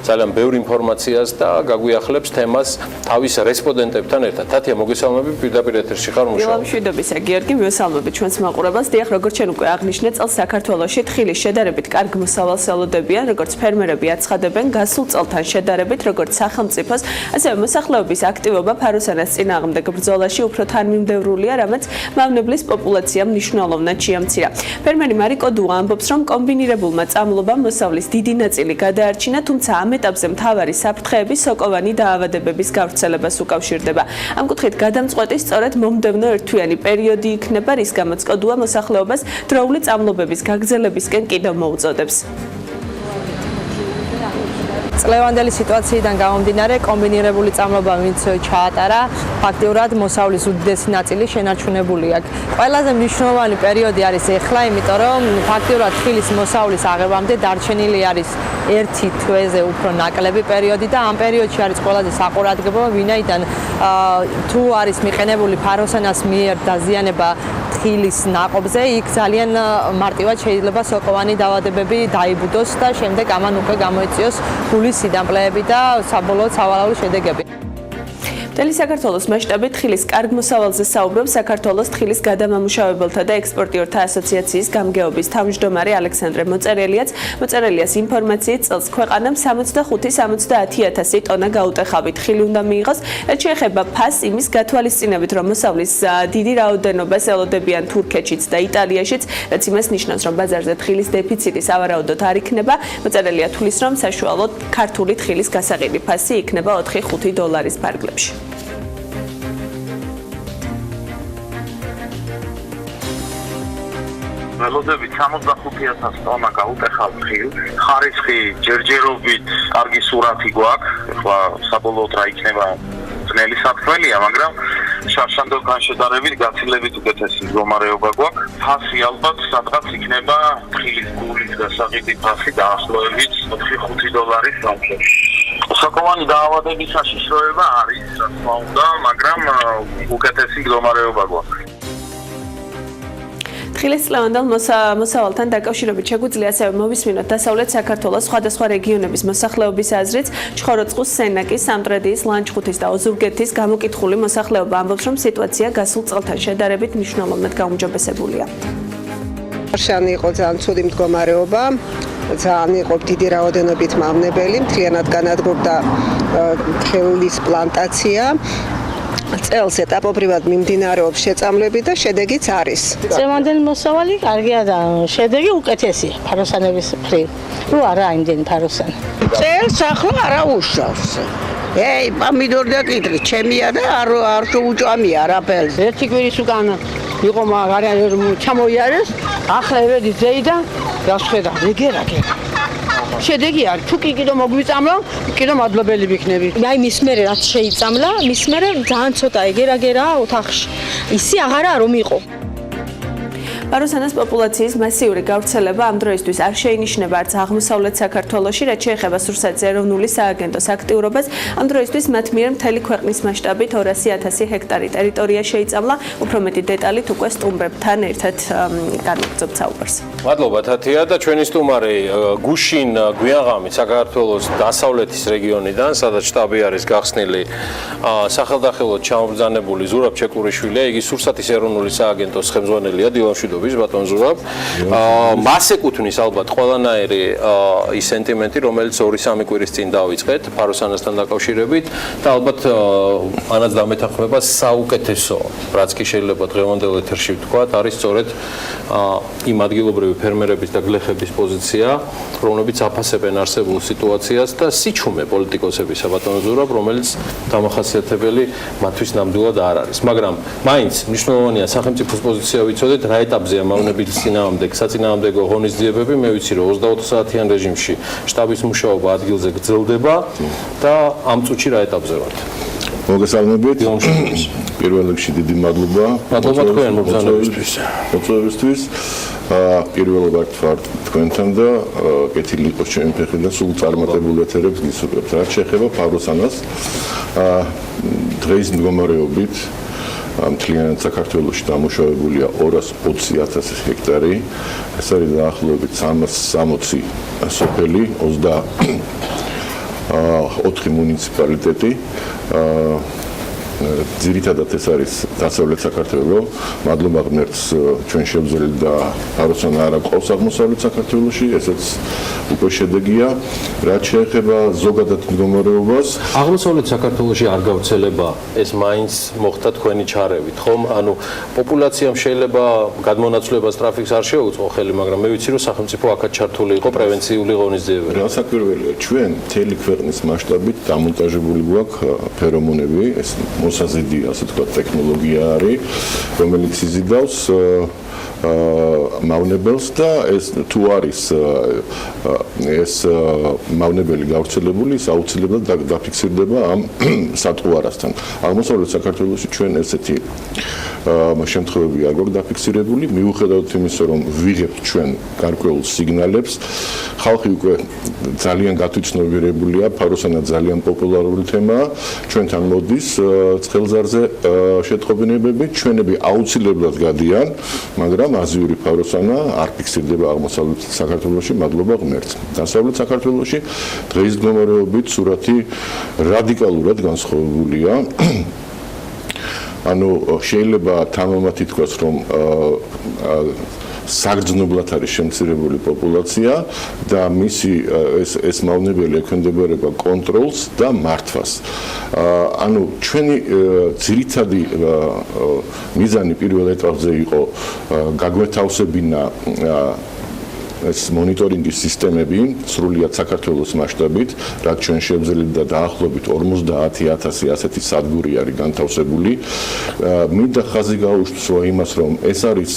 ძალიან ბევრ ინფორმაციას და გაგვიახლებს თემას თავის რესპონდენტებთან ერთად. თათია, მოგესალმები, პირდაპირ ეთერში ხარ მუშაობ. დილა მშვიდობისა, გიორგი, მივესალმებით ჩვენს მაყურებელს. დიახ, როგორც ჩვენ უკვე აღნიშნეთ, წელს საქართველოში თხილის შედარებით კარგ მოსავალს ელოდებიან, როგორც ფერმერები აცხადებენ, გასულ წელთან შედარებით, როგორც სახელმწიფოს, ასევე მოსახლეობის აქტივობა ფაროსანას წინააღმდეგ ბრძოლაში უფრო თანმიმდევრულია, რამაც მავნებლის პოპულაცია მნიშვნელოვნად შეამცირა. ფერმერი მარიკო დუა ამბობს, რომ კომბინირებულმა წამლობამ მოსავლის დიდი ნაწილი გადაარჩინა, თუმცა ამ ეტაპზე მთავარი საფრთხეები სოკოვანი დაავადებების გავრცელებას უკავშირდება. ამ კუთხით გადამწყვეტი სწორედ მომდევნო ერთთვიანი პერიოდი იქნება, რის გამოც კოდუა მოსახლეობას დროული წამლობების გაგრძელებისკენ კიდევ მოუწოდებს. წლევანდელი სიტუაციიდან გამომდინარე კომბინირებული წამლობა ვინც ჩაატარა, ფაქტიურად მოსავლის უდიდესი ნაწილი შენარჩუნებული აქვს. ყველაზე მნიშვნელოვანი პერიოდი არის ეხლა, იმიტომ რომ ფაქტიურად თხილის მოსავლის აღებამდე დარჩენილი არის 1 თვეზე უფრო ნაკლები პერიოდი და ამ პერიოდში არის ყველაზე საყურადღებო, ვინაიდან თუ არის მიყენებული ფაროსანას მიერ დაზიანება თხილის ნაყოფზე, იქ ძალიან მარტივად შეიძლება სოკოვანი დაავადებები დაიბუდოს და შემდეგ ამან უკვე გამოიწვიოს გულის სიდამპლეები და საბოლოოდ სავალალო შედეგები. მთელი საქართველოს მასშტაბით თხილის კარგ მოსავალზე საუბრობს საქართველოს თხილის გადამამუშავებელთა და ექსპორტიორთა ასოციაციის გამგეობის თავმჯდომარე ალექსანდრე მოწერელიაც. მოწერელიას ინფორმაციით წელს ქვეყანამ 65-70 ტონა გაუტეხავი თხილი უნდა მიიღოს, რაც შეეხება ფასს იმის გათვალისწინებით, რომ მოსავლის დიდი რაოდენობას ელოდებიან თურქეთშიც და იტალიაშიც, რაც იმას ნიშნავს, რომ ბაზარზე თხილის დეფიციტი სავარაუდოდ არ იქნება. მოწერელია თulis, რომ საშუალოდ ქართული თხილის გასაყიდი ფასი იქნება 4-5 დოლარის ფარგლებში. ველოდებით 65,000 ტონა გაუტეხავ თხილს. ხარისხი ჯერჯერობით კარგი სურათი გვაქვს. ეხლა საბოლოოდ რა იქნება ძნელი საფრთხეა, მაგრამ შარშანდოვთან შედარებით გაცილებით უკეთესი მდგომარეობა გვაქვს. ფასი ალბათ სადღაც იქნება თხილის გულის გასაყიდი ფასი დაახლოებით 4-5 დოლარის ფარგლებში. სოკოვანი დაავადების საშიშროება არის, რა თქმა უნდა, მაგრამ უკეთესი მდგომარეობა გვაქვს. თხილის წლევანდელ მოსავალთან დაკავშირებით შეგვიძლია ასევე მოვისმინოთ დასავლეთ საქართველოს სხვადასხვა რეგიონების მოსახლეობის აზრიც. ჩხოროწყუს, სენაკის, სამტრედიის, ლანჩხუთის და ოზურგეთის გამოკითხული მოსახლეობა ამბობს, რომ სიტუაცია გასულ წელთან შედარებით მნიშვნელოვნად გაუმჯობესებულია. შანი იყო ძალიან ცუდი მდგომარეობა, ძალიან იყო დიდი რაოდენობით მავნებელი, მთლიანად განადგურდა თხილის პლანტაცია. წელს ეტაპობრივად მიმდინარეობს შეწამლები და შედეგიც არის. წლევანდელი მოსავალი კარგია და შედეგი უკეთესია ფაროსანების მხრივ. ნუ არა იმდენი ფაროსანი. წელს ახლა არა უშავს. პამიდორი და კიტრი ჩემია და არ შეუჭამია არაფერს. ერთი კვირის უკან იყო ჩამოიარეს, ახლა ევედი ზეიდან გასხედა, ეგერაკე. შედეგი არის, თუ კიდე მოგვიწამლა, კიდე მადლობელი ვიქნები. აი მის მერე რაც შეიწამლა, მის მერე ძალიან ცოტა ეგერაგერა ოთახში. ისი აღარა რომ იყო. ფაროსანას პოპულაციის მასიური გავრცელება ამ დროისთვის არ შეინიშნება არც აღმოსავლეთ საქართველოში, რაც შეეხება სურსათის ეროვნული სააგენტოს აქტიურობას. ამ დროისთვის მათ მიერ მთელი ქვეყნის მასშტაბით 200,000 ჰექტარი ტერიტორია შეიწამლა. უფრო მეტი დეტალით უკვე სტუმრებთან ერთად განვაგრძობთ საუბარს. მადლობა თათია და ჩვენი სტუმარი გუშინ გვიაღამით საქართველოს დასავლეთის რეგიონიდან, სადაც შტაბი არის გახსნილი სახელდახელოდ ჩამობრძანებული ზურაბ ჩეკურიშვილია. იგი სურსათის ეროვნული სააგენტოს ხელმძღვანელია. დილა მშვიდობის ბატონ ზურაბ. მას ეკუთვნის ალბათ ყველანაირი ის სენტიმენტი, რომელიც 2-3 კვირის წინ დავიწყეთ ფაროსანასთან დაკავშირებით და ალბათ მანაც დამეთანხმება საუკეთესო, რაც კი შეიძლება დღევანდელ ეთერში ვთქვათ, არის სწორედ იმ ადგილობრივი ფერმერების და გლეხების პოზიცია, რომლებიც აფასებენ არსებულ სიტუაციას და სიჩუმე პოლიტიკოსებისა ბატონ ზურაბ, რომელიც დამახასიათებელი მათთვის ნამდვილად არ არის. მაგრამ მაინც მნიშვნელოვანია სახელმწიფოს პოზიცია ვიცოდეთ, რა ეტაპზეა მავნების წინააღმდეგ საწინააღმდეგო ღონისძიებები. მე ვიცი, რომ 24 საათიან რეჟიმში შტაბის მუშაობა ადგილზე გრძელდება და ამ წუთში რა ეტაპზე ვართ? მოგესალმებით. პირველ რიგში დიდი მადლობა. მადლობა თქვენ მობრძანებისთვის. მოწვევისთვის. პირველად ვარ თქვენთან და კეთილი იყოს ჩემი ფეხი და სულ წარმატებულ ეთერებს გისურვებთ. რაც შეეხება ფაროსანას, დღეს მდგომარეობით მთლიანად საქართველოში დამუშავებულია 220,000 ჰექტარი. ეს არის დაახლოებით 360 სოფელი, 24 მუნიციპალიტეტი. ძირითადად ეს არის დასავლეთ საქართველო. მადლობა ღმერთს ჩვენ შევძელით და აროსანა არ აყავს აღმოსავლეთ საქართველოში, ესეც უკვე შედეგია. რაც შეეხება ზოგადად მდგომარეობას, აღმოსავლეთ საქართველოში არ გავრცელება ეს მაინც მოხდა თქვენი ჩარევით, ხომ? ანუ პოპულაციამ შეიძლება გადმონაცვლებას ტრაფიკს არ შეუწყო ხელი, მაგრამ მე ვიცი რომ სახელმწიფო აქაც ჩართული იყო პრევენციული ღონისძიებები. რასაკვირველია, ჩვენ მთელი ქვეყნის მასშტაბით დამონტაჟებული გვაქვს ფერომონები, ეს მოსაზიდი, ასე ვთქვათ, ტექნოლოგია არის, რომელიც იზიდავს მავნებელს და ეს თუ არის ეს მავნებელი გავრცელებული, ის აუცილებლად დაფიქსირდება ამ სატყუარასთან. აღმოსავლეთ საქართველოში ჩვენ ესეთი შემთხვევები არ გვაქვს დაფიქსირებული, მიუხედავად იმისა, რომ ვიღებთ ჩვენ გარკვეულ სიგნალებს, ხალხი უკვე ძალიან გათვითცნობიერებულია, ფაროსანა ძალიან პოპულარული თემაა, ჩვენთან მოდის ცხელზარზე შეტყობინებები, ჩვენები აუცილებლად გადიან, მაგრამ აზიური ფაროსანა არ ფიქსირდება აღმოსავლეთ საქართველოში, მადლობა ღმერთს. დასავლეთ საქართველოში დღეს მდგომარეობით სურათი რადიკალურად განსხვავებულია. ანუ შეიძლება თამამად ითქვას, რომ საგრძნობლად არის შემცირებული პოპულაცია და მისი ეს მავნებელი ექვემდებარება კონტროლს და მართვას. ანუ ჩვენი ძირითადი მიზანი პირველ ეტაპზე იყო გაგვეთავსებინა ეს მონიტორინგის სისტემები სრულად საქართველოს მასშტაბით, რაც ჩვენ შევძელით და დაახლოებით 50,000 ასეთი სადგური არის განთავსებული. მინდა ხაზი გაუშვო იმას, რომ ეს არის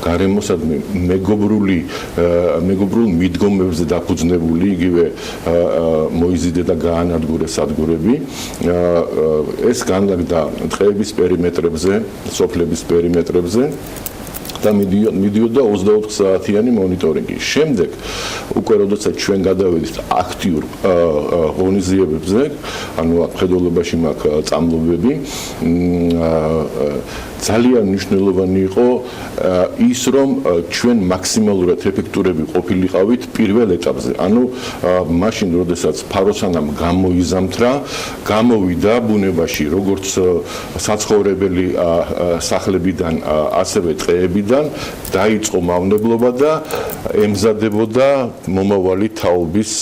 გარემოსადმი მეგობრულ მიდგომებზე დაფუძნებული, იგივე მოიზიდე და გაანადგურე სადგურები. ეს განლაგდა ტყეების პერიმეტრებზე, სოფლების პერიმეტრებზე. და მიდიოდა 24 საათიანი მონიტორინგი. შემდეგ უკვე როდესაც ჩვენ გადავედით აქტიურ ღონისძიებებზე, ანუ ხედველობაში მაქვს წამლობები, ძალიან მნიშვნელოვანი იყო ის, რომ ჩვენ მაქსიმალურად ეფექტურები ყოფილიყავით პირველ ეტაპზე. ანუ მაშინ, როდესაც ფაროსანამ გამოიზამთრა, გამოვიდა ბუნებაში როგორც საცხოვრებელი სახლებიდან, ასევე ტყეებიდან, დაიწყო მავნებლობა და ემზადებოდა მომავალი თაობის,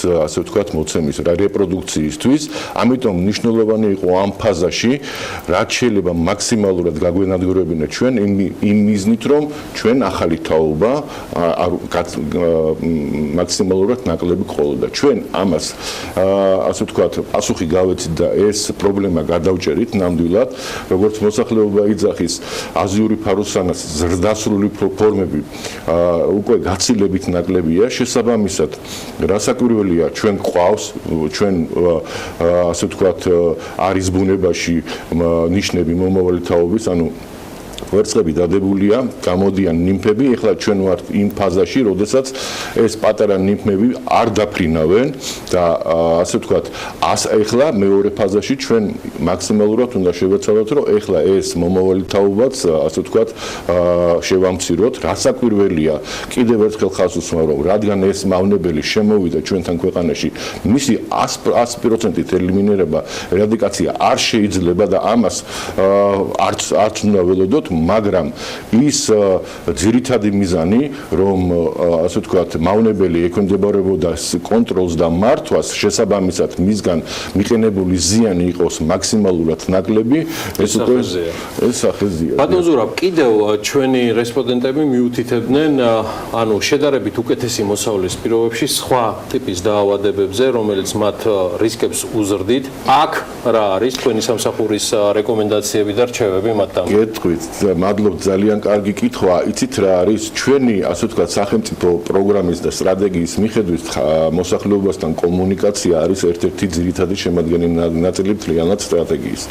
ასე ვთქვათ, მოცემის რეპროდუქციისთვის. ამიტომ მნიშვნელოვანი იყო ამ ფაზაში, რაც შეიძლება მაქსიმალურად გაგვენადგურებინა ჩვენ იმ მიზნით, რომ ჩვენ ახალი თაობა მაქსიმალურად ნაკლები ყოლოდა. ჩვენ ამას, ასე ვთქვათ, პასუხი გავეცით და ეს პრობლემა გადავჭერით ნამდვილად, როგორც მოსახლეობა იძახის აზიური ფაროსანას ზრდასრული ფორმები უკვე გაცილებით ნაკლებია. შესაბამისად, რასაკვირველია, ჩვენ ყავს, ჩვენ ასე ვთქვათ, არის ბუნებაში ნიშნები მომავალი თაობის, ანუ ვერცხლები დადებულია, გამოდიან ნიმფები, ეხლა ჩვენ ვართ იმ ფაზაში, როდესაც ეს პატარა ნიმფები არ დაფრინავენ და ასე ვთქვათ, ეხლა მეორე ფაზაში ჩვენ მაქსიმალურად უნდა შევეცადოთ, რომ ეხლა ეს მომავალი თაობაც, ასე ვთქვათ, შევამციროთ. რასაკვირველია, კიდევ ერთხელ ხაზს უსვამ, რომ რადგან ეს მავნებელი შემოვიდა ჩვენთან ქვეყანაში, მისი 100% ელიმინირება, ერადიკაცია არ შეიძლება და ამას არც უნდა ველოდოთ, მაგრამ ის ძირითადი მიზანი, რომ ასე ვთქვათ, მავნებელი ექვემდებარებოდა კონტროლს და მართვას, შესაბამისად მისგან მიყენებული ზიანი იყოს მაქსიმალურად ნაკლები, ეს უკვე ეს ახეზია. ბატონ ზურაბ, კიდევ ჩვენი რესპონდენტები მიუთითებდნენ, ანუ შედარებით უკეთესი მოსავლის პირობებში სხვა ტიპის დაავადებებზე, რომელიც მათ რისკებს უზრდით. აქ რა არის თქვენი სამსახურის რეკომენდაციები და რჩევები მათთან? გეტყვით, მადლობთ, ძალიან კარგი კითხვა. იცით რა არის ჩვენი, ასე ვთქვათ, სახელმწიფო პროგრამის და სტრატეგიის მიხედვით მოსახლეობასთან კომუნიკაცია არის ერთ-ერთი ძირითადი შემადგენელი ნაწილი მთლიანად სტრატეგიის.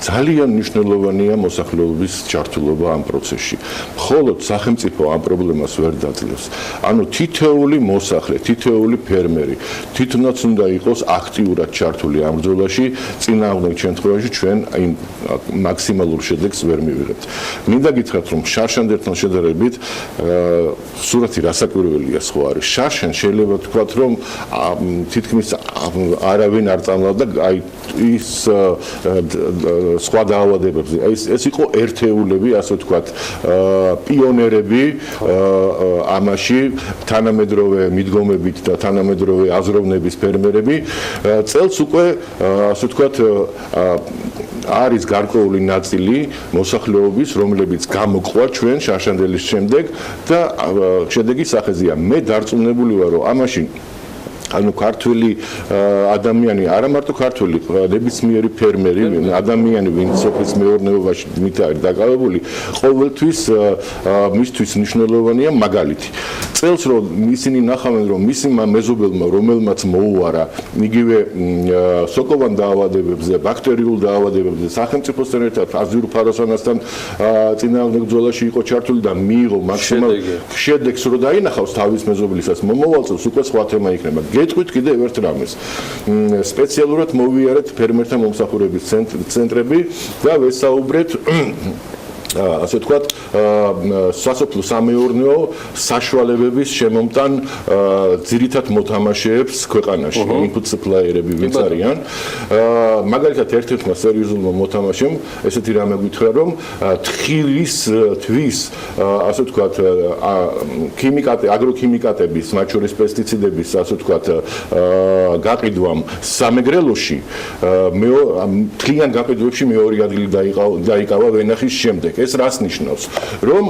ძალიან მნიშვნელოვანია მოსახლეობის ჩართულობა ამ პროცესში. მხოლოდ სახელმწიფო ამ პრობლემას ვერ დაძლევს. ანუ თითოეული მოსახლე, თითოეული ფერმერი თვითონაც უნდა იყოს აქტიურად ჩართული ამ ბრძოლაში, წინააღმდეგ შემთხვევაში ჩვენ იმ მაქსიმალურ შედეგს ვერ მივიღებთ. მინდა გითხრათ, რომ შარშანდერთან შედარებით სურათი რასაკვირველია სხვა არის. შარშან შეიძლება ვთქვათ, რომ თითქმის არავინ არ წამლავდა აი ის სხვა დაავადებებზე. ეს იყო ერთეულები, ასე ვთქვათ, პიონერები ამაში, თანამედროვე მიდგომებით და თანამედროვე აზროვნების ფერმერები. წელს უკვე ასე ვთქვათ არის გარკვეული ნაწილი მოსახლეობის, რომლებიც გამოყვა ჩვენ შარშანდელის შემდეგ და შედეგი სახეზეა. მე დარწმუნებული ვარ, რომ ამაში ანუ ქართველი ადამიანი, არა მარტო ქართველი, ნებისმიერი ფერმერი, ადამიანი, ვინც სოფლის მეურნეობაში მით არის დაკავებული, ყოველთვის მისთვის მნიშვნელოვანია მაგალითი. წელს რომ ისინი ნახავენ, რომ მისმა მეზობელმა, რომელმაც მოუარა იგივე სოკოვან დაავადებებზე, ბაქტერიულ დაავადებებზე, სახელმწიფოსთან ერთად აზიურ ფაროსანასთან წინააღმდეგ ბრძოლაში იყო ჩართული და მიიღო მაქსიმალურ შედეგს, რომ დაინახავს თავის მეზობლისას, მომავალ წელს უკვე სხვა თემა იქნება. გეტყვით კიდევ ერთ რამეს. სპეციალურად მოვიარეთ ფერმერთა მომსახურების ცენტრები და ვესაუბრეთ ასე ვთქვათ, სასოფლო სამეურნეო საშუალებების შემომტან ძირითად მოთამაშეებს ქვეყანაში, input supplier-ები ვინც არიან. მაგალითად, ერთ-ერთმა სერიოზულმა მოთამაშემ ესეთი რამე გითხრა, რომ თხილის, ასე ვთქვათ, აგროქიმიკატების, მათ შორის პესტიციდების, ასე ვთქვათ, გაყიდვამ სამეგრელოში, მთლიან გაყიდვებში მეორე ადგილი დაიკავა ვენახის შემდეგ. ეს რას ნიშნავს? რომ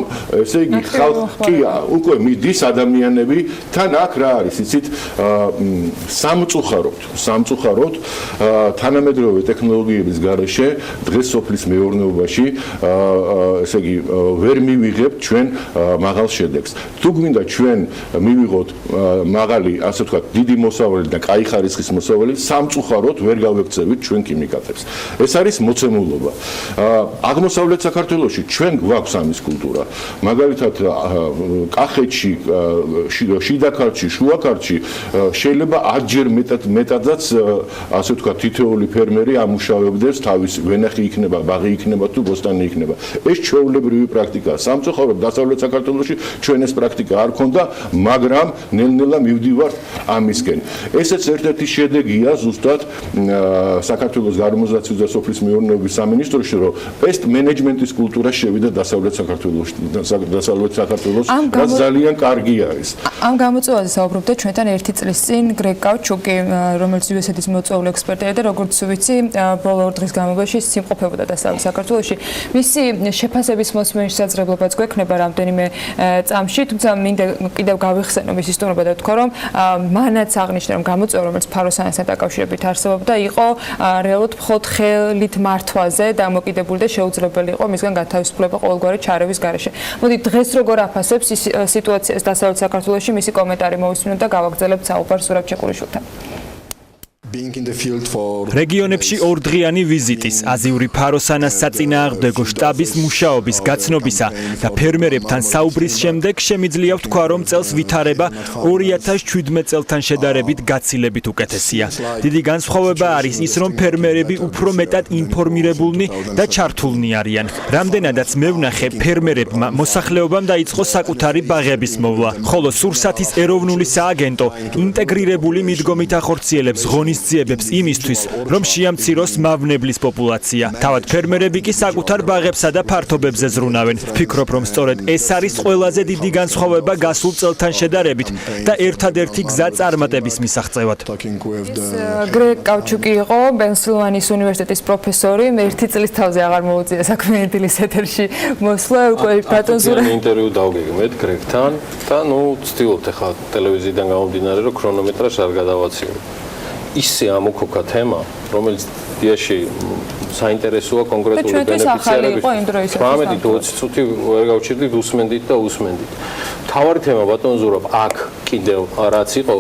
ესე იგი ხალხი უკვე მიდის ადამიანები თან აქ რა არის, იცით, სამწუხაროდ თანამედროვე ტექნოლოგიების გარეშე დღეს სოფლის მეურნეობაში ესე იგი ვერ მივიღებთ ჩვენ მაღალ შედეგს. თუ გვინდა ჩვენ მივიღოთ მაღალი, ასე ვთქვათ, დიდი მოსავალი და კაი ხარისხის მოსავალი, სამწუხაროდ ვერ გავექცევით ჩვენ ქიმიკატებს. ეს არის მოცემულობა. აღმოსავლეთ საქართველოში ჩვენ გვაქვს ამის კულტურა. მაგალითად, კახეთში, შიდა ქართლში, შუა ქართლში შეიძლება 10-ჯერ მეტადაც, ასე ვთქვათ, თითოეული ფერმერი ამუშავებდეს თავის ვენახი იქნება, ბაღი იქნება თუ ბოსტანი იქნება. ეს ჩვეულებრივი პრაქტიკაა. სამწუხაროდ დასავლეთ საქართველოში ჩვენ ეს პრაქტიკა არ ქონდა, მაგრამ ნელ-ნელა მივდივართ ამისკენ. ესეც ერთ-ერთი შედეგია ზუსტად საქართველოს გარემონიზაციის და სოფლის მეურნეობის სამინისტროში, რომ პესტ მენეჯმენტის კულტურა შევიდა დასავლეთ საქართველოში, რაც ძალიან კარგი არის. ამ გამოწვევაზე საუბრობდა ჩვენთან ერთი წლის წინ გრეგ კაუჩუკი, რომელიც US-ის მოწვეული ექსპერტია და როგორც ვიცი, ბოლო 2 დღის განმავლობაში სიმყოფებოდა დასავლეთ საქართველოში. მისი შეფასების მოსმენის შესაძლებლობაც გვექნება რამდენიმე წამში, თუმცა მინდა კიდევ გავიხსენო მისი სტუმრობა და ვთქვა, რომ მანაც აღნიშნა, რომ გამოწვევა, რომელიც ფაროსანასთან დაკავშირებით არსებობდა, იყო რეალურად მხოლოდ ხელით მართვაზე დამოკიდებული და შეუძლებელი იყო მისგან გათავისუფლება ყოველგვარი ჩარევის გარეშე. მოდი დღეს როგორ აფასებს ის სიტუაციას დასავლეთ საქართველოში, მისი კომენტარი მოვისმინოთ და გავაგრძელებთ საუბარს სურაბ ჩეკურიშვილთან. რეგიონებში ორდღიანი ვიზიტის, აზიური ფაროსანას საწინააღმდეგო შტაბის მუშაობის გაცნობისა და ფერმერებთან საუბრის შემდეგ შემიძლია ვთქვა, რომ წელს ვითარება 2017 წელთან შედარებით გაცილებით უკეთესია. დიდი განსხვავება არის ის, რომ ფერმერები უფრო მეტად ინფორმირებულნი და ჩართულნი არიან. რამდენადაც მე ვნახე, ფერმერებმა მოსახლეობამ დაიწყო საკუთარი ბაღების მოვლა, ხოლო სურსათის ეროვნული სააგენტო ინტეგრირებული მიდგომით ახორციელებს ღონისძიებებს იმისთვის, რომ შეამციროს მავნებლის პოპულაცია. თავად ფერმერები კი საკუთარ ბაღებსა და ფართობებზე ზრუნავენ. ვფიქრობ, რომ სწორედ ეს არის ყველაზე დიდი განსხვავება გასულ წელთან შედარებით და ერთადერთი გზა წარმატების მისაღწევად. გრეგ კაუჩუკი იყო პენსილვანიის უნივერსიტეტის პროფესორი. ერთი წლის თავზე აღარ მოუწია საქმიანი დილის ეთერში მოსვლა, უკვე ბატონ ზურა ინტერვიუ დავგეგმეთ გრეგთან და ვცდილობთ ახლა ტელევიზიიდან გამომდინარე, რომ ქრონომეტრაჟს არ გადავაციოთ. ისე ამოქოქა თემა, რომელიც დიაში საინტერესოა კონკრეტული ბენეფიციარების. 18-20 წუთი ვერ გავჩერდით უსმენდით და უსმენდით. თავარი თემა ბატონ ზურაბ, აქ კიდევ რაც იყო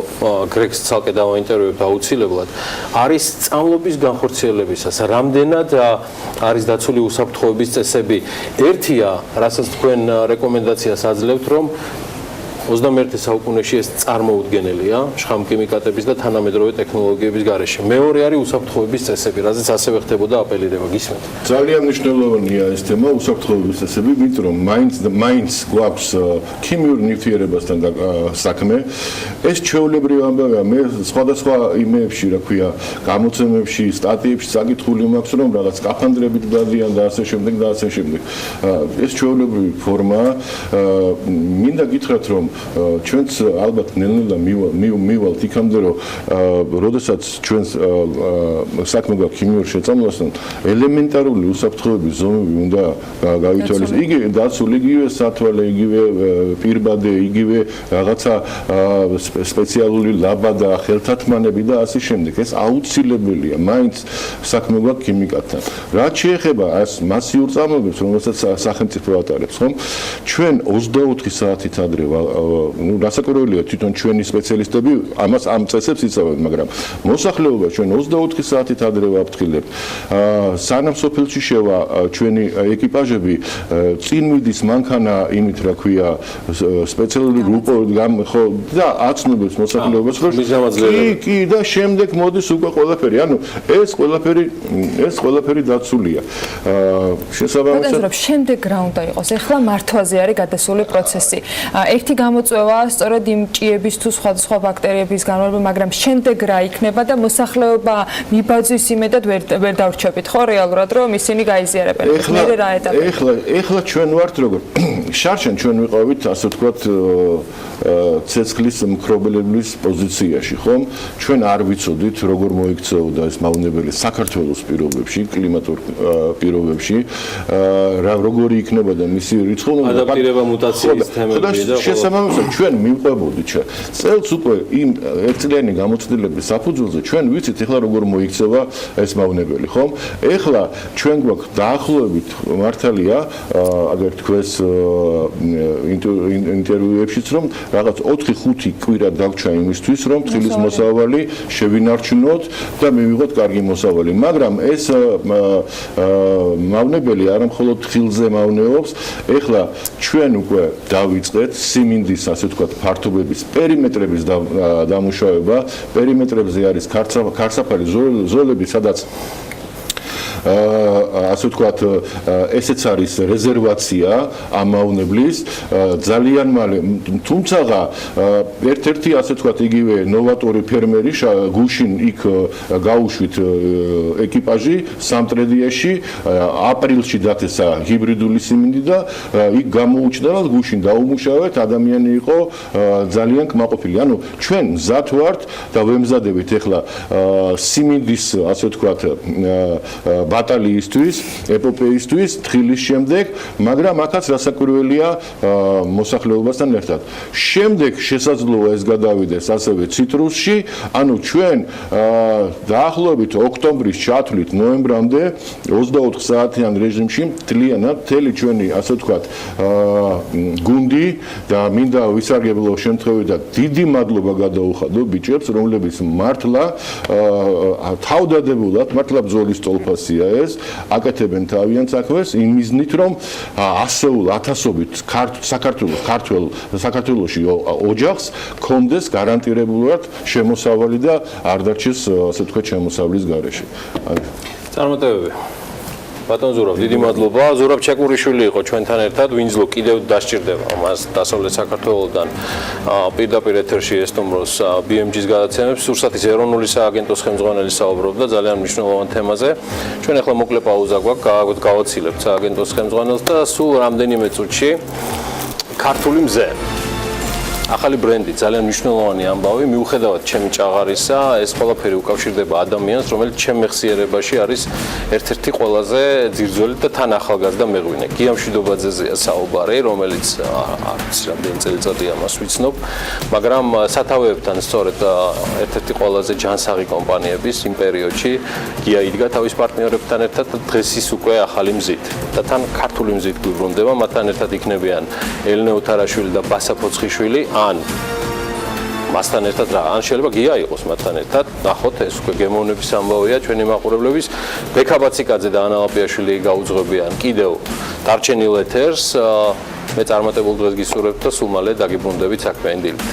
გრეგს ცალკე დავაინტერვიუებთ აუცილებლად, არის სწავლობის განხორციელებისას რამდენად არის დაცული უსაფრთხოების წესები. ერთია, რასაც თქვენ რეკომენდაციას აძლევთ, რომ 21 საუკუნეში ეს წარმოუდგენელია შხამქიმიკატების და თანამედროვე ტექნოლოგიების გარეშე. მეორე არის უსაფრთხოების წესები, რაზეც ასევე ხდებოდა აპელირება. გისმენთ? ძალიან მნიშვნელოვანია ეს თემა უსაფრთხოების წესები, იმიტომ რომ მაინც გვაქვს ქიმიურ ნივთიერებასთან საქმე. ეს ჩვეულებრივი ამბავია. მე სხვადასხვა იმეებში, რა ქვია, გამოცემებში, სტატიებში საკითხული მაქვს, რომ რაღაც სკაფანდრებით დადიან და ასე შემდეგ და ასე შემდეგ. ეს ჩვეულებრივი ფორმაა. მინდა გითხრათ, რომ ჩვენც ალბათ ნელ-ნელა მივალთ იქამდე, რომ როდესაც ჩვენს საქმე გვაქვს ქიმიურ შეწამლასთან, ელემენტარული უსაფრთხოების ზომები უნდა გავითვალისწინოთ. იგი დაცული იგივე სათვალე, იგივე პირბადე, იგივე რაღაცა სპეციალური ლაბადა, ხელთათმანები და ასე შემდეგ. ეს აუცილებელია. მაინც საქმე გვაქვს ქიმიკატთან. რაც შეეხება მასიურ წამლებებს, რომელსაც სახელმწიფო ატარებს, ხომ? ჩვენ 24 საათით ადრე რასაკვირველია თვითონ ჩვენი სპეციალისტები ამას ამ წესებს იცავენ, მაგრამ მოსახლეობა ჩვენ 24 საათით ადრე ვაფრთხილებთ. სანამ სოფელში შევა ჩვენი ეკიპაჟები, წინ მიდის მანქანა იმით, რა ქვია, სპეციალური რუპორით ხო და აცნობებს მოსახლეობას, რომ კი და შემდეგ მოდის უკვე ყველაფერი. ანუ ეს ყველაფერი დაცულია. შესაბამისად, შემდეგ რა უნდა იყოს? ეხლა მართვაზე არის გადასული პროცესი. ერთი გამოწვევა სწორედ იმ ჭიების თუ სხვადასხვა ბაქტერიების განმავლობა, მაგრამ შემდეგ რა იქნება და მოსახლეობა მიბაძვის იმედად ვერ დავრჩებით, ხო, რეალურად, რომ ისინი გაიზიარებენ. მერე რა ეტაპი? ეხლა ჩვენ ვართ როგორ შარშან ჩვენ ვიყავით, ასე ვთქვათ, ცეცხლის მქრობელების პოზიციაში, ხომ? ჩვენ არ ვიცოდით, როგორ მოიქცეოდა ეს მავნებელი საქართველოს პირობებში, კლიმატურ პირობებში, როგორი იქნებოდა მისი რიცხოვნობა, ადაპტირება მუტაციის თემები და შესაბამისად ჩვენ მივყვებოდით წელს უკვე იმ ერთწლიანი გამოცდილების საფუძველზე ჩვენ ვიცით ეხლა როგორ მოიქცევა ეს მავნებელი, ხომ? ეხლა ჩვენ გვაქვს დაახლოებით მართალია, აგერ თქვენს ინტერვიუებშიც, რომ რაღაც 4-5 კვირა დაგვრჩა იმისთვის, რომ თხილის მოსავალი შევინარჩუნოთ და მივიღოთ კარგი მოსავალი. მაგრამ ეს მავნებელი არა მხოლოდ თხილზე მავნეობს, ეხლა ჩვენ უკვე დავიწყეთ სიმინდის, ასე ვთქვათ, ფართობების პერიმეტრების დამუშავება. პერიმეტრებზე არის ქარსაფარი ზოლები, სადაც ასე ვთქვათ, ესეც არის რეზერვაცია ამ მავნებლის ძალიან მალე. თუმცა ერთ-ერთი, ასე ვთქვათ, იგივე ნოვატორი ფერმერი გუშინ იქ გაუშვით ეკიპაჟი სამტრედიაში, აპრილში დათესა ჰიბრიდული სიმინდი და იქ გამოუჩნდა, გუშინ დაუმუშავეთ, ადამიანი იყო ძალიან კმაყოფილი. ანუ ჩვენ მზად ვართ და ვემზადებით ეხლა სიმინდის, ასე ვთქვათ, ბატალიისთვის, ეპოპეისთვის, თხილის შემდეგ, მაგრამ აქაც რასაკვირველია მოსახლეობასთან ერთად. შემდეგ შესაძლოა ეს გადავიდეს ასევე ციტრუსში, ანუ ჩვენ დაახლოებით ოქტომბრის ჩათვლით ნოემბრამდე 24 საათიან რეჟიმში მთლიანად მთელი ჩვენი, ასე ვთქვათ, გუნდი და მინდა ვისარგებლო შემთხვევით და დიდი მადლობა გადაუხადო ბიჭებს, რომლებიც მართლა თავდადებულად, მართლა ბრძოლის სტოლფასია ეს, აკეთებენ თავიანთ საქმეს იმ მიზნით, რომ ასეულ ათასობით საქართველოში ოჯახს კონდეს გარანტირებულად შემოსავალი და არ დარჩეს, ასე ვთქვათ, შემოსავლის გარეშე. წარმატებები. ბატონ ზურაბ, დიდი მადლობა. ზურაბ ჩაკურიშვილი იყო ჩვენთან ერთად, ვინძლო კიდევ დასჭირდება მას დასავლეთ საქართველოსთან პირდაპირ ეთერში ესტუმროს BMG-ს გადაცემებს. სურსათის ეროვნული სააგენტოს ხელმძღვანელი საუბრობდა ძალიან მნიშვნელოვან თემაზე. ჩვენ ახლა მოკლე პაუზა გვაქვს, გავაცილებთ სააგენტოს ხელმძღვანელს და სულ რამდენიმე წუთში ქართული მზე. ახალი ბრენდი ძალიან მნიშვნელოვანი ამბავი, მიუხედავად ჩემი ჭაღარისა, ეს ყველაფერი უკავშირდება ადამიანს, რომელიც ჩემ მეხსიერებაში არის ერთ-ერთი ყველაზე ძირძველი და თან ახალგაზრდა მეღვინე. გია მშვიდობაძეზეა საუბარი, რომელიც არც რამდენი წელიწადია მას ვიცნობ, მაგრამ სათავეებთან სწორედ ერთ-ერთი ყველაზე ჯანსაღი კომპანიების იმ პერიოდში გია იდგა თავის პარტნიორებთან ერთად და დღეს ის უკვე ახალი მზით და თან ქართული მზით გვიბრუნდება, მათთან ერთად იქნებიან ელენე უთარაშვილი და ბასა ფოცხიშვილი ან მასთან ერთად რა, ან შეიძლება გია იყოს მათთან ერთად. ნახოთ, ეს უკვე გემოვნების ამბავია ჩვენი მაყურებლების. ბექა ბაციკაძე და ანა ლაპიაშვილი გაუძღვებიან კიდევ დარჩენილ ეთერს. მე წარმატებულ დღეს გისურვებთ და სულ მალე დაგიბრუნდებით საქმიანი დილით.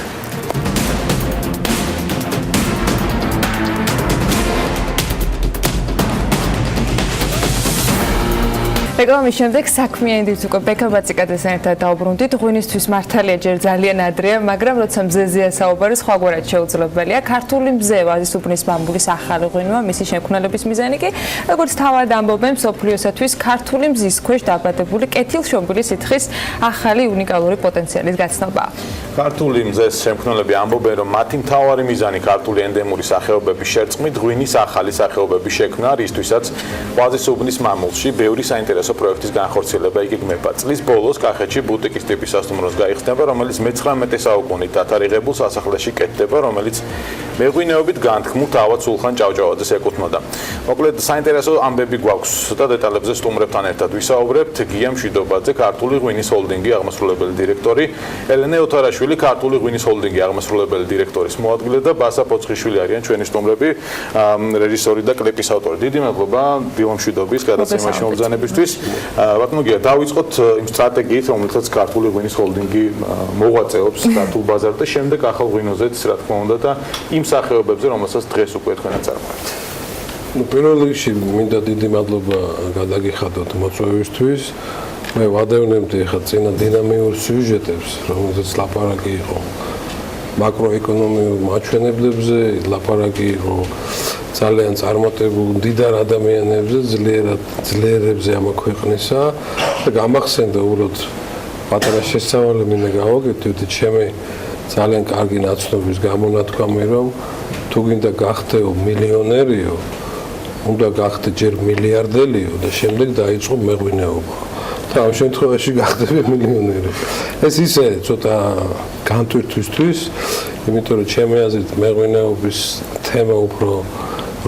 რეკლამის შემდეგ საქმიანი დილით უკვე ბექა ბაციკაძესთან ერთად დავბრუნდით. ღვინისთვის მართალია ჯერ ძალიან ადრეა, მაგრამ როცა მზეზეა საუბარი, სხვაგვარად შეუძლებელია. ქართული მზე ვაზის უბნის მამბულის ახალი ღვინოა, მისი შემქმნელობის მიზანი კი, როგორც თავად ამბობენ მსოფლიოსათვის, ქართული მზის ქვეშ დაბადებული კეთილშობილი სითხის ახალი უნიკალური პოტენციალის გაცნობაა. ქართული მზეს შემქმნელები ამბობენ, რომ მათი მთავარი მიზანი ქართული ენდემური სახეობების შერწყმით ღვინის ახალი სახეობების შექმნა, რისთვისაც ვაზის უბნის მამულში ბევრი საინტერესო პროექტის განხორციელება იგეგმება. წლის ბოლოს კახეთში ბუტიკის ტიპის სასტუმროს გაიხსნება, რომელიც მე-19 საუკუნით დათარიღებულ სასახლეში კეთდება, რომელიც მეღვინეობით განთქმულ თავად სულხან ჭავჭავაძეს ეკუთვნოდა. მოკლედ საინტერესო ამბები გვაქვს და დეტალებზე სტუმრებთან ერთად ვისაუბრებთ. გია მშვიდობაძე, ქართული ღვინის ჰოლდინგი აღმასრულებელი დირექტორი, ელენე უთარაშვილი, ქართული ღვინის ჰოლდინგი აღმასრულებელი დირექტორის მოადგილე და ბასა ფოცხიშვილი არიან ჩვენი სტუმრები, რეჟისორი და კლიპის ავტორი. დიდი მადლობა დილა მშვიდობის გადაცემაში მომბრძანებისთვის. ბატონო გია, დავიწყოთ იმ სტრატეგიით, რომელსაც ქართული ღვინის ჰოლდინგი მოღვაწეობს ქართულ ბაზარზე და შემდეგ ახალ ღვინოზეც, რა თქმა უნდა, და იმ სახეობებზე, რომელსაც დღეს უკვე თქვენ აწარმოებთ. პირველ რიგში მინდა დიდი მადლობა გადაგიხადოთ მოწვევისთვის. მე ვადევნებდი ახლა წინა დინამიურ სიუჟეტებს, რომელზეც ლაპარაკი იყო მაკროეკონომიურ მაჩვენებლებზე, ლაპარაკი იყო ძალიან წარმატებულ მდიდარ ადამიანებზე, ძლიერებზე ამ ქვეყნისა და გამახსენდა უბრალოდ პატარა შესწავალი მინდა გავაკეთოთ, ჩემი ძალიან კარგი ნაცნობის გამონათქვამი, რომ თუ გინდა გახდეო მილიონერიო, უნდა გახდე ჯერ მილიარდელიო და შემდეგ დაიწყო მეღვინეობა. და ამ შემთხვევაში გახდები მილიონერი. ეს ისე ცოტა განტვირთვისთვის, იმიტომ რომ ჩემი აზრით მეღვინეობის თემა უფრო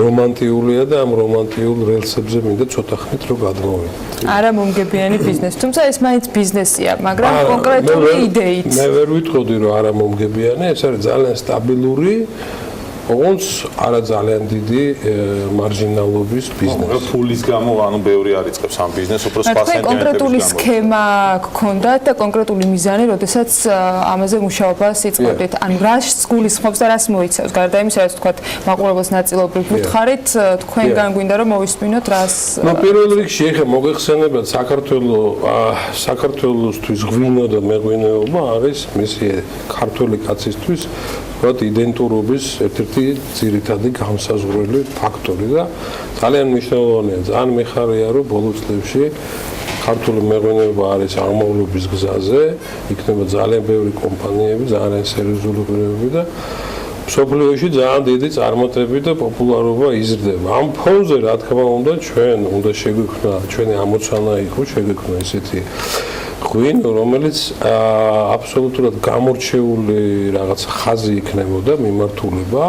რომანტიულია და ამ რომანტიულ რელსებზე მინდა ცოტა ხნით რომ გადმოვიდე. არა მომგებიანი ბიზნესი, თუმცა ეს მაინც ბიზნესია, მაგრამ კონკრეტული იდეით. მე ვერ ვიტყოდი რომ არა მომგებიანი, ეს არის ძალიან სტაბილური, ოღონდ არა ძალიან დიდი მარჟინალობის ბიზნესი. ფულის გამო ანუ ბევრი არიწყებს ამ ბიზნესს, უფრო სხვა სენტიმეტრების გამო. კონკრეტული სქემა გქონდათ და კონკრეტული მიზანი, როდესაც ამაზე მუშაობას იწყებდით. ანუ რას გულისხმობს და რას მოიცავს? გარდა იმისა, რაც თქვათ, მაყურებელს ნაწილობრივ გითხარით, თქვენგან გვინდა რომ მოვისმინოთ რას. ნუ პირველ რიგში ეხა მოგეხსენებათ საქართველოსთვის ღვინო და მეღვინეობა არის მისი ქართული კაცისთვის იდენტურობის ერთ-ერთი ძირითადი გამსაზღვრელი ფაქტორი და ძალიან მნიშვნელოვანია. ძალიან მიხარია, რომ ბოლო წლებში ქართული მეღვინეობა არის აღმავლობის გზაზე, იქნება ძალიან ბევრი კომპანიები, ძალიან სერიოზული ღვინოები და მსოფლიოში ძალიან დიდი წარმატება და პოპულარობა იზრდება. ამ ფონზე, რა თქმა უნდა, ჩვენ უნდა შეგვიქმნა, ჩვენი ამოცანა იყო, შეგვიქმნა ესეთი ღვინო, რომელიც აბსოლუტურად გამორჩეული რაღაც ხაზი იქნებოდა მიმართულება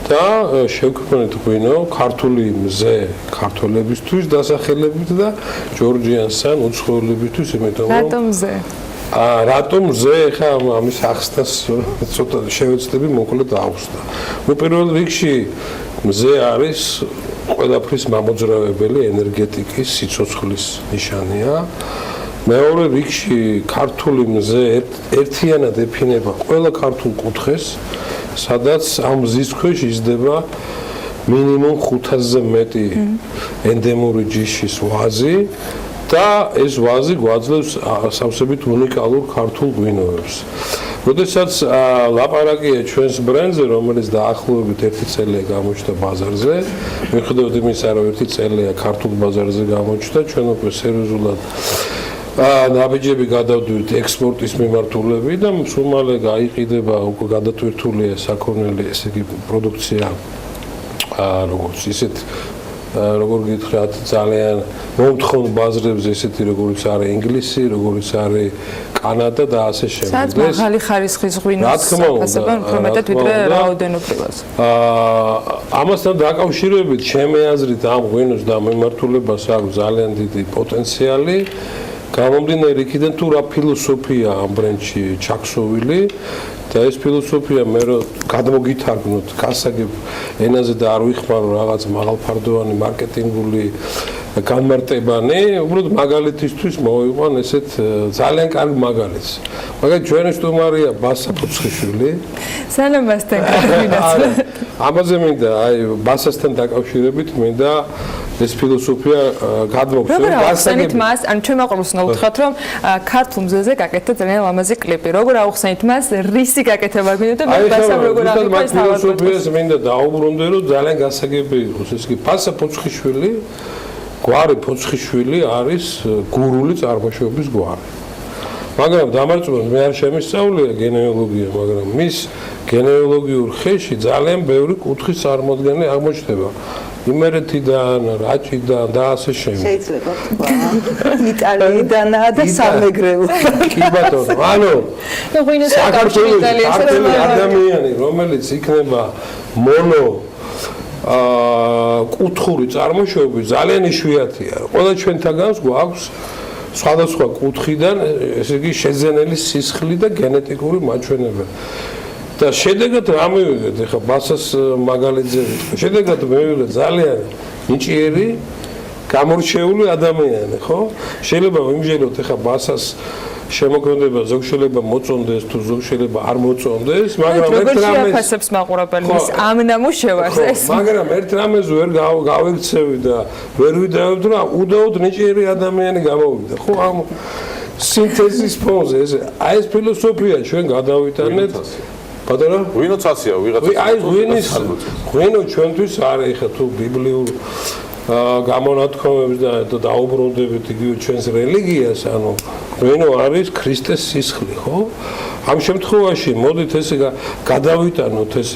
და შევქმნით ღვინო ქართული მზე ქართველებისთვის დასახელებით და ჯორჯიანსთან უცხოელებისთვის, იმიტომ რომ რატომ მზე? რატომ მზე? ეხა ამის ახსნას ცოტა შევეცდები მოკლედ აღვსტა. ნუ პირველ რიგში მზე არის ყველაფრის მამოძრავებელი ენერგეტიკის სიცოცხლის ნიშანია. მეორე რიგში ქართული მზე ერთიანად ეფინება ყველა ქართულ კუთხეს, სადაც ამ მზის ქვეშ იზრდება მინიმუმ 500-ზე მეტი ენდემური ჯიშის ვაზი და ეს ვაზი გვაძლევს სავსებით უნიკალურ ქართულ ღვინოებს. როდესაც ლაპარაკია ჩვენს ბრენდზე, რომელიც დაახლოებით 1 წელია გამოჩნდა ბაზარზე, მიუხედავად იმისა, რომ 1 წელია ქართულ ბაზარზე გამოჩნდა, ჩვენ უკვე სერიოზულად ნაბიჯები გადავდივართ ექსპორტის მიმართულები და სულ მალე გაიყიდება უკვე გადატვირთულია საქონელი, ესე იგი პროდუქცია როგორც ისეთ როგორ გითხრათ ძალიან მომთხოვნ ბაზრებზე ესეთი როგორც არის ინგლისი, როგორც არის კანადა და ასე შემდეგ. სადაც მაღალი ხარისხის ღვინოს ასებენ უფრო მეტად ვიდრე რაოდენობრივად. ამასთან დაკავშირებით ჩემი აზრით ამ ღვინოს და მიმართულებას აქვს ძალიან დიდი პოტენციალი. გამომდინარე იქიდან თუ რა ფილოსოფია ამ ბრენდში ჩაქსოვილი და ეს ფილოსოფია მე რო გადმოგითარგმნოთ გასაგებ ენაზე და არ ვიხმარო რაღაც მაღალფარდოვანი მარკეტინგული განმარტებანი, უბრალოდ მაგალითისთვის მოვიყვან ესეთ ძალიან კარგ მაგალითს. მაგალითად ჩვენი სტუმარია ბასა ფუცხიშვილი. სალამასთან გაგმინაცვლე. ამაზე მინდა აი ბასასთან დაკავშირებით მინდა ეს ფილოსოფია გადმოვხსნათ. როგორ ახსენით მას, ან ჩვენ მაყურებელს ნაუთხათ რომ ქართულ მზეზე გაკეთდა ძალიან ლამაზი კლიპი. როგორ ახსენით მას რისი გაკეთება გინდა და მე ბასამ როგორ აღიქვა ეს ფილოსოფიას მინდა დაუბრუნდე რომ ძალიან გასაგები იყოს. ეს კი ბასა ფუცხიშვილი გვარი ფუცხიშვილი არის გურული წარმოშობის გვარი. მაგრამ დამარწმუნოთ მე არ შემისწავლია გენეალოგია, მაგრამ მის გენეალოგიურ ხეში ძალიან ბევრი კუთხის წარმოდგენა აღმოჩნდება. იმერეთიდან, რაჭიდან და ასე შემდეგ. შეიძლება იტალიიდანაა და სამეგრელოდან. კი ბატონო, ანუ საქართველოს ადამიანი, რომელიც იქნება მონო კუთხური წარმოშობი ძალიან იშვიათია. ყველა ჩვენთაგანს გვაქვს სხვადასხვა კუთხიდან, ესე იგი შეძენილი სისხლი და გენეტიკური მაჩვენებელი. და შედეგად რა მივიღეთ, ეხლა ბასას მაგალითზე ვიტყვი. შედეგად მივიღე ძალიან ნიჭიერი, გამორჩეული ადამიანი, ხო? შეიძლება ვიმჟელოთ ეხლა ბასას შემოქმედება ზოგ შეიძლება მოწონდეს თუ ზოგ შეიძლება არ მოწონდეს, მაგრამ ერთ რამეს შეაფასებს მაყურებელს ამ ნამუშევარს ეს. მაგრამ ერთ რამეს ვერ გავექცევი და ვერ ვიდავებ რა უდაოდ ნიჭიერი ადამიანი გამოვიდა. ხო ამ სინთეზის ფონზე ეს აი ეს ფილოსოფია ჩვენ გადავიტანეთ. ბატონო, ღვინოცასია ვიღაცა. აი ღვინო ჩვენთვის არის ხა თუ ბიბლიურ გამონათქვამებს და დაუბრუნდებით იგივე ჩვენს რელიგიას, ანუ ღვინო არის ქრისტეს სისხლი, ხო? ამ შემთხვევაში მოდით ესე გადავიტანოთ ეს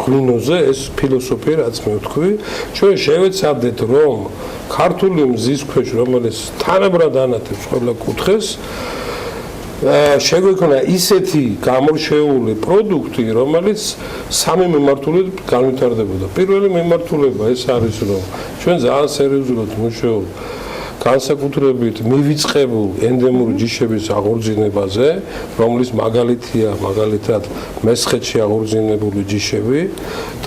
ღვინოზე ეს ფილოსოფია, რაც მე ვთქვი, ჩვენ შევეცადეთ რომ ქართული მზის ქვეშ, რომელიც თანაბრად ანათებს ყველა კუთხეს, შეგვექონა ისეთი გამორჩეული პროდუქტი, რომელიც სამი მიმართულებით განვითარდებოდა. პირველი მიმართულება ეს არის, რომ ჩვენ ძალიან სერიოზულად მუშაობთ განსაკუთრებით მივიწყებულ ენდემური ჯიშების აღორძინებაზე, რომლის მაგალითია მაგალითად მესხეთში აღორძინებული ჯიშები,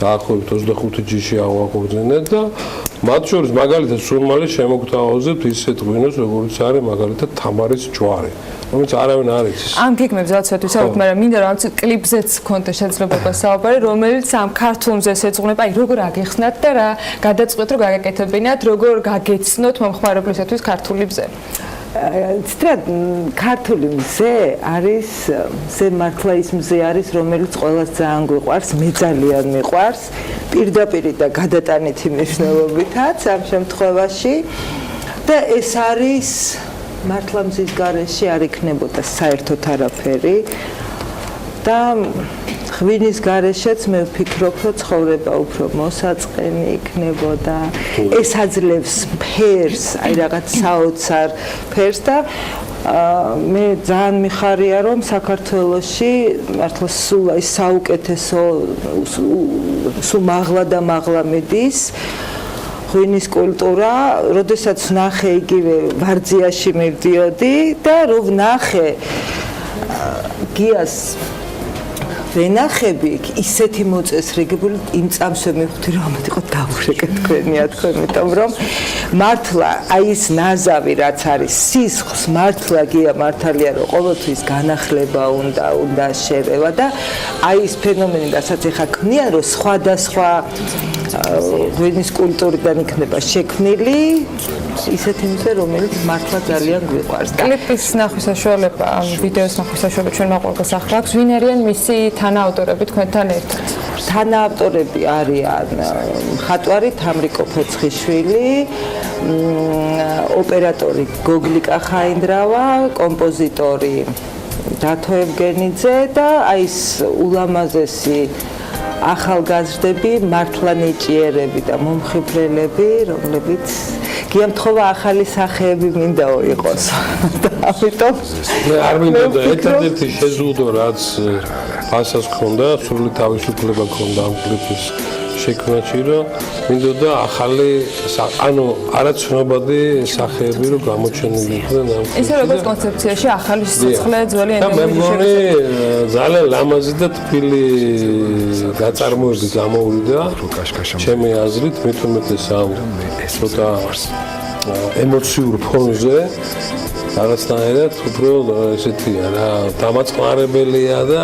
დაახლოებით 25 ჯიში აღორძინეთ და მათ შორის მაგალითად სულ მალე შემოგთავაზებთ ისეთ ღვინოს, როგორც არის მაგალითად თამარის ჯვარი. რომელიც არავინ არ იცის. ამ გეგმებს რაც ვთქვით, მაგრამ მინდა რომ კლიპზეც გქონდა შესაძლებლობა საუბარი, რომელიც ამ ქართულ მზეს ეძღვნება, აი როგორ აგიხსნათ და რა გადაწყვეტ რომ გაგაკეთებინათ, როგორ გაგეცნოთ მომხმარებლისათვის ქართული მზე. ცდილობ ქართული მზე არის მზე მართლა ის მზე არის, რომელიც ყველას ძალიან გვიყვარს, მე ძალიან მიყვარს, პირდაპირ და გადატანითი მნიშვნელობითაც ამ შემთხვევაში და ეს არის მართლა მზის გარეშე არ იქნებოდა საერთოდ არაფერი და ღვინის გარეშეც მე ვფიქრობ, რომ ცხოვრება უფრო მოსაწყენი იქნებოდა. ეს აძლევს ფერს, აი რაღაც საოცარ ფერს და მე ძალიან მიხარია, რომ საქართველოში მართლა სულ აი საუკეთესო სულ მაღლა და მაღლა მიდის ღვინის კულტურა, როდესაც ნახე იგივე ვარძიაში მივდიოდი და რო ვნახე გიას ვენახები ისეთი მოწესრიგებული იმ წამსვე მივხვდი რომ ამათ იყო დავრეკე თქვენია თქო, იმიტომ რომ მართლა აი ეს ნაზავი რაც არის სისხლს მართლა გია მართალია რომ ყოველთვის განახლება უნდა შერევა და აი ეს ფენომენი რასაც ეხა ქმნიან რომ სხვადასხვა ღვინის კულტურიდან იქნება შექმნილი ისეთ იმზე, რომელიც მართლა ძალიან გვიყვარს. კლიპის ნახვის საშუალება, ვიდეოს ნახვის საშუალება ჩვენ მაყურებელს ახლა გვინ არიან მისი თანაავტორები თქვენთან ერთად. თანაავტორები არიან მხატვარი თამრიკო ფეცხიშვილი, ოპერატორი გოგლიკა ხაინდრავა, კომპოზიტორი დათო ევგენიძე და აი ეს ულამაზესი ახალგაზრდები, მართლა ნიჭიერები და მომხიბვლელები, რომლებიც გიამთხოვა ახალი სახეები მინდაო იყოს. ამიტომ მე არ მინდა და ერთ-ერთი შეზღუდო რაც ფასას ქონდა, სრული თავისუფლება ქონდა ამ კლიპის შექმნაში, რომ მინდოდა ახალი ანუ არაცნობადი სახეები რომ გამოჩენილი იყვნენ ამ კლიპში. ისე როგორც კონცეფციაში ახალი სიცხლე ძველი და მე მგონი ძალიან ლამაზი და თბილი გაწარმოები გამოვლიდა ჩემი აზრით, მით უმეტეს ამ ცოტა ემოციურ ფონზე რაღაცნაირად უფრო ესეთია რა, დამაწყნარებელია და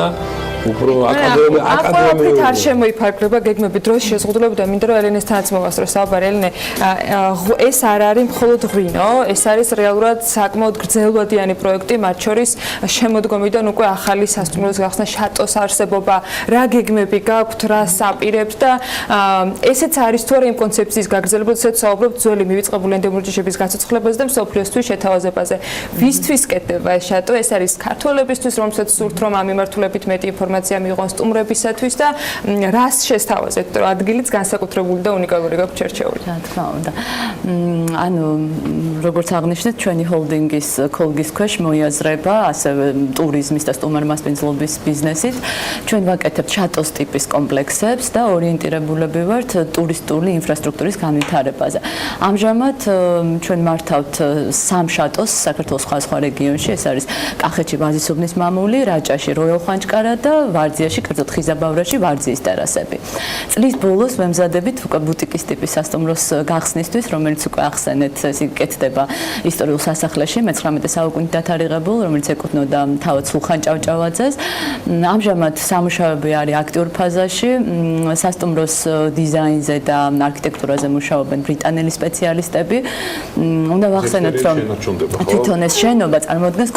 უფრო აკადემიური არ შემოიფარგლება გეგმები დროს შეზღუდულები და მინდა რომ ელენეს თანაც მოვასწრო საუბარი. ელენე, ეს არ არის მხოლოდ ღვინო, ეს არის რეალურად საკმაოდ გრძელვადიანი პროექტი, მათ შორის შემოდგომიდან უკვე ახალი სასტუმროს გახსნა, შატოს არსებობა, რა გეგმები გაქვთ, რა საპირებთ და ესეც არის თუ არა იმ კონცეფციის გაგრძელება, როდესაც საუბრობთ ძველი მივიწყებული ენდემური ჯიშების გაცოცხლებაზე და მსოფლიოსთვის შეთავაზებაზე. ვისთვის კეთდება ეს შატო? ეს არის ქართველებისთვის, რომელსაც სურთ რომ ამ მიმართულებით მეტი ინფორმაცია მიიღონ სტუმრებისათვის და რას შესთავაზეთ, რომ ადგილიც განსაკუთრებული და უნიკალური გაქვთ შერჩეული. რა თქმა უნდა. ანუ როგორც აღნიშნეთ, ჩვენი ჰოლდინგის კოლგის ქვეშ მოიაზრება ასევე ტურიზმის და სტუმარმასპინძლობის ბიზნესით. ჩვენ ვაკეთებთ შატოს ტიპის კომპლექსებს და ორიენტირებულები ვართ ტურისტული ინფრასტრუქტურის განვითარებაზე. ამჟამად ჩვენ მართავთ 3 შატოს საქართველოს სხვადასხვა რეგიონში, ეს არის კახეთში ვაზისუბნის მამული, რაჭაში როიალ ხვანჭკარა და ვარძიაში, კერძოდ ხიზაბავრაში ვარძიის ტერასები. წლის ბოლოს ვემზადებით უკვე ბუტიკის ტიპის სასტუმროს გახსნისთვის, რომელიც უკვე ახსენეთ, ესე კეთდება ისტორიულ სასახლეში, მე-19 საუკუნით დათარიღებულ, რომელიც ეკუთვნოდა თავად სულხან ჭავჭავაძეს. ამჟამად სამუშაოები არის აქტიურ ფაზაში, სასტუმროს დიზაინზე და არქიტექტურაზე მუშაობენ ბრიტანელი სპეციალისტები. უნდა ვახსენოთ, რომ თვითონ ეს შენობა წარმოადგენს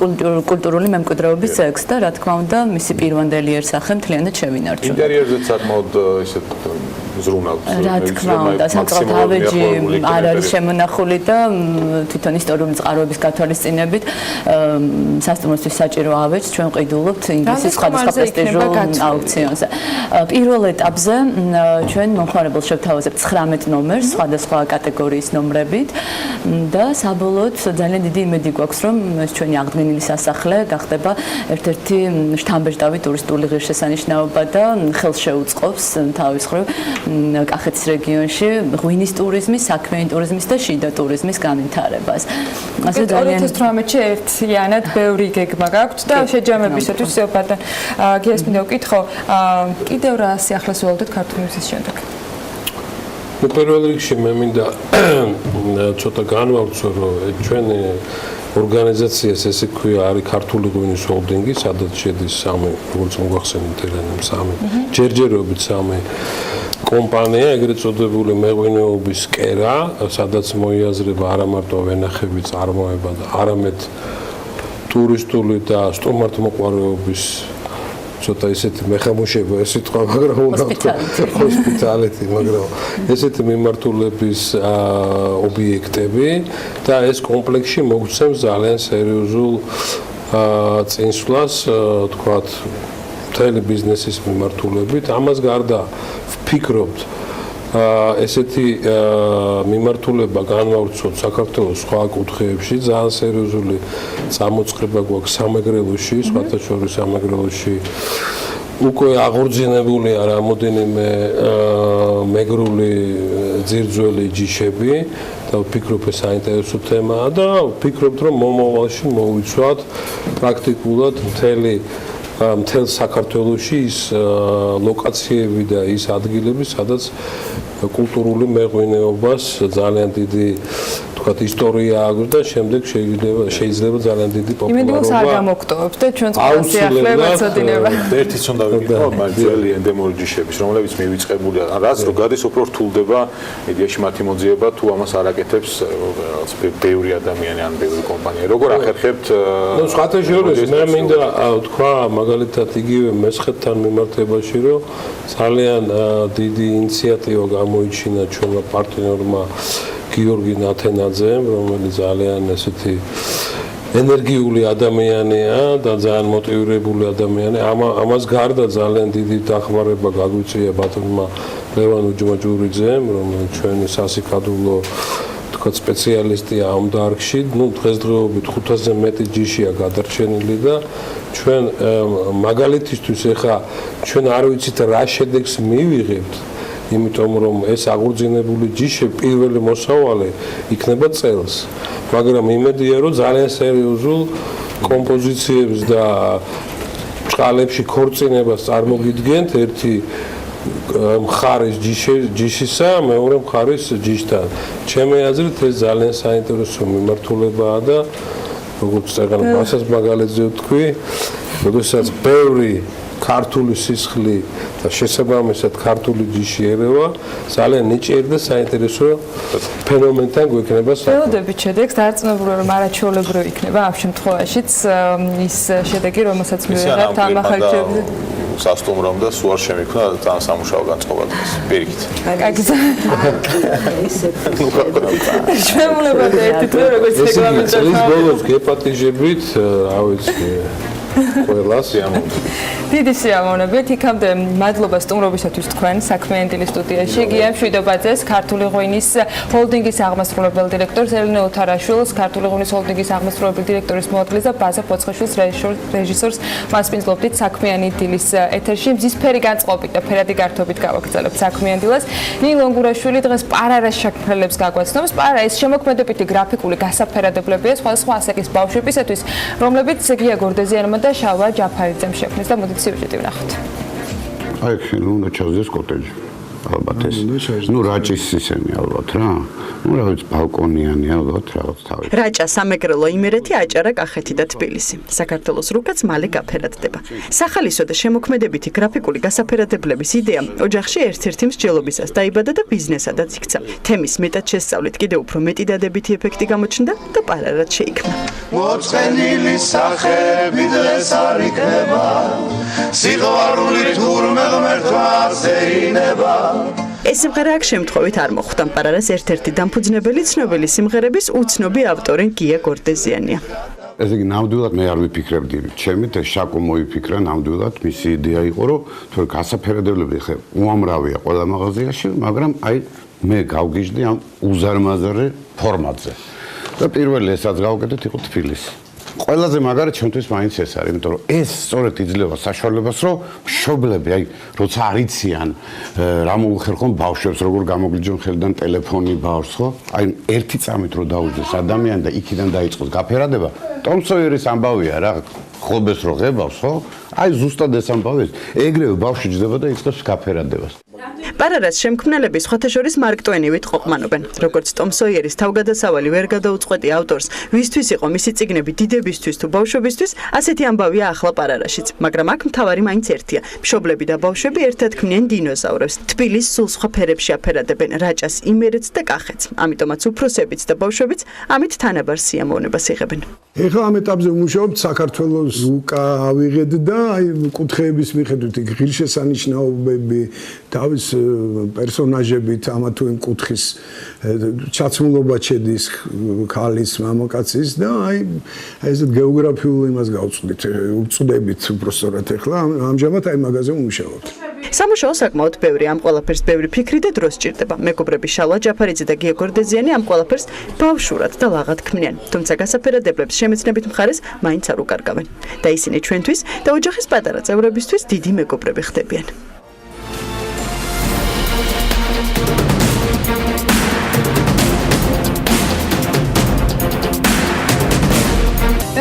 კულტურული მემკვიდრეობის ძეგლს და რა თქმა უნდა, მისი პირვანდელიერსახე მთლიანად შევინარჩუნეთ. ინტერიერზეც საკმაოდ ისეთ ზრუნავთ. რა თქმა უნდა, საკმაოდ ავეჯი არ არის შემონახული და თვითონ ისტორიული წყაროების გათვალისწინებით სასტუმროსთვის საჭირო ავეჯს ჩვენ ყიდულობთ ინგლისის სხვადასხვა პრესტიჟულ აუქციონზე. პირველ ეტაპზე ჩვენ მომხმარებელს შევთავაზებთ 19 ნომერს სხვადასხვა კატეგორიის ნომრებით და საბოლოოდ ძალიან დიდი იმედი გვაქვს, რომ ეს ჩვენი აღდგენილი სასახლე გახდება ერთ-ერთი შთამბეჭდავი ტურისტული ღირსშესანიშნაობა და ხელს შეუწყობს თავის მხრივ კახეთის რეგიონში ღვინის ტურიზმის, საქმიანი ტურიზმის და შიდა ტურიზმის განვითარებას. ასე 2018-ში ერთიანად ბევრი გეგმა გაქვთ და შეჯამებისათვის ზეობათან გიას მინდა ვკითხო, კიდევ რა სიახლეს ველოდეთ ქართული მზის შემდეგ? პირველ რიგში მე მინდა ცოტა განვავრცო, რომ ჩვენი ორგანიზაციას ესე ქვია არის ქართული ღვინის ჰოლდინგი, სადაც შედის 3, როგორც მოგახსენეთ ელენემ 3 ჯერჯერობით 3 კომპანია, ეგრეთ წოდებული მეღვინეობის კერა, სადაც მოიაზრება არა მარტო ვენახები წარმოება და არამედ ტურისტული და სტუმართმოყვარეობის ცოტა ისეთი მეხამუშება ეს სიტყვა, მაგრამ უნდა ვთქვა ჰოსპიტალიტი, მაგრამ ესეთი მიმართულების ობიექტები და ეს კომპლექსში მოგცემს ძალიან სერიოზულ წინსვლას, თქვათ, მთელი ბიზნესის მიმართულებით. ამას გარდა ვფიქრობთ ესეთი მიმართულება განვავრცოთ საქართველოს სხვა კუთხეებში, ძალიან სერიოზული წამოწყება გვაქვს სამეგრელოში, სხვათა შორის სამეგრელოში უკვე აღორძინებულია რამოდენიმე მეგრული ძირძველი ჯიშები და ვფიქრობ ეს საინტერესო თემაა და ვფიქრობთ რომ მომავალში მოვიცვათ პრაქტიკულად მთელ საქართველოში ის ლოკაციები და ის ადგილები, სადაც კულტურული მეღვინეობას ძალიან დიდი თქვათ ისტორია აქვს და შემდეგ შეიძლება ძალიან დიდი იმედს არ გამოგვტოვებთ და ჩვენს ყველა სიახლეებს ეცოდინება. ერთიც უნდა ვიყო, მაგრამ ძველი ენდემური ჯიშების, რომლებიც მივიწყებულია, რაც რო გადის უფრო რთულდება მედიაში მათი მოძიება თუ ამას არ აკეთებს რაღაც ბევრი ადამიანი ან ბევრი კომპანია. როგორ ახერხებთ? ნუ სხვათა შორის მე მინდა თქვა მაგალითად იგივე მესხეთთან მიმართებაში, რომ ძალიან დიდი ინიციატივა გამოიჩინა ჩვენმა პარტნიორმა გიორგი ნათენაძემ, რომელიც ძალიან ესეთი ენერგიული ადამიანია და ძალიან მოტივირებული ადამიანია. ამას გარდა ძალიან დიდი დახმარება გაგვიწია ბატონმა ლევან უჯმაჯურიძემ, რომელიც ჩვენი სასიკადულო თქვა სპეციალისტია ამ დარგში. ნუ დღესდღეობით 500-ზე მეტი ჯიშია გადარჩენილი და ჩვენ მაგალითისთვის ახლა ჩვენ არ ვიცით რა შედეგს მივიღებთ. იმიტომ რომ ეს აღორძინებული ჯიში პირველი მოსავალე იქნება წელს, მაგრამ იმედია რომ ძალიან სერიოზულ კომპოზიციებს და წყალებში ქორწინებას წარმოგიდგენთ ერთი მხარის ჯიშისა, მეორე მხარის ჯიშთან. ჩემი აზრით ეს ძალიან საინტერესო მიმართულებაა და როგორც წეგან მასას მაგალითზე ვთქვი, როდესაც ბევრი ქართული სისხლი და შესაბამისად ქართული ჯიში ერევა, ძალიან ნიჭიერი და საინტერესო ფენომენთან გვექნება საქმე. ველოდებით შედეგს დარწმუნებული რომ არაჩვეულებრივი იქნება ამ შემთხვევაშიც ის შედეგი, რომელსაც მივიღებთ ამ ახალჩებზე. სასტუმრომ და სულ არ შემიქმნა ძალიან სამუშაო განწყობა დღეს. პირიქით. შემოლებად ერთი თვე როგორც რეგლამენტი. წლის ბოლოს გეპატიჟებით, რა ვიცი, ყველა სიამოვნებით. დიდი სიამოვნებით. იქამდე მადლობა სტუმრობისათვის თქვენ საქმიანი დილის სტუდიაში. გია მშვიდობაძეს, ქართული ღვინის ჰოლდინგის აღმასრულებელ დირექტორს, ელენე ოთარაშვილს, ქართული ღვინის ჰოლდინგის აღმასრულებელ დირექტორის მოადგილეს და ბაზა ფოცხაშვილს, რეჟისორს მასპინძლობდით საქმიანი დილის ეთერში. მზისფერი განწყობით და ფერადი გართობით გავაგრძელებთ საქმიან დილას. ნილონგურაშვილი დღეს პარარას შექმნელებს გაგვაცნობს. პარარა ეს შემოქმედებითი გრაფიკული გასაფერადებლებია სხვადასხვა ასაკის ბავშვებისათვის, რომლებიც გია გორდეზიანმა და შავა ჯაფარიძემ შექმნეს და მოდით სიუჟეტი ვნახოთ. აი, უნდა ჩავზეს კოტეჯი. ალბათ ეს. ნუ რაჭის ისენი ალბათ რა. ნუ რაღაც ბალკონიანი ალბათ რაღაც თავი. რაჭა, სამეგრელო, იმერეთი, აჭარა, კახეთი და თბილისი. საქართველოს რუკაც მალე გაფერადდება. სახალისო და შემოქმედებითი გრაფიკული გასაფერადებლების იდეა ოჯახში ერთ-ერთი მსჯელობისას დაიბადა და ბიზნესადაც იქცა. თემის მეტად შესწავლით კიდევ უფრო მეტი დადებითი ეფექტი გამოჩნდა და პარარად შეიქმნა. მოწყენილი სახეები დღეს არ იქნება, სიყვარული თურმე ღმერთმა არ შეინება. ეს სიმღერა აქ შემთხვევით არ მოხვდა. პარარას ერთ-ერთი დამფუძნებელი ცნობილი სიმღერების უცნობი ავტორი გია გორდეზიანია. ესე იგი, ნამდვილად მე არ ვიფიქრებდი ჩემით, ეს შაკო მოიფიქრა ნამდვილად, მისი იდეა იყო, რომ თუ გასაფერადებლები ხე უამრავია ყველა მაღაზიაში, მაგრამ აი მე გავგიჟდი ამ უზარმაზარი ფორმატზე. და პირველი ესაც გავუკეთეთ იყო თბილისი. ყველაზე მაგარი ჩვენთვის მაინც ეს არის, იმიტომ რომ ეს სწორედ იძლევა საშუალებას, რომ მშობლები, აი, როცა არიციან რა მოუხერხონ ბავშვებს, როგორ გამოგვიჯონ ხელიდან ტელეფონი ბავშვს, ხო? აი, ერთი წამით რო დაუჯდეს ადამიანი და იქიდან დაიწყოს გაფერადება, ტომ სოიერის ამბავია რა, ხობეს რო ღებავს, ხო? აი, ზუსტად ეს ამბავია. ეგრევე ბავშვი ჯდება და იწყებს გაფერადებას. პარარას შემქმნელები სხვათა შორის მარკ ტვენივით ყოფმანობენ. როგორც ტომ სოიერის თავგადასავალი ვერ გადაუწყვეტი ავტორს, ვისთვის იყო მისი წიგნები დიდებისთვის თუ ბავშვებისთვის, ასეთი ამბავია ახლა პარარაშიც. მაგრამ აქ მთავარი მაინც ერთია. მშობლები და ბავშვები ერთად ქმნიან დინოზავრებს. თბილის სულ სხვა ფერებში აფერადებენ რაჭას, იმერეთს და კახეთს. ამიტომაც უფროსებიც და ბავშვებიც ამით თანაბარ სიამოვნებას იღებენ. ეხლა ამ ეტაპზე ვმუშაობთ საქართველოს უკა ავიღეთ და აი კუთხეების მიხედვით ღირსშესანიშნაობები თავის პერსონაჟებით ამა თუ იმ კუთხის ჩაცმულობა შედის ქალის მამაკაცის და აი ესეთ გეოგრაფიულ იმას გავწვდით უწდებით უბრალოდ ეხლა ამჟამად აი მაგაზე ვმუშაობთ. სამუშაო საკმაოდ ბევრი, ამ ყველაფერს ბევრი ფიქრი და დრო სჭირდება. მეგობრები შალვა ჯაფარიძე და გია გორდეზიანი ამ ყველაფერს ბავშვურად და ლაღად ქმნიან. თუმცა გასაფერადებლებს შემეცნებით მხარეს მაინც არ უკარგავენ. და ისინი ჩვენთვის და ოჯახის პატარა წევრებისთვის დიდი მეგობრები ხდებიან.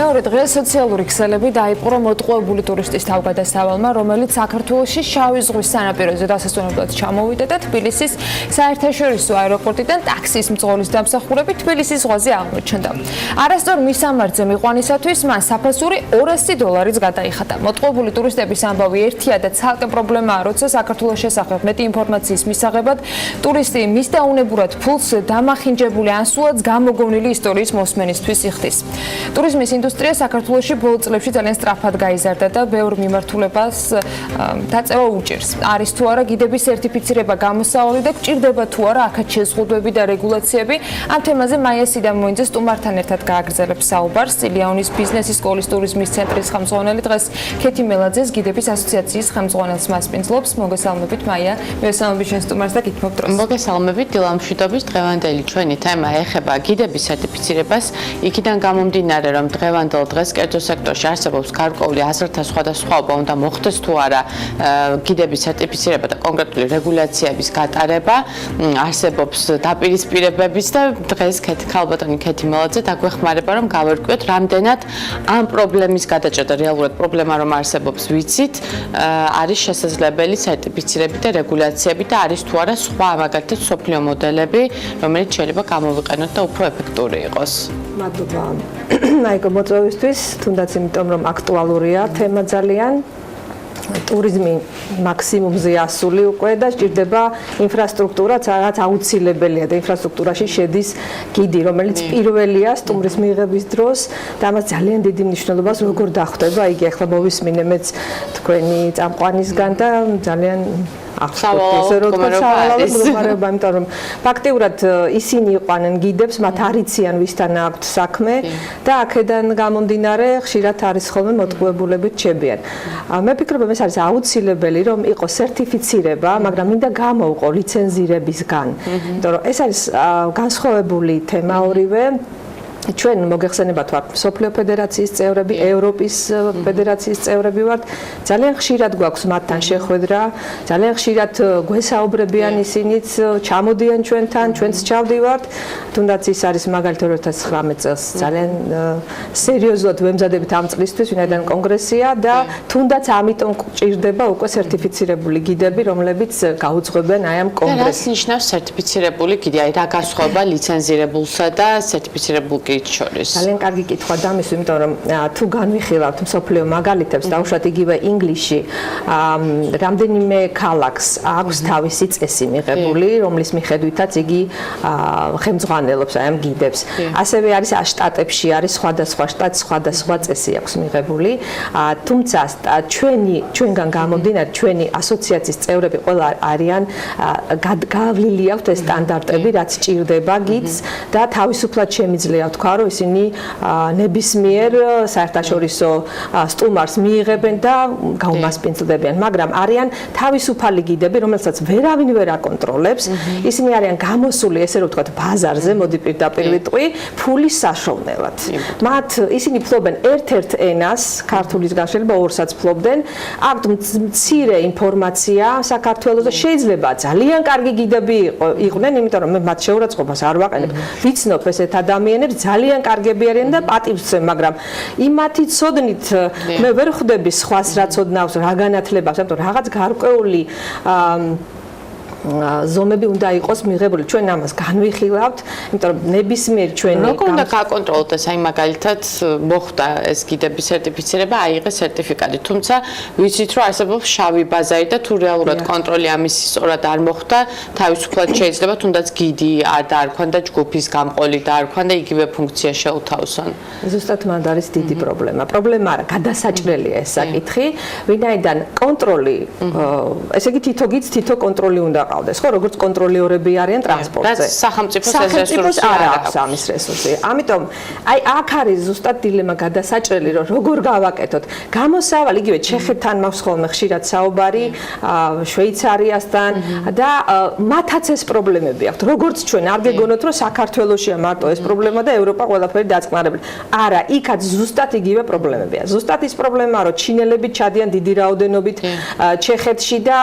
მეორე დღეს სოციალური ქსელები დაიპყრო მოტყუებული ტურისტის თავგადასავალმა, რომელიც საქართველოში შავი ზღვის სანაპიროზე დასასვენებლად ჩამოვიდა და თბილისის საერთაშორისო აეროპორტიდან ტაქსის მძღოლის დამსახურებით თბილისის ზღვაზე აღმოჩნდა. არასწორ მისამართზე მიყვანისათვის მან საფასური $200 გადაიხადა. მოტყუებული ტურისტების ამბავი ერთია და ცალკე პრობლემაა, როცა საქართველოს შესახებ მეტი ინფორმაციის მისაღებად ტურისტი მის დაუნებურად ფულს დამახინჯებული ან სულაც გამოგონილი ისტორიის მოსმენისთვის იხდის. ტურიზმის ინდუსტრია საქართველოში ბოლო წლებში ძალიან სწრაფად გაიზარდა და ბევრ მიმართულებას დაწევა უჭირს. არის თუ არა გიდების სერტიფიცირება გამოსავალი და გჭირდება თუ არა აქაც შეზღუდვები და რეგულაციები. ამ თემაზე მაია სიდამოინძე სტუმართან ერთად გააგრძელებს საუბარს. წილიანის ბიზნესის სკოლის ტურიზმის ცენტრის ხელმძღვანელი დღეს ქეთი მელაძეს გიდების ასოციაციის ხელმძღვანელს მასპინძლობს. მოგესალმებით მაია, მოგესალმებით ჩვენ სტუმარს და გითხრობ დროს. მოგესალმებით დილა მშვიდობის დღევანდელი ჩვენი თემა ეხება გიდების სერტიფიცირებას. იქიდან გამომდინარე, რომ დღევანდელ დღეს კერძო სექტორში არსებობს გარკვეული აზრთა სხვადასხვაობა, უნდა მოხდეს თუ არა გიდების სერტიფიცირება და კონკრეტული რეგულაციების გატარება, არსებობს დაპირისპირებებიც და დღეს ქალბატონი ქეთი მელაძე დაგვეხმარება, რომ გავერკვიოთ, რამდენად ამ პრობლემის გადაჭრა და რეალურად პრობლემა რომ არსებობს ვიცით, არის შესაძლებელი სერტიფიცირები და რეგულაციები და არის თუ არა სხვა მაგალითად სოფლიო მოდელები, რომელიც შეიძლება გამოვიყენოთ და უფრო ეფექტური იყოს. მადლობა მაიკო მოწვევისთვის, თუნდაც იმიტომ რომ აქტუალურია თემა ძალიან. ტურიზმი მაქსიმუმზე ასული უკვე და სჭირდება ინფრასტრუქტურაც, რაც აუცილებელია და ინფრასტრუქტურაში შედის გიდი, რომელიც პირველია სტუმრის მიღების დროს და ამას ძალიან დიდი მნიშვნელობას როგორ დახვდება. იგი ახლა მოვისმინე მეც თქვენი წამყვანისგან და ძალიან მდგომარეობა, იმიტომ რომ ფაქტიურად ისინი იყვნენ გიდებს, მათ არიციან ვისთან აქვთ საქმე და აქედან გამომდინარე ხშირად არის ხოლმე მოტყუებულები რჩებიან. მე ვფიქრობ, ეს არის აუცილებელი, რომ იყოს სერტიფიცირება, მაგრამ მინდა გამოვყო ლიცენზირებისგან, იმიტომ რომ ეს არის განსხვავებული თემა ორივე. ჩვენ მოგეხსენებათ ვართ სოფლიო ფედერაციის წევრები, ევროპის ფედერაციის წევრები ვართ. ძალიან ხშირად გვაქვს მათთან შეხვედრა, ძალიან ხშირად გვესაუბრებიან ისინიც, ჩამოდიან ჩვენთან, ჩვენც ჩავდივართ. თუნდაც ის არის მაგალითად 2019 წელს ძალიან სერიოზულად ვემზადებით ამ წლისთვის, ვინაიდან კონგრესია და თუნდაც ამიტომ გჭირდება უკვე სერტიფიცირებული გიდები, რომლებიც გაუძღვებენ აი ამ კონგრესს. რას ნიშნავს სერტიფიცირებული გიდი? აი რა გასხვავება ლიცენზირებულსა და სერტიფიცირებულ გიდს? ძალიან კარგი კითხვა დამის, იმიტომ რომ თუ განვიხილავთ მსოფლიო მაგალითებს, დაუშვათ იგივე ინგლისში, რამდენიმე ქალაქს აქვს თავისი წესი მიღებული, რომლის მიხედვითაც იგი ხელმძღვანელობს აი ამ გიდებს. ასევე არის შტატებში არის სხვადასხვა შტატს სხვადასხვა წესი აქვს მიღებული. თუმცა ჩვენგან გამომდინარე, ჩვენი ასოციაციის წევრები ყველა არიან გავლილი აქვთ ეს სტანდარტები, რაც ჭირდება გიდს და თავისუფლად შემიძლია თქვა, რომ ისინი ნებისმიერ საერთაშორისო სტუმარს მიიღებენ და გაუმასპინძლდებიან, მაგრამ არიან თავისუფალი გიდები, რომელსაც ვერავინ ვერ აკონტროლებს. ისინი არიან გამოსული, ესე რომ ვთქვათ, ბაზარზე, მოდი პირდაპირ ვიტყვი, ფულის საშოვნელად. ისინი ფლობენ ერთ-ერთ ენას, ქართულისგან შეიძლება ორსაც ფლობდნენ. აქვთ მცირე ინფორმაცია საქართველოს და შეიძლება ძალიან კარგი გიდები იყვნენ, იმიტომ რომ მე მათ შეურაცხყოფას არ ვაყენებ. ვიცნობ ესეთ ადამიანებს, ძალიან კარგები არიან და პატივცემ, მაგრამ იმათი ცოდნით მე ვერ ხვდები სხვას რა ცოდნავს, რა განათლებას, ამიტომ რაღაც გარკვეული ზომები უნდა იყოს მიღებული. ჩვენ ამას განვიხილავთ, იმიტომ რომ ნებისმიერ ჩვენი როგორ უნდა გაკონტროლოთ ეს, აი მაგალითად მოხდა ეს გიდების სერტიფიცირება, აიღეს სერტიფიკატი, თუმცა ვიცით რომ არსებობს შავი ბაზარი და თუ რეალურად კონტროლი ამის სწორად არ მოხდა, თავისუფლად შეიძლება თუნდაც გიდი არ დაარქვან და ჯგუფის გამყოლი დაარქვან და იგივე ფუნქცია შეუთავსონ. ზუსტად მანდ არის დიდი პრობლემა. პრობლემა არა, გადასაჭრელია ეს საკითხი, ვინაიდან კონტროლი, ესე იგი თითო გიდს თითო კონტროლი უნდა ხო, როგორც კონტროლიორები არიან ტრანსპორტზე. სახელმწიფოს არ აქვს ამის რესურსი. ამიტომ აი აქ არის ზუსტად დილემა გადასაჭრელი, რომ როგორ გავაკეთოთ. გამოსავალი იგივე ჩეხეთთან მაქვს ხოლმე ხშირად საუბარი, შვეიცარიასთან და მათაც ეს პრობლემები აქვთ. როგორც ჩვენ არ გეგონოთ, რომ საქართველოსია მარტო ეს პრობლემა და ევროპა ყველაფერი დაწყნარებული. არა, იქაც ზუსტად იგივე პრობლემებია. ზუსტად ის პრობლემაა, რომ ჩინელები ჩადიან დიდი რაოდენობით ჩეხეთში და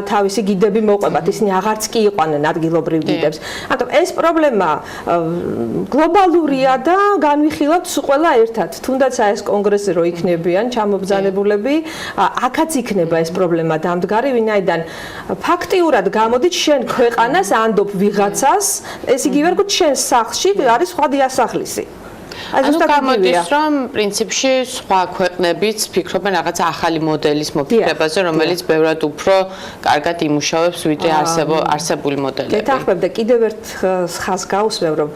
თავისი გიდები მოყვება მოგყვებათ, ისინი აღარც კი იყვნენ ადგილობრივ გიდებს. ამიტომ ეს პრობლემა გლობალურია და განვიხილავთ ყველა ერთად. თუნდაც ეს კონგრესი რო იქნებიან ჩამობრძანებულები, აქაც იქნება ეს პრობლემა დამდგარი, ვინაიდან ფაქტიურად გამოდით შენ ქვეყანას ანდობ ვიღაცას, ეს იგივე როგორც შენ სახლში არის სხვა დიასახლისი. ანუ გამოდის რომ პრინციპში სხვა ქვეყნებიც ფიქრობენ რაღაც ახალი მოდელის მოფიქრებაზე, რომელიც ბევრად უფრო კარგად იმუშავებს ვიდრე არსებული მოდელები. გეთანხმებ და კიდევ ერთ ხაზს გავუსმევ, რომ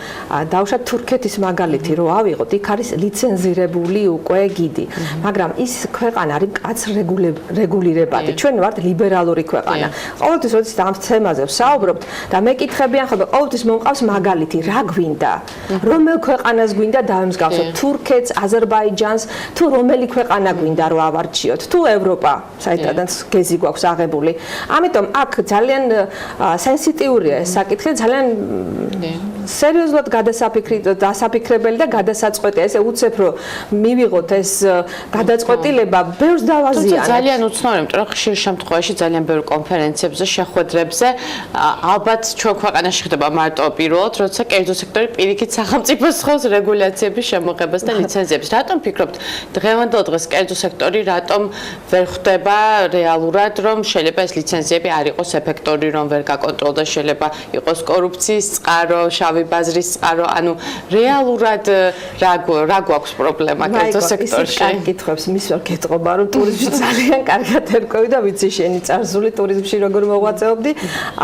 დავუშვათ თურქეთის მაგალითი რო ავიღოთ, იქ არის ლიცენზირებული უკვე გიდი, მაგრამ ის ქვეყანა არის მკაცრ რეგულირებადი. ჩვენ ვართ ლიბერალური ქვეყანა. ყოველთვის როდესაც ამ თემაზე ვსაუბრობთ და მეკითხებიან ხოლმე, ყოველთვის მომყავს მაგალითი, რა გვინდა? რომელ ქვეყანას გვინდა დავემსგავსოთ თურქეთს, აზერბაიჯანს, თუ რომელი ქვეყანა გვინდა რომ ავარჩიოთ, თუ ევროპა, საერთოდაც გეზი გვაქვს აღებული. ამიტომ აქ ძალიან სენსიტიურია ეს საკითხი, ძალიან სერიოზულად დასაფიქრებელი და გადასაწყვეტია. ესე უცებ რომ მივიღოთ ეს გადაწყვეტილება, ბევრს დავაზიანებთ. ძალიან უცნაური, იმიტომ რომ ხშირ შემთხვევაში ძალიან ბევრ კონფერენციებზე, შეხვედრებზე ალბათ ჩვენ ქვეყანაში ხდება მარტო პირველად, როცა კერძო სექტორი პირიქით სახელმწიფოს ხავს რეგულაციების შემოღებას და ლიცენზიების. რატომ ფიქრობთ, დღევანდელ დღეს კერძო სექტორი რატომ ვერ ხდება რეალურად, რომ შეიძლება ეს ლიცენზიები არ იყოს ეფექტური, რომ ვერ გაკონტროლდეს, შეიძლება იყოს კორუფციის წყარო, შავი ბაზრის წყარო, ანუ რეალურად რა გვაქვს პრობლემა კერძო სექტორში? ისე კითხებს მის ვერ გეტყობა, რომ ტურიზმში ძალიან კარგად ერკვევი და ვიცი შენი წარსული ტურიზმში როგორ მოღვაწეობდი.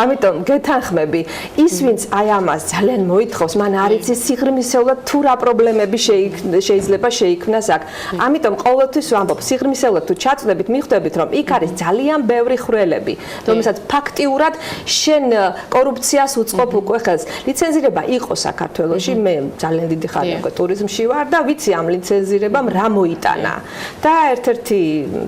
ამიტომ გეთანხმები, ის ვინც აი ამას ძალიან მოითხოვს, მან არ იცის სიღრმისეულად თუ რა პრობლემები შეიძლება შეიქმნას აქ. ამიტომ ყოველთვის ვამბობ, სიღრმისეულად თუ ჩაწვდებით, მიხვდებით, რომ იქ არის ძალიან ბევრი ხვრელები, რომელსაც ფაქტიურად შენ კორუფციას უწყობ უკვე ხელს. ლიცენზირება იყო საქართველოში, მე ძალიან დიდი ხანი უკვე ტურიზმში ვარ და ვიცი ამ ლიცენზირებამ რა მოიტანა. და ერთ-ერთი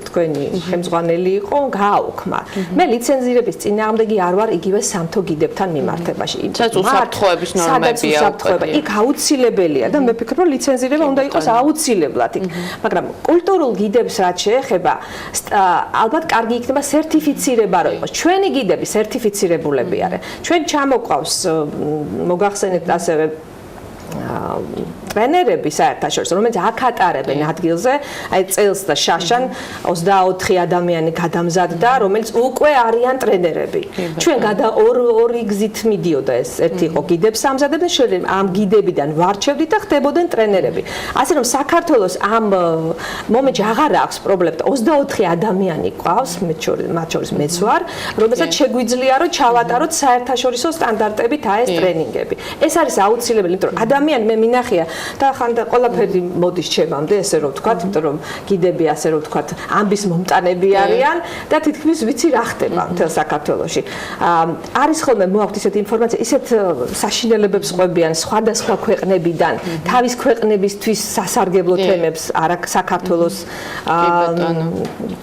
თქვენი ხელმძღვანელი იყო გააუქმა. მე ლიცენზირების წინააღმდეგი არ ვარ იგივე სამთო გიდებთან მიმართებაში. სადაც უსაფრთხოების ნორმებია უკვე. იქ აუცილებელია და მე ვფიქრობ, რომ ლიცენზირება უნდა იყოს აუცილებლად იქ. მაგრამ კულტურულ გიდებს რაც შეეხება, ალბათ კარგი იქნება სერტიფიცირება რო იყოს. ჩვენი გიდები სერტიფიცირებულები არიან. ჩვენ ჩამოყავს მოგახსენებთ ასევე ტრენერები საერთაშორისო, რომელიც აკატარებენ ადგილზე, აი წელს და შაშან 24 ადამიანი გადამზადდა, რომელიც უკვე არიან ტრენერები. ჩვენ ორი გზით მიდიოდა ეს, ერთი იყო გიდებს ამზადებდნენ, ჩვენ ამ გიდებიდან ვარჩევდით და ხდებოდნენ ტრენერები. ასე რომ საქართველოს ამ მომენტში აღარ აქვს პრობლემა. 24 ადამიანი ყავს, მათ შორის მეც ვარ, რომელსაც შეგვიძლია რომ ჩავატაროთ საერთაშორისო სტანდარტებით ეს ტრენინგები. ეს არის აუცილებელი, იმიტომ რომ ადამიანი მე მინახია და ხანდა ყველაფერი მოდის ჩემამდე, ესე რომ ვთქვათ, იმიტომ რომ გიდები ასე რომ ვთქვათ, ამბის მომტანები არიან და თითქმის ვიცი რა ხდება მთელ საქართველოში. არის ხოლმე მოაქვთ ისეთი ინფორმაცია, ისეთ საშინელებებს ყვებიან სხვადასხვა ქვეყნებიდან, თავის ქვეყნებისთვის სასარგებლო თემებს არა საქართველოს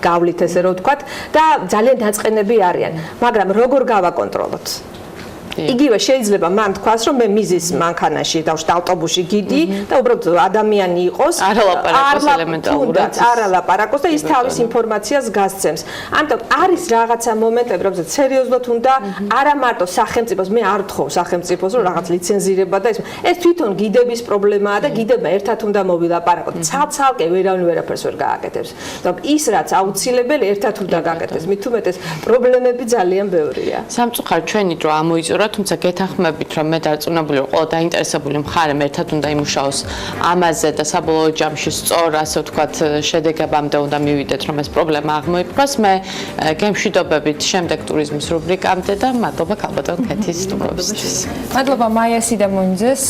გავლით ესე რომ ვთქვათ და ძალიან დაწყენები არიან, მაგრამ როგორ გავაკონტროლოთ? იგივე შეიძლება მან თქვას, რომ მე მიზის მანქანაში დავშტ ავტობუსში გიდი და უბრალოდ ადამიანი იყოს, არ ალაპარაკოს და ის თავის ინფორმაციას გასცემს. ამიტომ არის რაღაცა მომენტები, რომელსაც სერიოზულად უნდა არა მარტო სახელმწიფოს, მე არ ვთხოვ სახელმწიფოს, რომ რაღაც ლიცენზირება და ეს თვითონ გიდების პრობლემაა და გიდებმა ერთად უნდა მოვილაპარაკოთ. ცალ-ცალკე ვერავინ ვერაფერს ვერ გააკეთებს. ის რაც აუცილებელი ერთად უნდა გააკეთდეს. მით უმეტეს პრობლემები ძალიან ბევრია. სამწუხაროდ ჩვენი დრო ამოიწურა, თუმცა გეთანხმებით, რომ მე დარწმუნებული ვარ, ყველა დაინტერესებული მხარემ ერთად უნდა იმუშაოს ამაზე და საბოლოო ჯამში სწორ, ასე ვთქვათ, შედეგებამდე უნდა მივიდეთ, რომ ეს პრობლემა აღმოიფხვრას. მე გემშვიდობებით შემდეგ ტურიზმის რუბრიკამდე და მადლობა ქალბატონ ქეთის სტუმრობისთვის. მადლობა მაია სიდამონიძეს,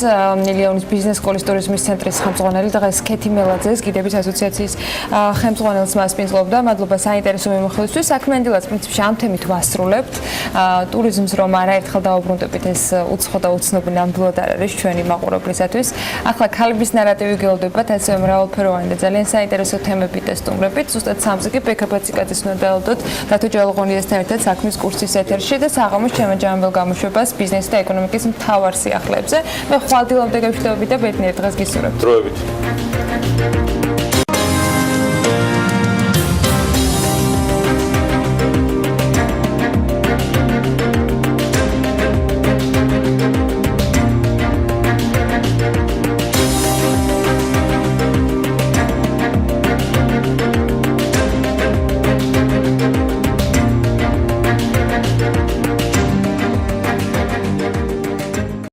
მილიონის ბიზნეს სკოლის ტურიზმის ცენტრის ხელმძღვანელი და ქეთი მელაძეს, გიდების ასოციაციის ხელმძღვანელს მასპინძლობდა. მადლობა საინტერესო მიმოხილვისთვის. საქმიანი დილას პრინციპში ამ თემით ვასრულებთ. ტურიზმს რომ არაერთხელ დაუბრუნდებით, ეს უცხო და უცნობი ნამდვილად არ არის ჩვენი მაყურებლისათვის. ახლა ქალების ნარატივი გელოდებათ, ასევე მრავალფეროვანი და ძალიან საინტერესო თემებით და სტუმრებით. ზუსტად სამზე კი ბექაბაციკაძის უნდა დაელოდოთ დათო ჯალღონიძესთან ერთად საქმის კურსის ეთერში და საღამოს ჩემაჯამბელ გამოშვებას ბიზნესი და ეკონომიკის მთავარ სიახლეებზე. მე ხვალდილამდე გეშვიდობებით და ბედნიერ დღეს გისურვებთ. დროებით.